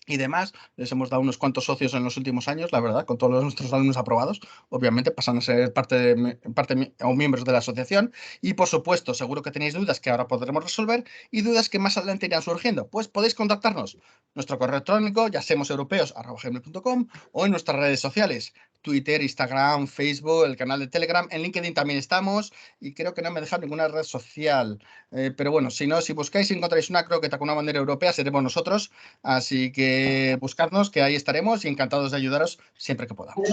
y demás. Les hemos dado unos cuantos socios en los últimos años, la verdad, con todos nuestros alumnos aprobados. Obviamente pasan a ser parte o miembros de la asociación. Y, por supuesto, seguro que tenéis dudas que ahora podremos resolver y dudas que más adelante irán surgiendo. Pues podéis contactarnos. Nuestro correo electrónico, yasemoseuropeos@gmail.com, o en nuestras redes sociales, Twitter, Instagram, Facebook, el canal de Telegram. En LinkedIn también estamos y creo que no me dejan ninguna red social. Pero bueno, si no, si buscáis y encontráis una croqueta con una bandera europea, seremos nosotros. Así que buscadnos, que ahí estaremos y encantados de ayudaros siempre que podamos.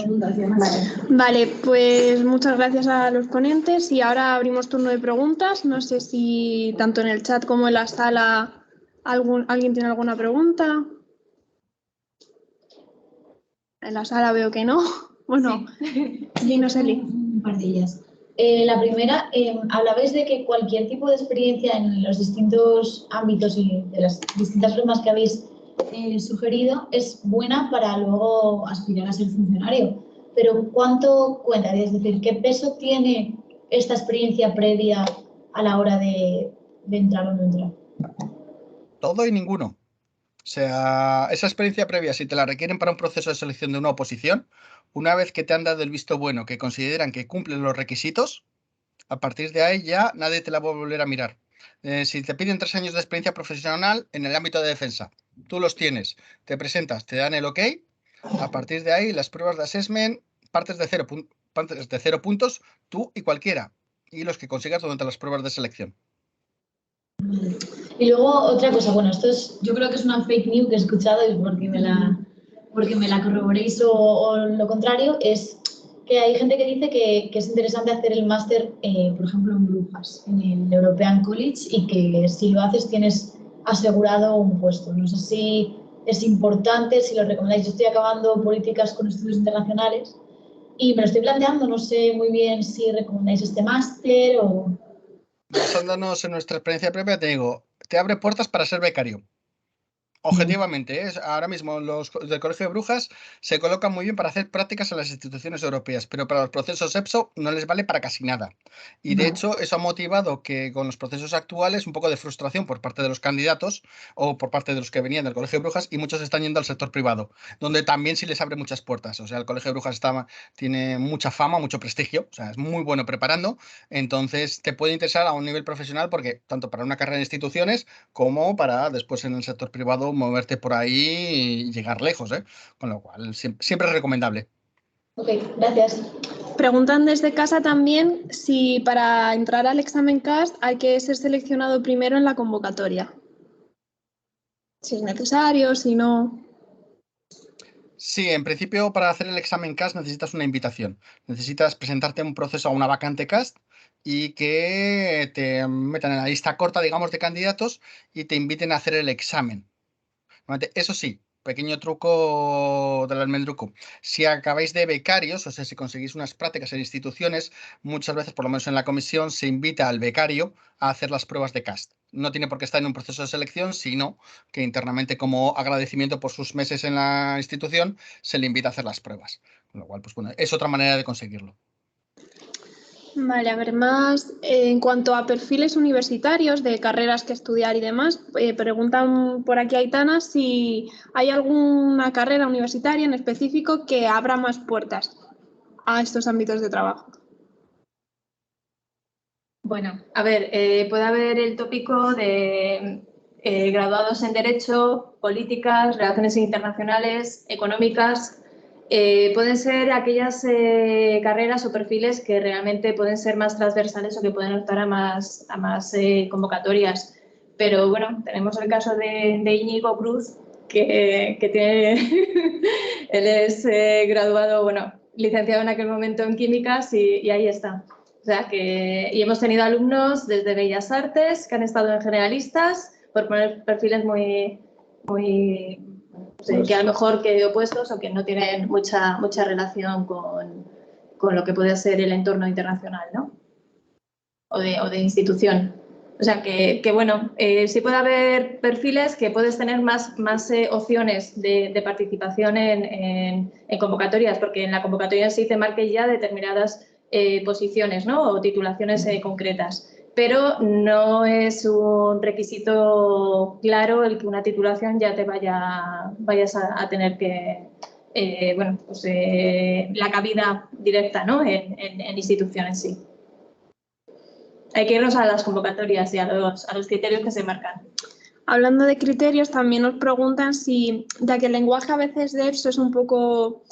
Vale, pues muchas gracias a los ponentes y ahora abrimos turno de preguntas. No sé si tanto en el chat como en la sala alguien tiene alguna pregunta. En la sala veo que no. Bueno, dinos, Eli. Un par de ellas. La primera, hablabais de que cualquier tipo de experiencia en los distintos ámbitos y de las distintas formas que habéis sugerido es buena para luego aspirar a ser funcionario. Pero ¿cuánto cuenta? Es decir, ¿qué peso tiene esta experiencia previa a la hora de entrar o no entrar? Todo y ninguno. O sea, esa experiencia previa, si te la requieren para un proceso de selección de una oposición, una vez que te han dado el visto bueno, que consideran que cumplen los requisitos, a partir de ahí ya nadie te la va a volver a mirar. Si te piden 3 años de experiencia profesional en el ámbito de defensa, tú los tienes, te presentas, te dan el ok, a partir de ahí las pruebas de assessment partes de 0 puntos, tú y cualquiera, y los que consigas durante las pruebas de selección. Y luego otra cosa, bueno, yo creo que es una fake news que he escuchado y porque me la corroboréis o lo contrario, es que hay gente que dice que es interesante hacer el máster, por ejemplo, en Brujas, en el European College, y que si lo haces tienes asegurado un puesto. No sé si es importante, si lo recomendáis. Yo estoy acabando políticas con estudios internacionales y me lo estoy planteando, no sé muy bien si recomendáis este máster o... Basándonos en nuestra experiencia previa, te digo, te abre puertas para ser becario. Objetivamente, ahora mismo los del Colegio de Brujas se colocan muy bien para hacer prácticas en las instituciones europeas, pero para los procesos EPSO no les vale para casi nada. Y de hecho, eso ha motivado que con los procesos actuales un poco de frustración por parte de los candidatos o por parte de los que venían del Colegio de Brujas, y muchos están yendo al sector privado, donde también sí les abre muchas puertas. O sea, el Colegio de Brujas tiene mucha fama, mucho prestigio, o sea, es muy bueno preparando, entonces te puede interesar a un nivel profesional porque tanto para una carrera en instituciones como para después en el sector privado moverte por ahí y llegar lejos, ¿eh? Con lo cual siempre es recomendable. Ok, gracias. Preguntan desde casa también si para entrar al examen CAST hay que ser seleccionado primero en la convocatoria. Si es necesario, si no... Sí, en principio para hacer el examen CAST necesitas una invitación. Necesitas presentarte a un proceso a una vacante CAST y que te metan en la lista corta, digamos, de candidatos y te inviten a hacer el examen. Eso sí, pequeño truco del almendruco. Si acabáis de becarios, o sea, si conseguís unas prácticas en instituciones, muchas veces, por lo menos en la comisión, se invita al becario a hacer las pruebas de CAST. No tiene por qué estar en un proceso de selección, sino que internamente, como agradecimiento por sus meses en la institución, se le invita a hacer las pruebas. Con lo cual, pues bueno, es otra manera de conseguirlo. Vale, a ver, más en cuanto a perfiles universitarios de carreras que estudiar y demás, preguntan por aquí Aitana si hay alguna carrera universitaria en específico que abra más puertas a estos ámbitos de trabajo. Bueno, a ver, puede haber el tópico de graduados en Derecho, Políticas, Relaciones Internacionales, Económicas. Pueden ser aquellas carreras o perfiles que realmente pueden ser más transversales o que pueden optar a más convocatorias. Pero bueno, tenemos el caso de Íñigo Cruz, que tiene, él es graduado, bueno, licenciado en aquel momento en Químicas y ahí está. O sea y hemos tenido alumnos desde Bellas Artes que han estado en generalistas, por poner perfiles muy que a lo mejor que opuestos o que no tienen mucha relación con lo que puede ser el entorno internacional, ¿no? O de institución. O sea que bueno, sí puede haber perfiles que puedes tener más opciones de participación en convocatorias, porque en la convocatoria sí te marque ya determinadas posiciones, ¿no? O titulaciones concretas. Pero no es un requisito claro el que una titulación ya te vayas a tener que, bueno, pues la cabida directa, ¿no? En instituciones, sí. Hay que irnos a las convocatorias y a los criterios que se marcan. Hablando de criterios, también nos preguntan si, ya que el lenguaje a veces de EPSO es un poco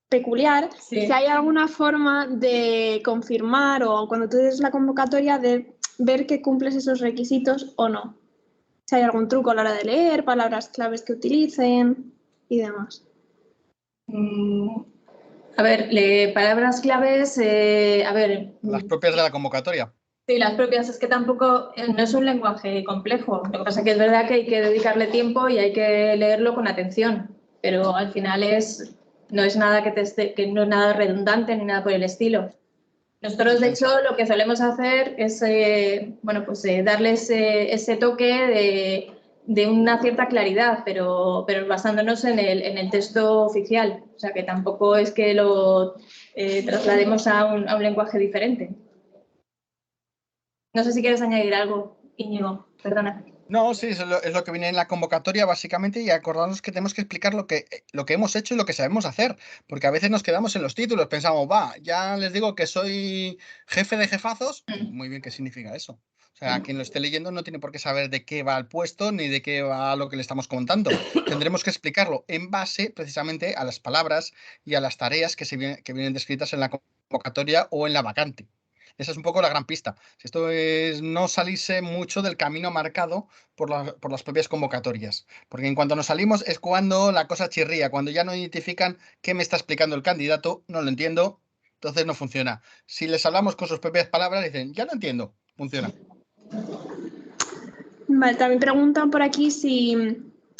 peculiar, Sí. si hay alguna forma de confirmar o cuando tú des la convocatoria de ver que cumples esos requisitos o no. Si hay algún truco a la hora de leer, palabras claves que utilicen y demás. A ver, palabras claves, a ver... Las propias de la convocatoria. Sí, las propias, es que tampoco no es un lenguaje complejo. Lo que pasa es que es verdad que hay que dedicarle tiempo y hay que leerlo con atención, pero al final no es nada que no es nada redundante ni nada por el estilo. Nosotros, de hecho, lo que solemos hacer es bueno, pues, darles ese toque de una cierta claridad, pero basándonos en el texto oficial. O sea, que tampoco es que lo traslademos a un lenguaje diferente. No sé si quieres añadir algo, Íñigo, perdona. No, sí, es lo que viene en la convocatoria básicamente, y acordarnos que tenemos que explicar lo que hemos hecho y lo que sabemos hacer, porque a veces nos quedamos en los títulos, pensamos, va, ya les digo que soy jefe de jefazos, muy bien, ¿qué significa eso? O sea, quien lo esté leyendo no tiene por qué saber de qué va el puesto ni de qué va lo que le estamos contando. Tendremos que explicarlo en base precisamente a las palabras y a las tareas que vienen descritas en la convocatoria o en la vacante. Esa es un poco la gran pista. Esto es no salirse mucho del camino marcado por las propias convocatorias. Porque en cuanto nos salimos es cuando la cosa chirría, cuando ya no identifican qué me está explicando el candidato, no lo entiendo, entonces no funciona. Si les hablamos con sus propias palabras, dicen, ya lo entiendo, funciona. Vale, también preguntan por aquí si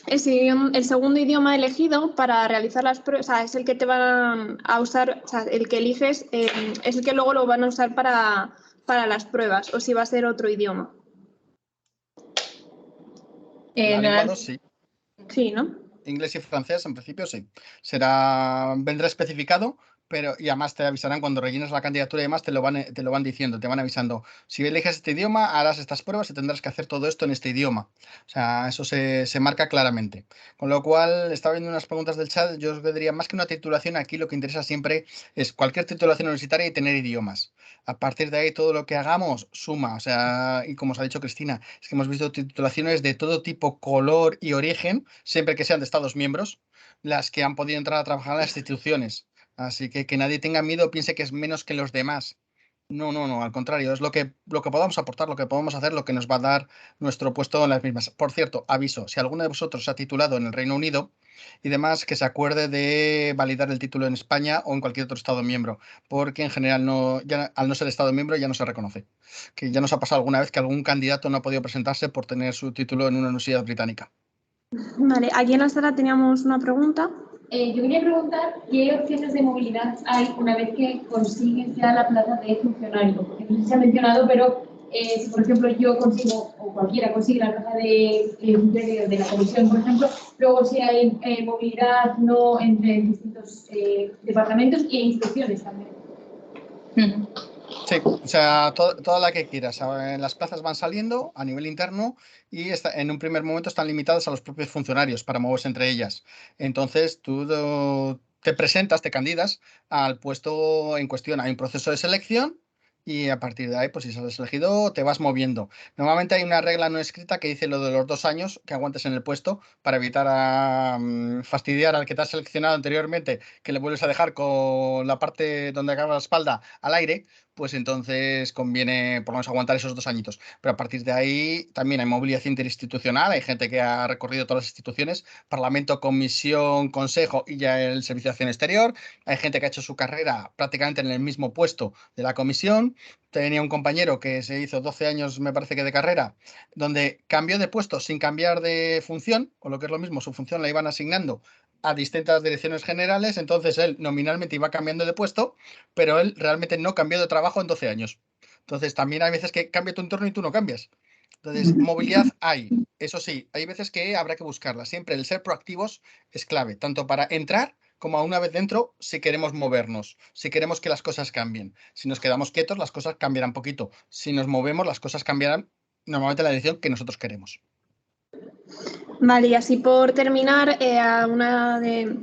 el segundo idioma elegido para realizar las pruebas, o sea, es el que te van a usar, o sea, el que eliges es el que luego lo van a usar para las pruebas, o si va a ser otro idioma. La lengua 2 sí. Sí, ¿no? Inglés y francés, en principio, sí. Vendrá especificado, pero y además te avisarán cuando rellenes la candidatura y demás, te lo van diciendo, te van avisando. Si eliges este idioma, harás estas pruebas y tendrás que hacer todo esto en este idioma. O sea, eso se marca claramente. Con lo cual, estaba viendo unas preguntas del chat, yo os diría, más que una titulación, aquí lo que interesa siempre es cualquier titulación universitaria y tener idiomas. A partir de ahí, todo lo que hagamos suma. O sea, y como os ha dicho Cristina, es que hemos visto titulaciones de todo tipo, color y origen, siempre que sean de Estados miembros, las que han podido entrar a trabajar en las instituciones. Así que nadie tenga miedo o piense que es menos que los demás. No, al contrario, es lo que podamos aportar, lo que podamos hacer, lo que nos va a dar nuestro puesto en las mismas. Por cierto, aviso, si alguno de vosotros se ha titulado en el Reino Unido y demás, que se acuerde de validar el título en España o en cualquier otro Estado miembro, porque en general al no ser Estado miembro ya no se reconoce. Que ya nos ha pasado alguna vez que algún candidato no ha podido presentarse por tener su título en una universidad británica. Vale, aquí en la sala teníamos una pregunta. Yo quería preguntar qué opciones de movilidad hay una vez que consigues ya la plaza de funcionario. Porque no sé si se ha mencionado, pero si por ejemplo yo consigo, o cualquiera consigue la plaza de funcionario de la comisión, por ejemplo, luego si hay movilidad no entre distintos departamentos e instituciones también. Sí, o sea, toda la que quieras. Las plazas van saliendo a nivel interno y en un primer momento están limitadas a los propios funcionarios para moverse entre ellas. Entonces, tú te presentas, te candidas al puesto en cuestión. Hay un proceso de selección y a partir de ahí, pues si sales elegido, te vas moviendo. Normalmente hay una regla no escrita que dice lo de los 2 años que aguantes en el puesto para evitar fastidiar al que te has seleccionado anteriormente, que le vuelves a dejar con la parte donde acaba la espalda al aire. Pues entonces conviene por lo menos aguantar esos 2 añitos. Pero a partir de ahí también hay movilidad interinstitucional, hay gente que ha recorrido todas las instituciones, Parlamento, Comisión, Consejo y ya el Servicio de Acción Exterior. Hay gente que ha hecho su carrera prácticamente en el mismo puesto de la Comisión. Tenía un compañero que se hizo 12 años, me parece que de carrera, donde cambió de puesto sin cambiar de función, o lo que es lo mismo, su función la iban asignando a distintas direcciones generales, entonces él nominalmente iba cambiando de puesto, pero él realmente no cambió de trabajo en 12 años. Entonces, también hay veces que cambia tu entorno y tú no cambias. Entonces, movilidad hay. Eso sí, hay veces que habrá que buscarla. Siempre el ser proactivos es clave, tanto para entrar como a una vez dentro, si queremos movernos, si queremos que las cosas cambien. Si nos quedamos quietos, las cosas cambiarán poquito. Si nos movemos, las cosas cambiarán normalmente la dirección que nosotros queremos. Vale, y así por terminar, a una de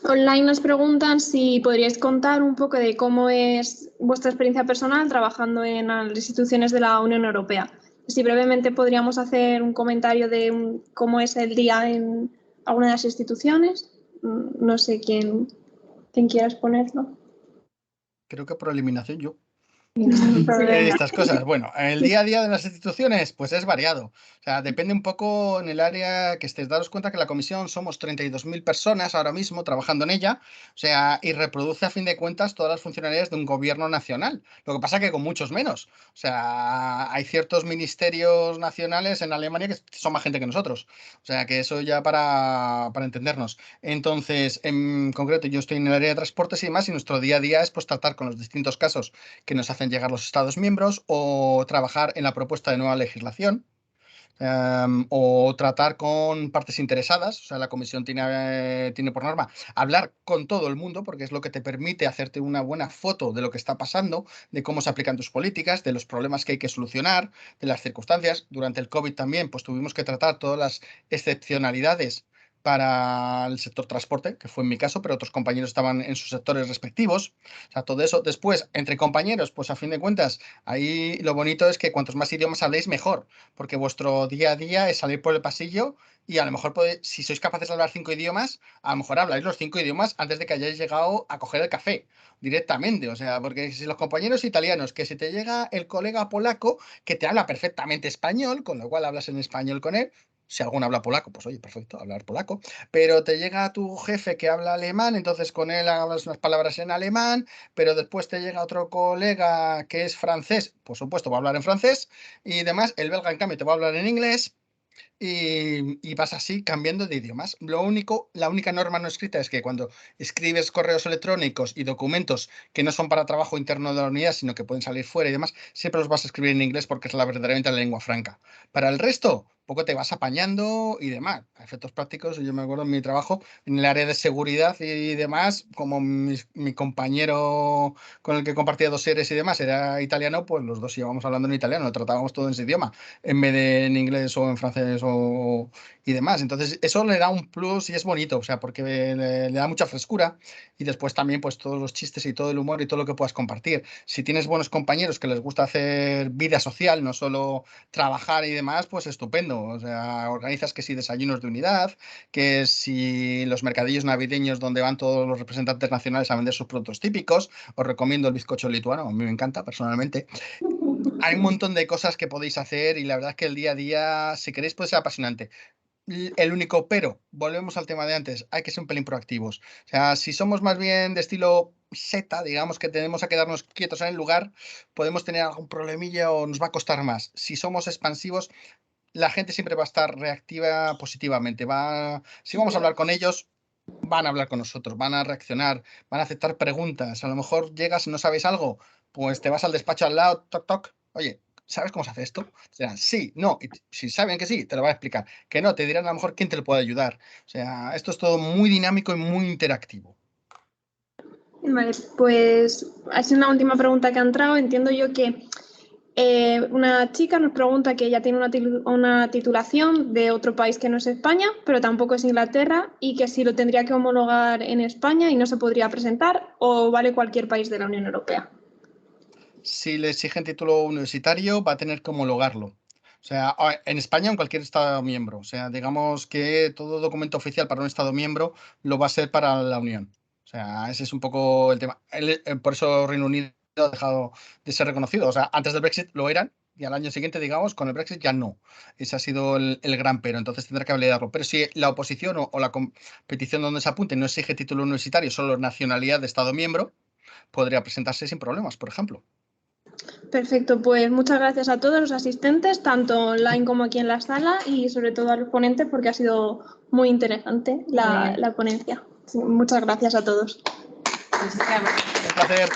online nos preguntan si podríais contar un poco de cómo es vuestra experiencia personal trabajando en las instituciones de la Unión Europea. Si brevemente podríamos hacer un comentario de cómo es el día en alguna de las instituciones. No sé quién quiera exponerlo. Creo que por eliminación yo. Venga. Estas cosas. Bueno, el día a día de las instituciones, pues es variado. O sea, depende un poco en el área que estés. Daros cuenta que la comisión somos 32.000 personas ahora mismo trabajando en ella. O sea, y reproduce a fin de cuentas todas las funcionalidades de un gobierno nacional. Lo que pasa que con muchos menos. O sea, hay ciertos ministerios nacionales en Alemania que son más gente que nosotros. O sea, que eso ya para entendernos. Entonces, en concreto, yo estoy en el área de transportes y demás, y nuestro día a día es pues tratar con los distintos casos que nos hacen llegar los Estados miembros, o trabajar en la propuesta de nueva legislación, o tratar con partes interesadas. O sea, la comisión tiene por norma hablar con todo el mundo, porque es lo que te permite hacerte una buena foto de lo que está pasando, de cómo se aplican tus políticas, de los problemas que hay que solucionar, de las circunstancias. Durante el COVID también pues tuvimos que tratar todas las excepcionalidades para el sector transporte, que fue en mi caso, pero otros compañeros estaban en sus sectores respectivos. O sea, todo eso. Después, entre compañeros, pues a fin de cuentas, ahí lo bonito es que cuantos más idiomas habléis, mejor, porque vuestro día a día es salir por el pasillo y a lo mejor, si sois capaces de hablar 5 idiomas, a lo mejor habláis los 5 idiomas antes de que hayáis llegado a coger el café directamente. O sea, porque si los compañeros italianos, que si te llega el colega polaco que te habla perfectamente español, con lo cual hablas en español con él. Si alguno habla polaco, pues oye, perfecto, hablar polaco. Pero te llega tu jefe que habla alemán, entonces con él hablas unas palabras en alemán, pero después te llega otro colega que es francés, por supuesto va a hablar en francés, y demás. El belga, en cambio, te va a hablar en inglés. Y vas así cambiando de idiomas. La única norma no escrita es que cuando escribes correos electrónicos y documentos que no son para trabajo interno de la unidad, sino que pueden salir fuera y demás, siempre los vas a escribir en inglés porque es verdaderamente la lengua franca. Para el resto, poco te vas apañando y demás. A efectos prácticos, yo me acuerdo en mi trabajo en el área de seguridad y demás, como mi compañero con el que compartía dosieres y demás era italiano, pues los dos íbamos hablando en italiano, lo tratábamos todo en ese idioma, en vez de en inglés o en francés y demás. Entonces, eso le da un plus y es bonito, o sea, porque le da mucha frescura, y después también pues todos los chistes y todo el humor y todo lo que puedas compartir. Si tienes buenos compañeros que les gusta hacer vida social, no solo trabajar y demás, pues estupendo. O sea, organizas que si desayunos de unidad, que si los mercadillos navideños donde van todos los representantes nacionales a vender sus productos típicos. Os recomiendo el bizcocho lituano, a mí me encanta personalmente. Hay un montón de cosas que podéis hacer y la verdad es que el día a día, si queréis, puede ser apasionante. El único pero, volvemos al tema de antes, hay que ser un pelín proactivos. O sea, si somos más bien de estilo seta, digamos que tenemos a quedarnos quietos en el lugar, podemos tener algún problemilla o nos va a costar más. Si somos expansivos, la gente siempre va a estar reactiva positivamente. Si vamos a hablar con ellos, van a hablar con nosotros, van a reaccionar, van a aceptar preguntas. A lo mejor llegas y no sabes algo, pues te vas al despacho al lado, toc, toc, oye, ¿sabes cómo se hace esto? Te dirán, sí, no, y si saben que sí, te lo van a explicar. Que no, te dirán a lo mejor quién te lo puede ayudar. O sea, esto es todo muy dinámico y muy interactivo. Vale, pues ha sido una última pregunta que ha entrado. Entiendo yo que una chica nos pregunta que ella tiene una titulación de otro país que no es España, pero tampoco es Inglaterra, y que si lo tendría que homologar en España y no se podría presentar, o vale cualquier país de la Unión Europea. Si le exigen título universitario, va a tener que homologarlo. O sea, en España o en cualquier Estado miembro. O sea, digamos que todo documento oficial para un Estado miembro lo va a ser para la Unión. O sea, ese es un poco el tema. Por eso Reino Unido ha dejado de ser reconocido. O sea, antes del Brexit lo eran y al año siguiente, digamos, con el Brexit ya no. Ese ha sido el gran pero. Entonces tendrá que validarlo. Pero si la oposición o la competición donde se apunte no exige título universitario, solo nacionalidad de Estado miembro, podría presentarse sin problemas, por ejemplo. Perfecto, pues muchas gracias a todos los asistentes, tanto online como aquí en la sala, y sobre todo a los ponentes porque ha sido muy interesante la ponencia. Sí, muchas gracias a todos. Un placer.